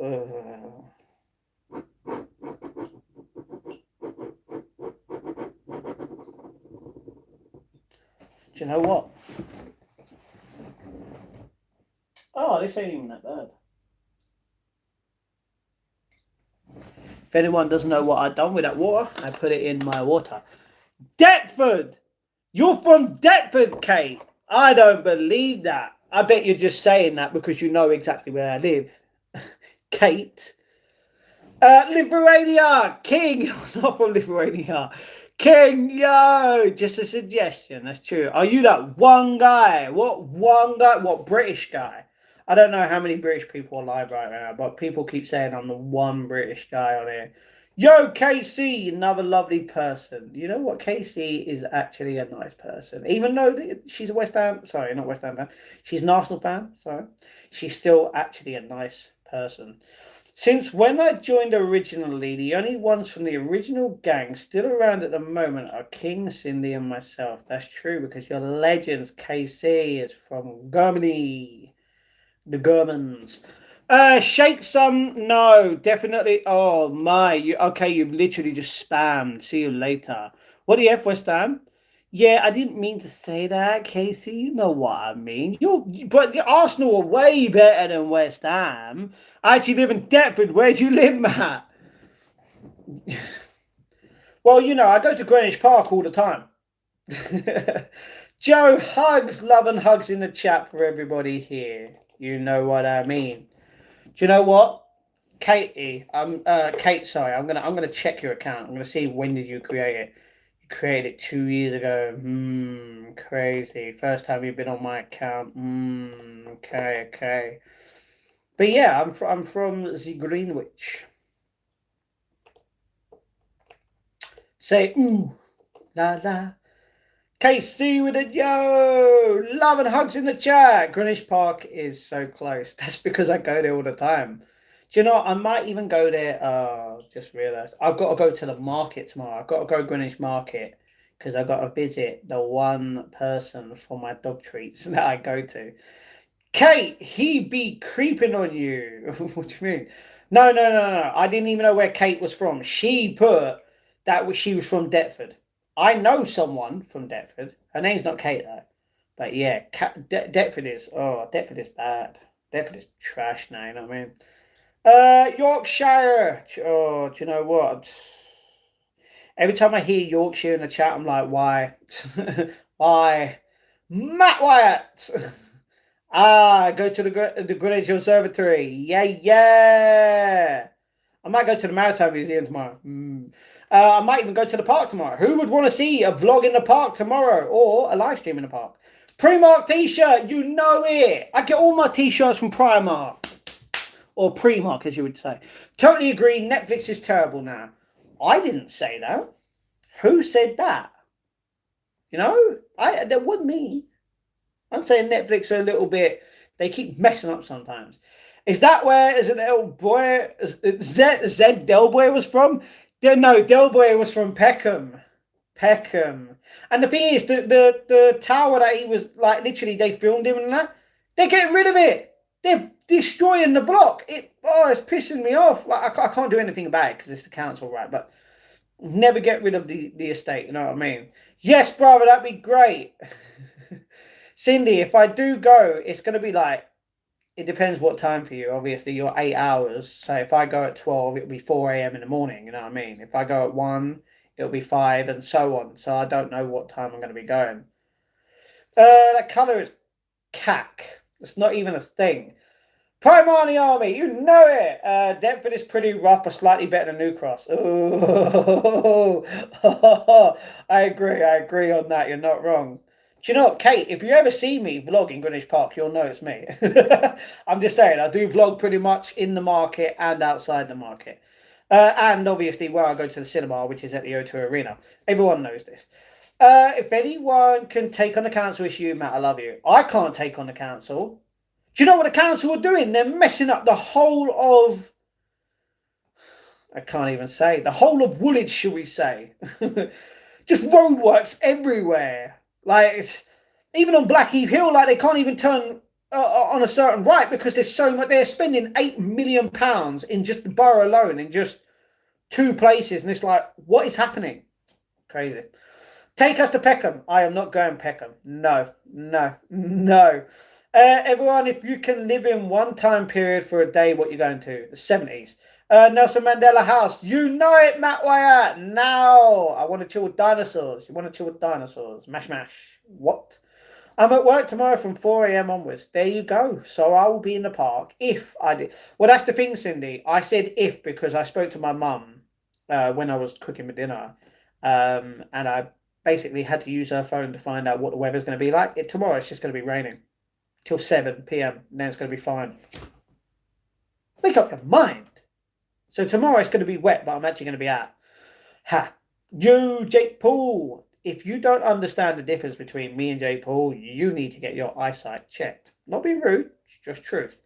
A: Do you know what? Oh, this ain't even that bad. If anyone doesn't know what I've done with that water, I put it in my water. Deptford! You're from Deptford, Kate. I don't believe that. I bet you're just saying that because you know exactly where I live. Kate. Lithuania! King! Not from Lithuania. King, yo! Just a suggestion. That's true. Are you that one guy? What one guy? What British guy? I don't know how many British people are alive right now, but people keep saying I'm the one British guy on here. Yo, KC, another lovely person. You know what? KC is actually a nice person. Even though she's a West Ham, sorry, not West Ham fan. She's an Arsenal fan, sorry. She's still actually a nice person. Since when I joined originally, the only ones from the original gang still around at the moment are King, Cindy, and myself. That's true because your legends, KC, is from Germany. The Germans. Shake some. No, definitely. Oh my. You okay? You literally just spammed. See you later. What do you have, West Ham? Yeah, I didn't mean to say that, Casey. You know what I mean. But the Arsenal are way better than West Ham. I actually live in Deptford. Where do you live, Matt? Well, I go to Greenwich Park all the time. Joe, hugs, love and hugs in the chat for everybody here. You know what I mean. Do you know what? Kate, sorry, I'm gonna check your account. I'm gonna see when did you create it. You created it 2 years ago. Crazy. First time you've been on my account. Okay. But yeah, I'm from the Greenwich. Say ooh la la. KC with it, yo! Love and hugs in the chat. Greenwich Park is so close. That's because I go there all the time. Do you know, I might even go there. Just realised. I've got to go to the market tomorrow. I've got to go Greenwich Market because I've got to visit the one person for my dog treats that I go to. Kate, he be creeping on you. What do you mean? No. I didn't even know where Kate was from. She put that she was from Deptford. I know someone from Deptford. Her name's not Kate though. But yeah, Deptford is bad. Deptford is trash now, you know what I mean? Yorkshire. Oh, do you know what? Every time I hear Yorkshire in the chat, I'm like, why? Why? Matt Wyatt. Go to the Greenwich Observatory. Yeah. I might go to the Maritime Museum tomorrow. I might even go to the park tomorrow. Who would want to see a vlog in the park tomorrow or a live stream in the park? Primark t-shirt, you know it. I get all my t-shirts from Primark. Or Primark, as you would say. Totally agree, Netflix is terrible now. I didn't say that. Who said that? That wasn't me. I'm saying Netflix are a little bit, they keep messing up sometimes. Is that where Zed Delboy was from? No, Delboy was from Peckham. And the thing is, the tower that he was, like, literally, they filmed him and that, they're getting rid of it. They're destroying the block. It's pissing me off. Like, I can't do anything about it because it's the council, right? But never get rid of the estate, you know what I mean? Yes, brother, that'd be great. Cindy, if I do go, it's going to be like, it depends what time for you. Obviously, you're 8 hours. So if I go at 12, it'll be 4 a.m. in the morning. You know what I mean? If I go at 1, it'll be 5 and so on. So I don't know what time I'm going to be going. That colour is cack. It's not even a thing. Primani Army, you know it. Deptford is pretty rough, but slightly better than New Cross. Oh, I agree on that. You're not wrong. Do you know what, Kate, if you ever see me vlogging Greenwich Park, you'll know it's me. I'm just saying, I do vlog pretty much in the market and outside the market. And obviously where I go to the cinema, which is at the O2 Arena. Everyone knows this. If anyone can take on the council issue, Matt, I love you. I can't take on the council. Do you know what the council are doing? They're messing up the whole of... I can't even say. The whole of Woolwich, shall we say. Just roadworks everywhere. Like, even on Blackheath Hill, like, they can't even turn on a certain right because there's so much. They're spending £8 million in just the borough alone, in just 2 places. And it's like, what is happening? Crazy. Take us to Peckham. I am not going Peckham. No. Everyone, if you can live in one time period for a day, what you're going to? The 70s. Nelson Mandela House. You know it, Matt Wyatt. Now, I want to chill with dinosaurs. You want to chill with dinosaurs? Mash. What? I'm at work tomorrow from 4 a.m. onwards. There you go. So I will be in the park if I did. Well, that's the thing, Cindy. I said if because I spoke to my mum when I was cooking my dinner. And I basically had to use her phone to find out what the weather's going to be like. Tomorrow it's just going to be raining till 7 p.m. and then it's going to be fine. Make up your mind. So tomorrow it's going to be wet, but I'm actually going to be out. You, Jake Paul. If you don't understand the difference between me and Jake Paul, you need to get your eyesight checked. Not being rude, it's just truth.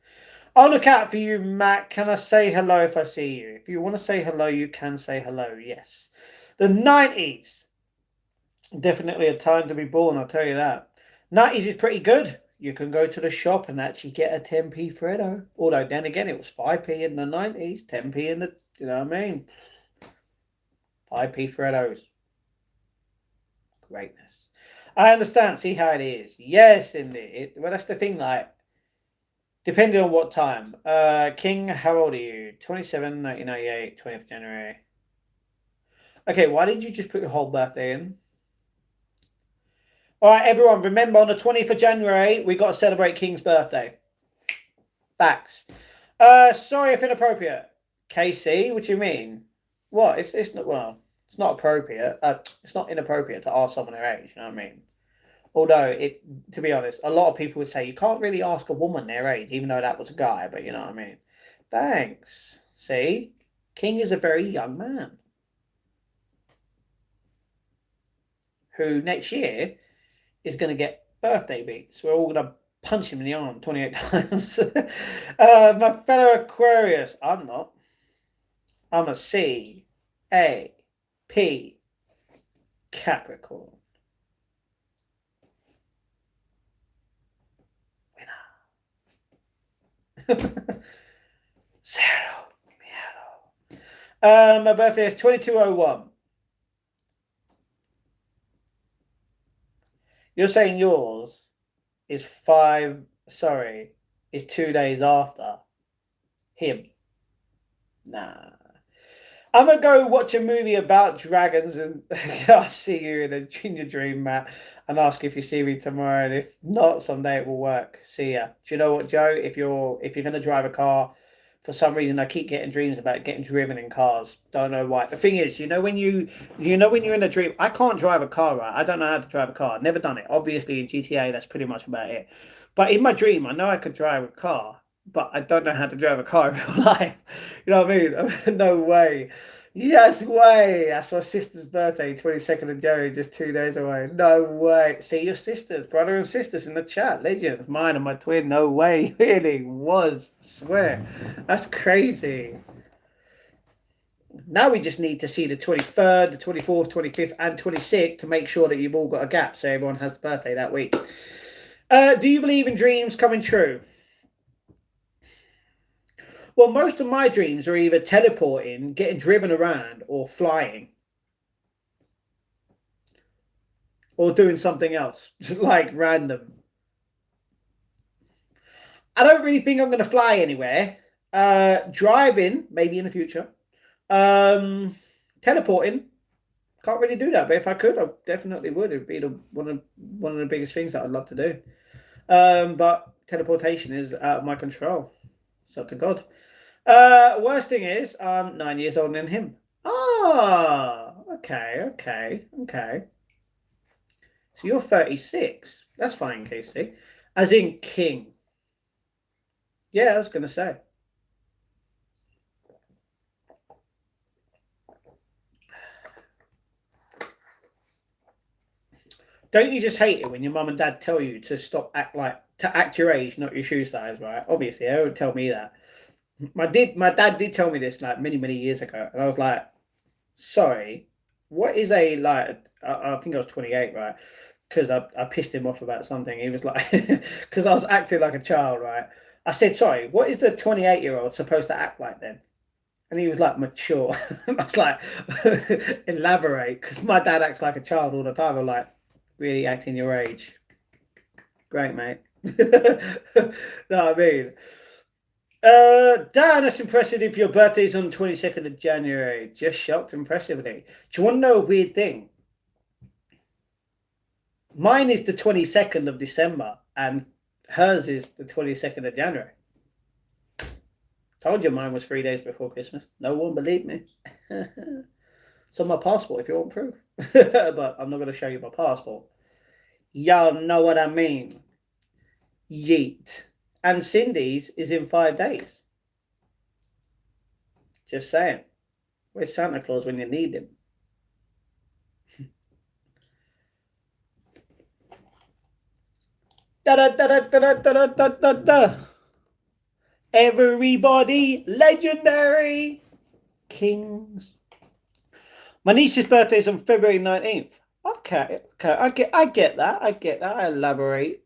A: I'll look out for you, Matt. Can I say hello if I see you? If you want to say hello, you can say hello, yes. The 90s. Definitely a time to be born, I'll tell you that. 90s is pretty good. You can go to the shop and actually get a 10p Freddo. Although then again, it was 5p in the 90s, 10p in the, you know what I mean? 5p Freddos. Greatness. I understand. See how it is. Yes, indeed. Well, that's the thing. Like, depending on what time. King, how old are you? 27, 1998, 20th January. Okay, why did you just put your whole birthday in? All right, everyone, remember on the 20th of January, we got to celebrate King's birthday. Facts. Sorry if inappropriate. KC, what do you mean? What? It's not, well, it's not appropriate. It's not inappropriate to ask someone their age, you know what I mean? Although, to be honest, a lot of people would say you can't really ask a woman their age, even though that was a guy, but you know what I mean? Thanks. See? King is a very young man. Who next year is going to get birthday beats. We're all going to punch him in the arm 28 times. My fellow Aquarius, I'm not. I'm a C, A, P, Capricorn. Winner. Zero. My birthday is 2201. You're saying yours is is 2 days after him. Nah. I'm going to go watch a movie about dragons and I'll see you in a dream, Matt, and ask if you see me tomorrow. And if not, someday it will work. See ya. Do you know what, Joe? If you're going to drive a car, for some reason I keep getting dreams about getting driven in cars. Don't know why. The thing is, when you're in a dream, I can't drive a car, right? I don't know how to drive a car. I've never done it. Obviously in GTA, that's pretty much about it. But in my dream, I know I could drive a car, but I don't know how to drive a car in real life. You know what I mean? No way. Yes, way. That's my sister's birthday, 22nd of January, just 2 days away. No way. See your sisters, brother and sisters in the chat. Legends. Mine and my twin. No way. Really was. I swear. That's crazy. Now we just need to see the 23rd, the 24th, 25th, and 26th to make sure that you've all got a gap so everyone has a birthday that week. Do you believe in dreams coming true? Well, most of my dreams are either teleporting, getting driven around, or flying. Or doing something else, like random. I don't really think I'm going to fly anywhere. Driving, maybe in the future. Teleporting, can't really do that. But if I could, I definitely would. It'd be one of the biggest things that I'd love to do. But teleportation is out of my control. So to God. Worst thing is, I'm 9 years older than him. Ah, okay. So you're 36. That's fine, Casey. As in King. Yeah, I was going to say. Don't you just hate it when your mum and dad tell you to act your age, not your shoe size, right? Obviously, they don't tell me that. My dad did tell me this like many years ago, and I was like, sorry, what is I think I was 28, right? Because I pissed him off about something. He was like, because I was acting like a child, right? I said, sorry, what is the 28-year-old supposed to act like then? And he was like, mature. I was like, elaborate, because my dad acts like a child all the time. I'm like, really acting your age. Great, mate. No, I mean. Dan, that's impressive if your birthday's on 22nd of January. Just shocked impressively. Do you want to know a weird thing? Mine is the 22nd of December and hers is the 22nd of January. Told you mine was 3 days before Christmas. No one believed me. It's on my passport if you want proof. But I'm not going to show you my passport. Y'all know what I mean. Yeet. And Cindy's is in 5 days. Just saying. Where's Santa Claus when you need him? Da-da-da-da-da-da-da-da-da. Everybody legendary kings. My niece's birthday is on February 19th. Okay. I get that. I elaborate.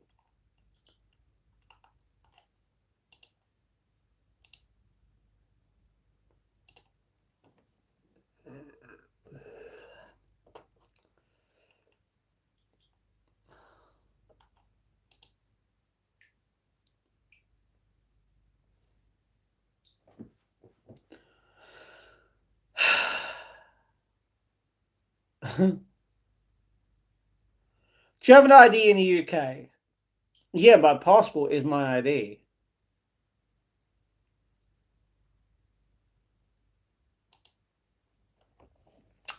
A: Do you have an ID in the UK? Yeah, my passport is my ID.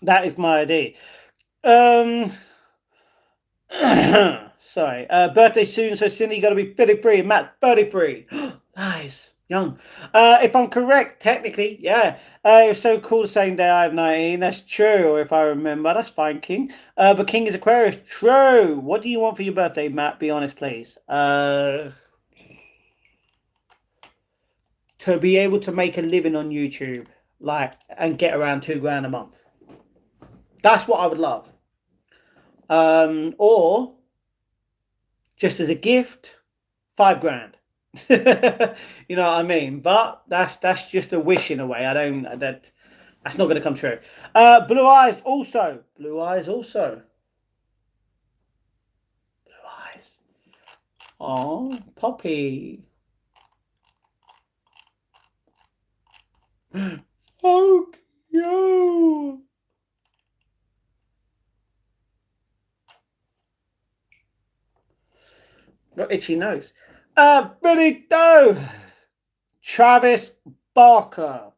A: That is my ID. Um, sorry. Birthday soon, so Cindy got to be 33. Matt, 33. Nice. Young. If I'm correct, technically, yeah. It was so cool the same day I have 19. That's true, if I remember. That's fine, King. But King is Aquarius. True. What do you want for your birthday, Matt? Be honest, please. To be able to make a living on YouTube, like, and get around $2 grand a month. That's what I would love. Or just as a gift, $5 grand. You know what I mean? But that's just a wish in a way. That's not going to come true. Blue eyes also. Blue eyes also. Blue eyes. Oh, Poppy. Oh, yo. Got itchy nose. Benito. Travis Barker.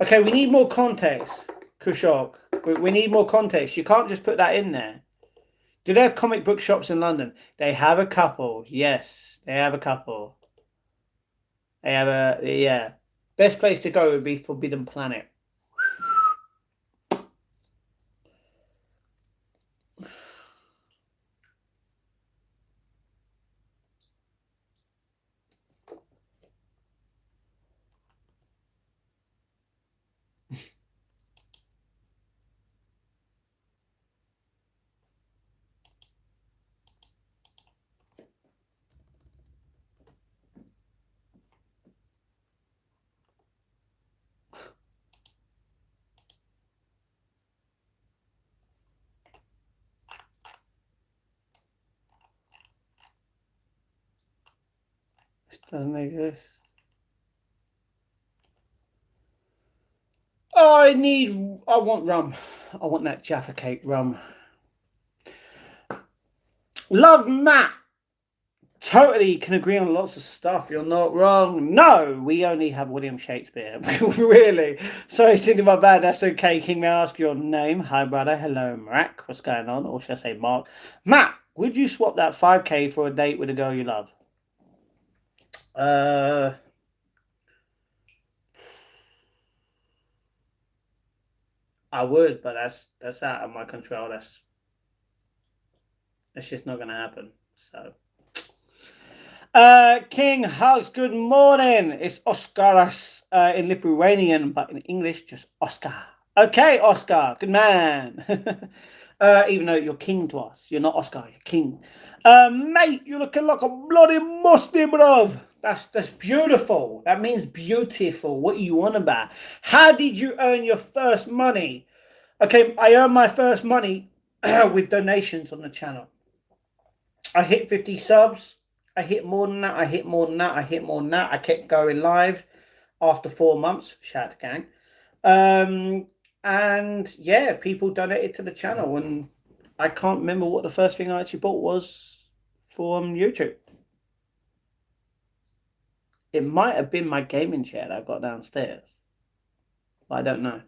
A: Okay, we need more context, Kushok. We need more context. You can't just put that in there. Do they have comic book shops in London? They have a couple. Yes, they have a couple. They have yeah. Best place to go would be Forbidden Planet. This doesn't exist. I want rum. I want that Jaffa Cake rum. Love Matt. Totally can agree on lots of stuff. You're not wrong. No, we only have William Shakespeare. Really? Sorry, Cindy, my bad. That's okay. King, may I ask your name? Hi, brother. Hello, Mac. What's going on? Or should I say Mark? Matt, would you swap that 5K for a date with a girl you love? I would, but that's out of my control. That's just not gonna happen. So King Hugs, good morning. It's Oscaras in Lithuanian, but in English, just Oscar. Okay, Oscar, good man. Even though you're king to us, you're not Oscar, you're king. Mate, you're looking like a bloody musty, bruv. That's beautiful. That means beautiful. What you want about? How did you earn your first money? Okay, I earned my first money with donations on the channel. I hit 50 subs. I hit more than that. I hit more than that. I hit more than that. I kept going live after 4 months. Shout out to gang. And yeah, people donated to the channel. And I can't remember what the first thing I actually bought was from YouTube. It might have been my gaming chair that I've got downstairs. But I don't know.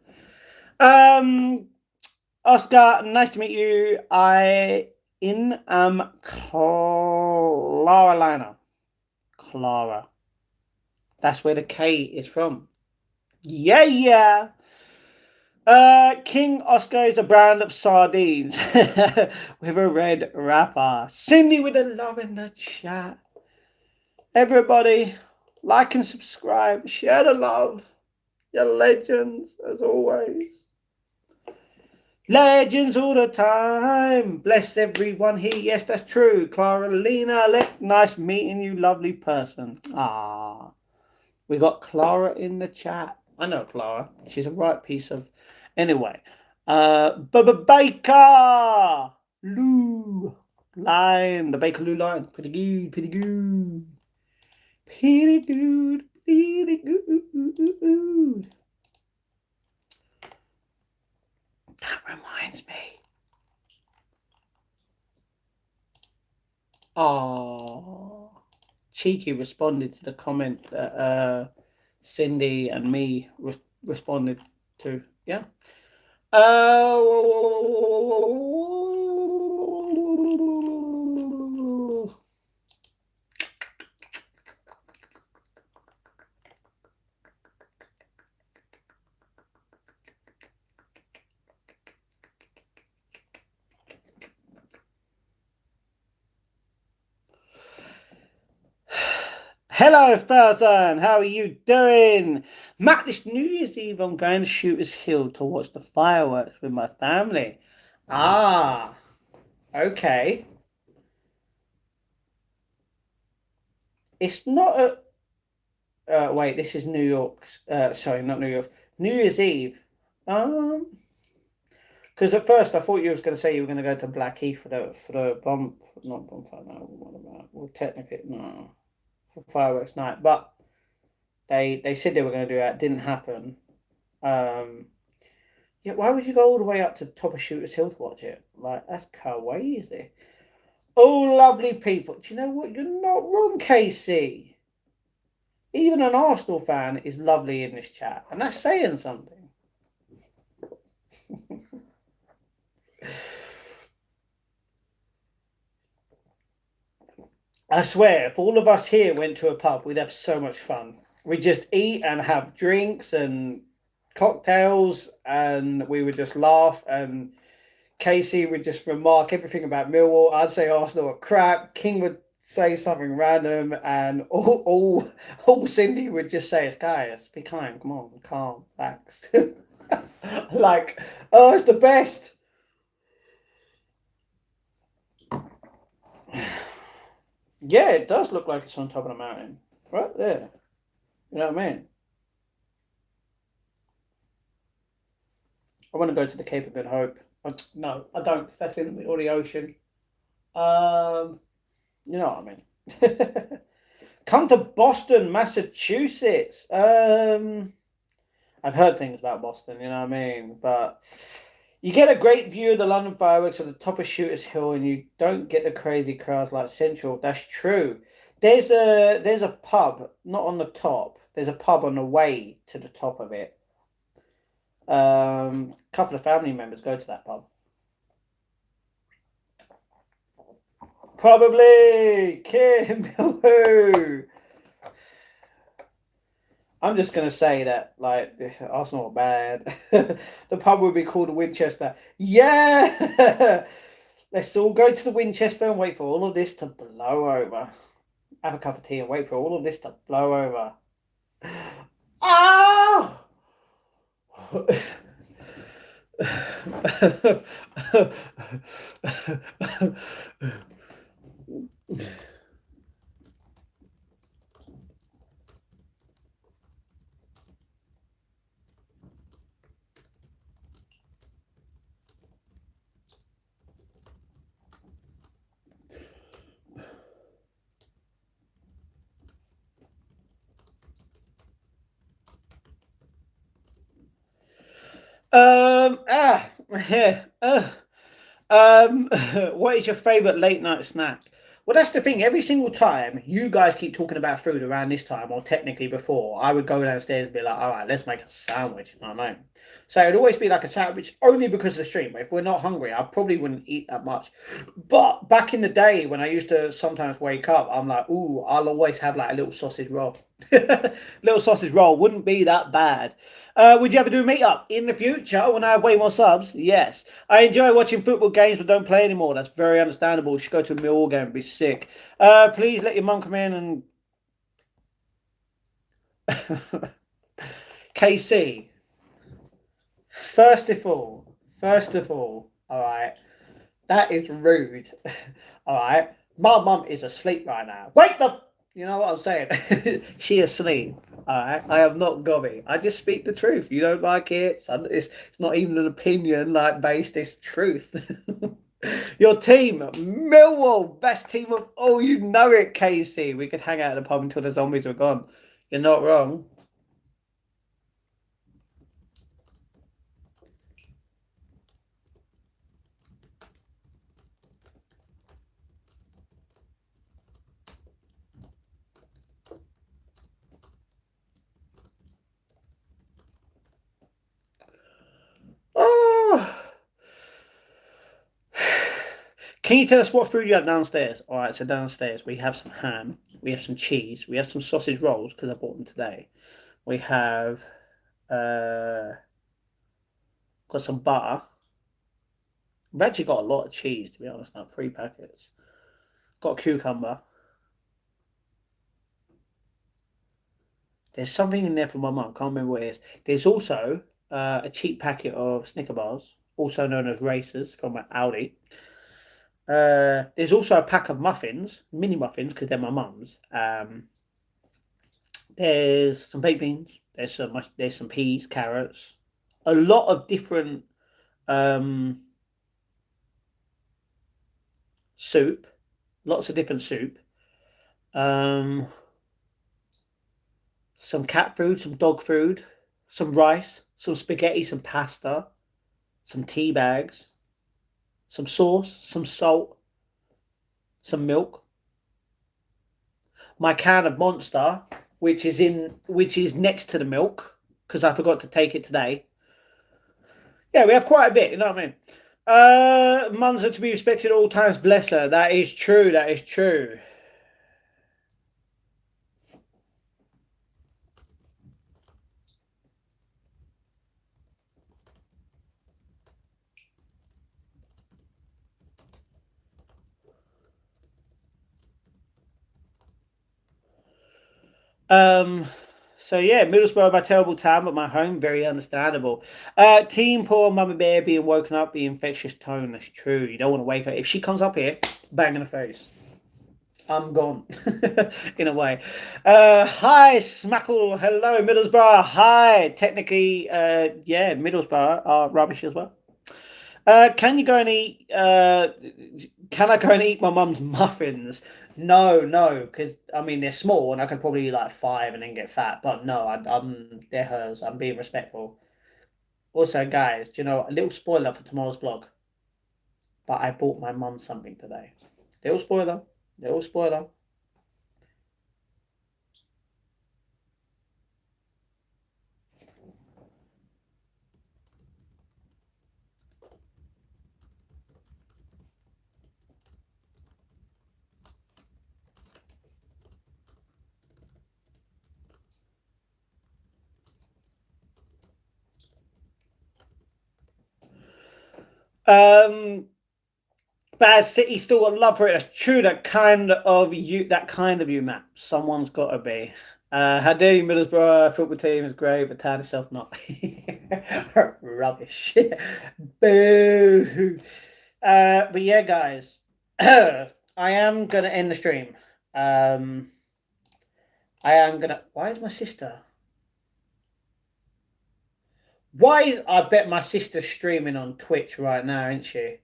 A: Oscar, nice to meet you. I am Carolina. Clara. That's where the K is from. Yeah. King Oscar is a brand of sardines with a red wrapper. Cindy with a love in the chat. Everybody, like and subscribe. Share the love. You're legends, as always. Legends all the time. Bless everyone here. Yes, that's true. Carolina, nice meeting you, lovely person. Ah, we got Clara in the chat. I know Clara. She's a right piece of. Anyway, Bubba Baker Lou line. The Baker Lou line. Pretty good. Pretty good. Pretty good. Pretty good. That reminds me. Oh, Cheeky responded to the comment that Cindy and me responded to. Yeah. Uh, Hello, Farzan. How are you doing? Matt, this New Year's Eve, I'm going to Shooters Hill to watch the fireworks with my family. Ah, okay. It's not a. Wait, this is New York. Sorry, not New York. New Year's Eve. Um, because at first I thought you was going to say you were going to go to Blackheath for the bomb, not bonfire. No, what about? Well, technically, no, for fireworks night. But they said they were going to do that. Didn't happen. Um, yeah. Why would you go all the way up to the top of Shooters Hill to watch it? Like that's crazy. Oh, lovely people. Do you know what? You're not wrong, Casey. Even an Arsenal fan is lovely in this chat, and that's saying something. I swear, if all of us here went to a pub, we'd have so much fun. We just eat and have drinks and cocktails, and we would just laugh. And Casey would just remark everything about Millwall. I'd say Arsenal are crap. King would say something random, and all Cindy would just say is, "Guys, be kind. Come on, calm, relax." Like, oh, it's the best. Yeah, it does look like it's on top of the mountain, right there. You know what I mean? I want to go to the Cape of Good Hope. No, I don't. 'Cause that's in the middle of the ocean. Um, you know what I mean. Come to Boston, Massachusetts. I've heard things about Boston. You know what I mean, but you get a great view of the London fireworks at the top of Shooters Hill, and you don't get the crazy crowds like Central. That's true. There's a pub, not on the top. There's a pub on the way to the top of it. A couple of family members go to that pub. Probably Kim. I'm just gonna say that like Arsenal are bad. The pub would be called Winchester. Yeah. Let's all go to the Winchester and wait for all of this to blow over. Have a cup of tea and wait for all of this to blow over. Ah! Yeah. What is your favorite late night snack? Well, that's the thing. Every single time you guys keep talking about food around this time, or technically before, I would go downstairs and be like, all right, let's make a sandwich. You know what I mean? So it'd always be like a sandwich only because of the stream. But if we're not hungry, I probably wouldn't eat that much. But back in the day when I used to sometimes wake up, I'm like, ooh, I'll always have like a little sausage roll. Little sausage roll wouldn't be that bad. Would you ever do a meetup in the future when I have way more subs? Yes. I enjoy watching football games but don't play anymore. That's very understandable. You should go to a Millwall game and be sick. Please let your mum come in and KC. First of all, all right. That is rude. All right. My mum is asleep right now. Wake the. You know what I'm saying? She asleep. All right. I have not gobby. I just speak the truth. You don't like it. It's not even an opinion like based. It's truth. Your team, Millwall, best team of. Oh, you know it, Casey. We could hang out at the pub until the zombies were gone. You're not wrong. Can you tell us what food you have downstairs? All right, so downstairs we have some ham, we have some cheese, we have some sausage rolls because I bought them today. We have got some butter. We've actually got a lot of cheese, to be honest, now 3 packets. Got a cucumber. There's something in there for my mum. Can't remember what it is. There's also a cheap packet of Snicker bars, also known as Racers from Aldi. There's also a pack of muffins, mini muffins, because they're my mum's. There's some baked beans. There's some peas, carrots, a lot of different soup, lots of different soup. Some cat food, some dog food, some rice, some spaghetti, some pasta, some tea bags, some sauce, some salt, some milk. My can of Monster, which is next to the milk, because I forgot to take it today. Yeah, we have quite a bit, you know what I mean? Mums are to be respected at all times, bless her. That is true, that is true. So yeah, Middlesbrough, my terrible town, but my home, very understandable. Team poor Mummy Bear being woken up, the infectious tone. That's true. You don't want to wake her. If she comes up here, bang in the face. I'm gone. In a way. Hi, Smackle. Hello, Middlesbrough. Hi. Technically, yeah, Middlesbrough are rubbish as well. Can you go and eat? Can I go and eat my mum's muffins? No, because I mean they're small and I could probably eat like 5 and then get fat. But no, they're hers. I'm being respectful. Also, guys, do you know a little spoiler for tomorrow's vlog? But I bought my mum something today. Little spoiler. Little spoiler. Bad City still got love for it. That's true. That kind of you, Matt. Someone's got to be. How dare you, Middlesbrough football team is great, but town itself not. Rubbish. Boo. But yeah, guys, I am gonna end the stream. I am gonna. Why is my sister? I bet my sister's streaming on Twitch right now, isn't she?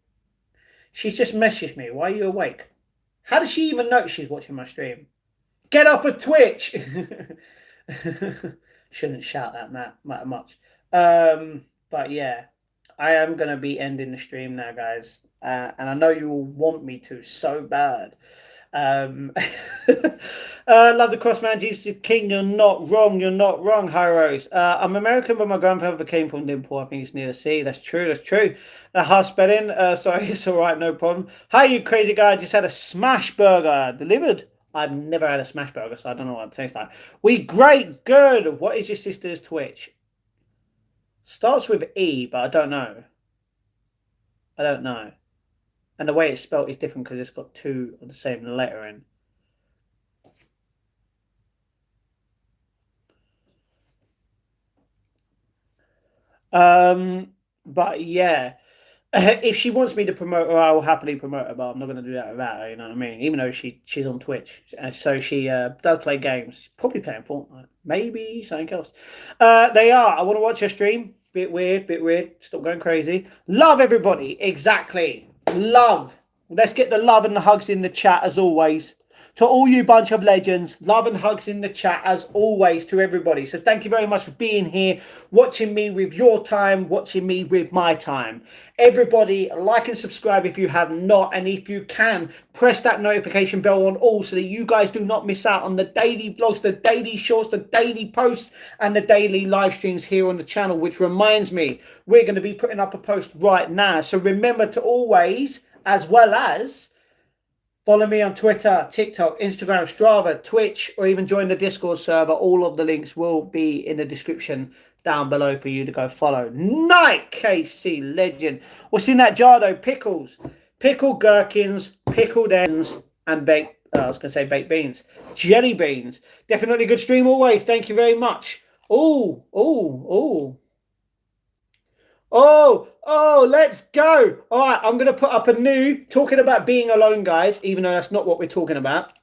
A: She's just messaged me. Why are you awake? How does she even know she's watching my stream? Get off of Twitch! Shouldn't shout that much. But yeah, I am going to be ending the stream now, guys. And I know you all want me to so bad. Love the Crossman, Jesus is King. You're not wrong. You're not wrong, Hyros. I'm American, but my grandfather came from Liverpool. I think it's near the sea. That's true. That's true. The half spelling. Sorry, it's all right. No problem. Hi, you crazy guy. I just had a smash burger delivered. I've never had a smash burger, so I don't know what it tastes like. We great. Good. What is your sister's Twitch? Starts with E, but I don't know. I don't know. And the way it's spelled is different because it's got 2 of the same letter in. But yeah, if she wants me to promote her, I will happily promote her, but I'm not going to do that without her, you know what I mean? Even though she's on Twitch. So she does play games. She's probably playing Fortnite. Maybe something else. They are. I want to watch her stream. Bit weird. Stop going crazy. Love everybody. Exactly. Love. Let's get the love and the hugs in the chat as always. To all you bunch of legends, love and hugs in the chat as always to everybody. So thank you very much for being here, watching me with your time, watching me with my time. Everybody, like and subscribe if you have not. And if you can, press that notification bell on all so that you guys do not miss out on the daily vlogs, the daily shorts, the daily posts, and the daily live streams here on the channel. Which reminds me, we're going to be putting up a post right now. So remember to always as well as follow me on Twitter, TikTok, Instagram, Strava, Twitch, or even join the Discord server. All of the links will be in the description down below for you to go follow. Night KC legend. What's in that jar though? Pickles, pickled gherkins, pickled ends, and baked. I was going to say baked beans, jelly beans. Definitely a good stream always. Thank you very much. Oh, oh, oh. Oh, let's go. All right, I'm going to put up a new, talking about being alone, guys, even though that's not what we're talking about.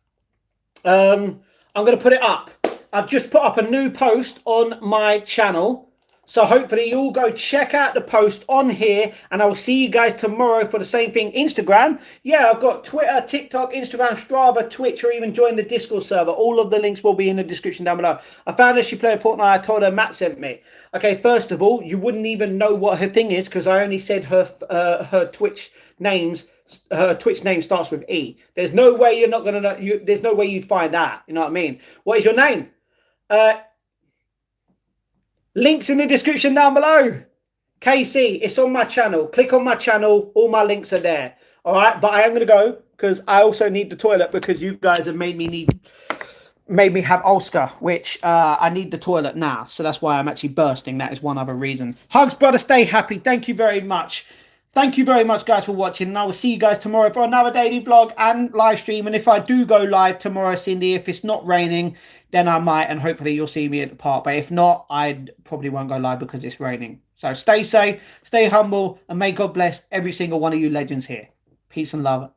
A: I'm going to put it up. I've just put up a new post on my channel. So hopefully you all go check out the post on here, and I will see you guys tomorrow for the same thing. Instagram, yeah, I've got Twitter, TikTok, Instagram, Strava, Twitch, or even join the Discord server. All of the links will be in the description down below. I found out she played Fortnite. I told her Matt sent me. Okay, first of all, you wouldn't even know what her thing is because I only said her Twitch names. Her Twitch name starts with E. There's no way you're not gonna know. There's no way you'd find that. You know what I mean? What is your name? Links in the description down below. KC, it's on my channel. Click on my channel. All my links are there. All right, but I am gonna go because I also need the toilet because you guys have made me have Oscar, which I need the toilet now. So that's why I'm actually bursting. That is one other reason. Hugs, brother. Stay happy. Thank you very much. Thank you very much, guys, for watching. And I will see you guys tomorrow for another daily vlog and live stream. And if I do go live tomorrow, Cindy, if it's not raining, then I might. And hopefully you'll see me at the park. But if not, I probably won't go live because it's raining. So stay safe, stay humble, and may God bless every single one of you legends here. Peace and love.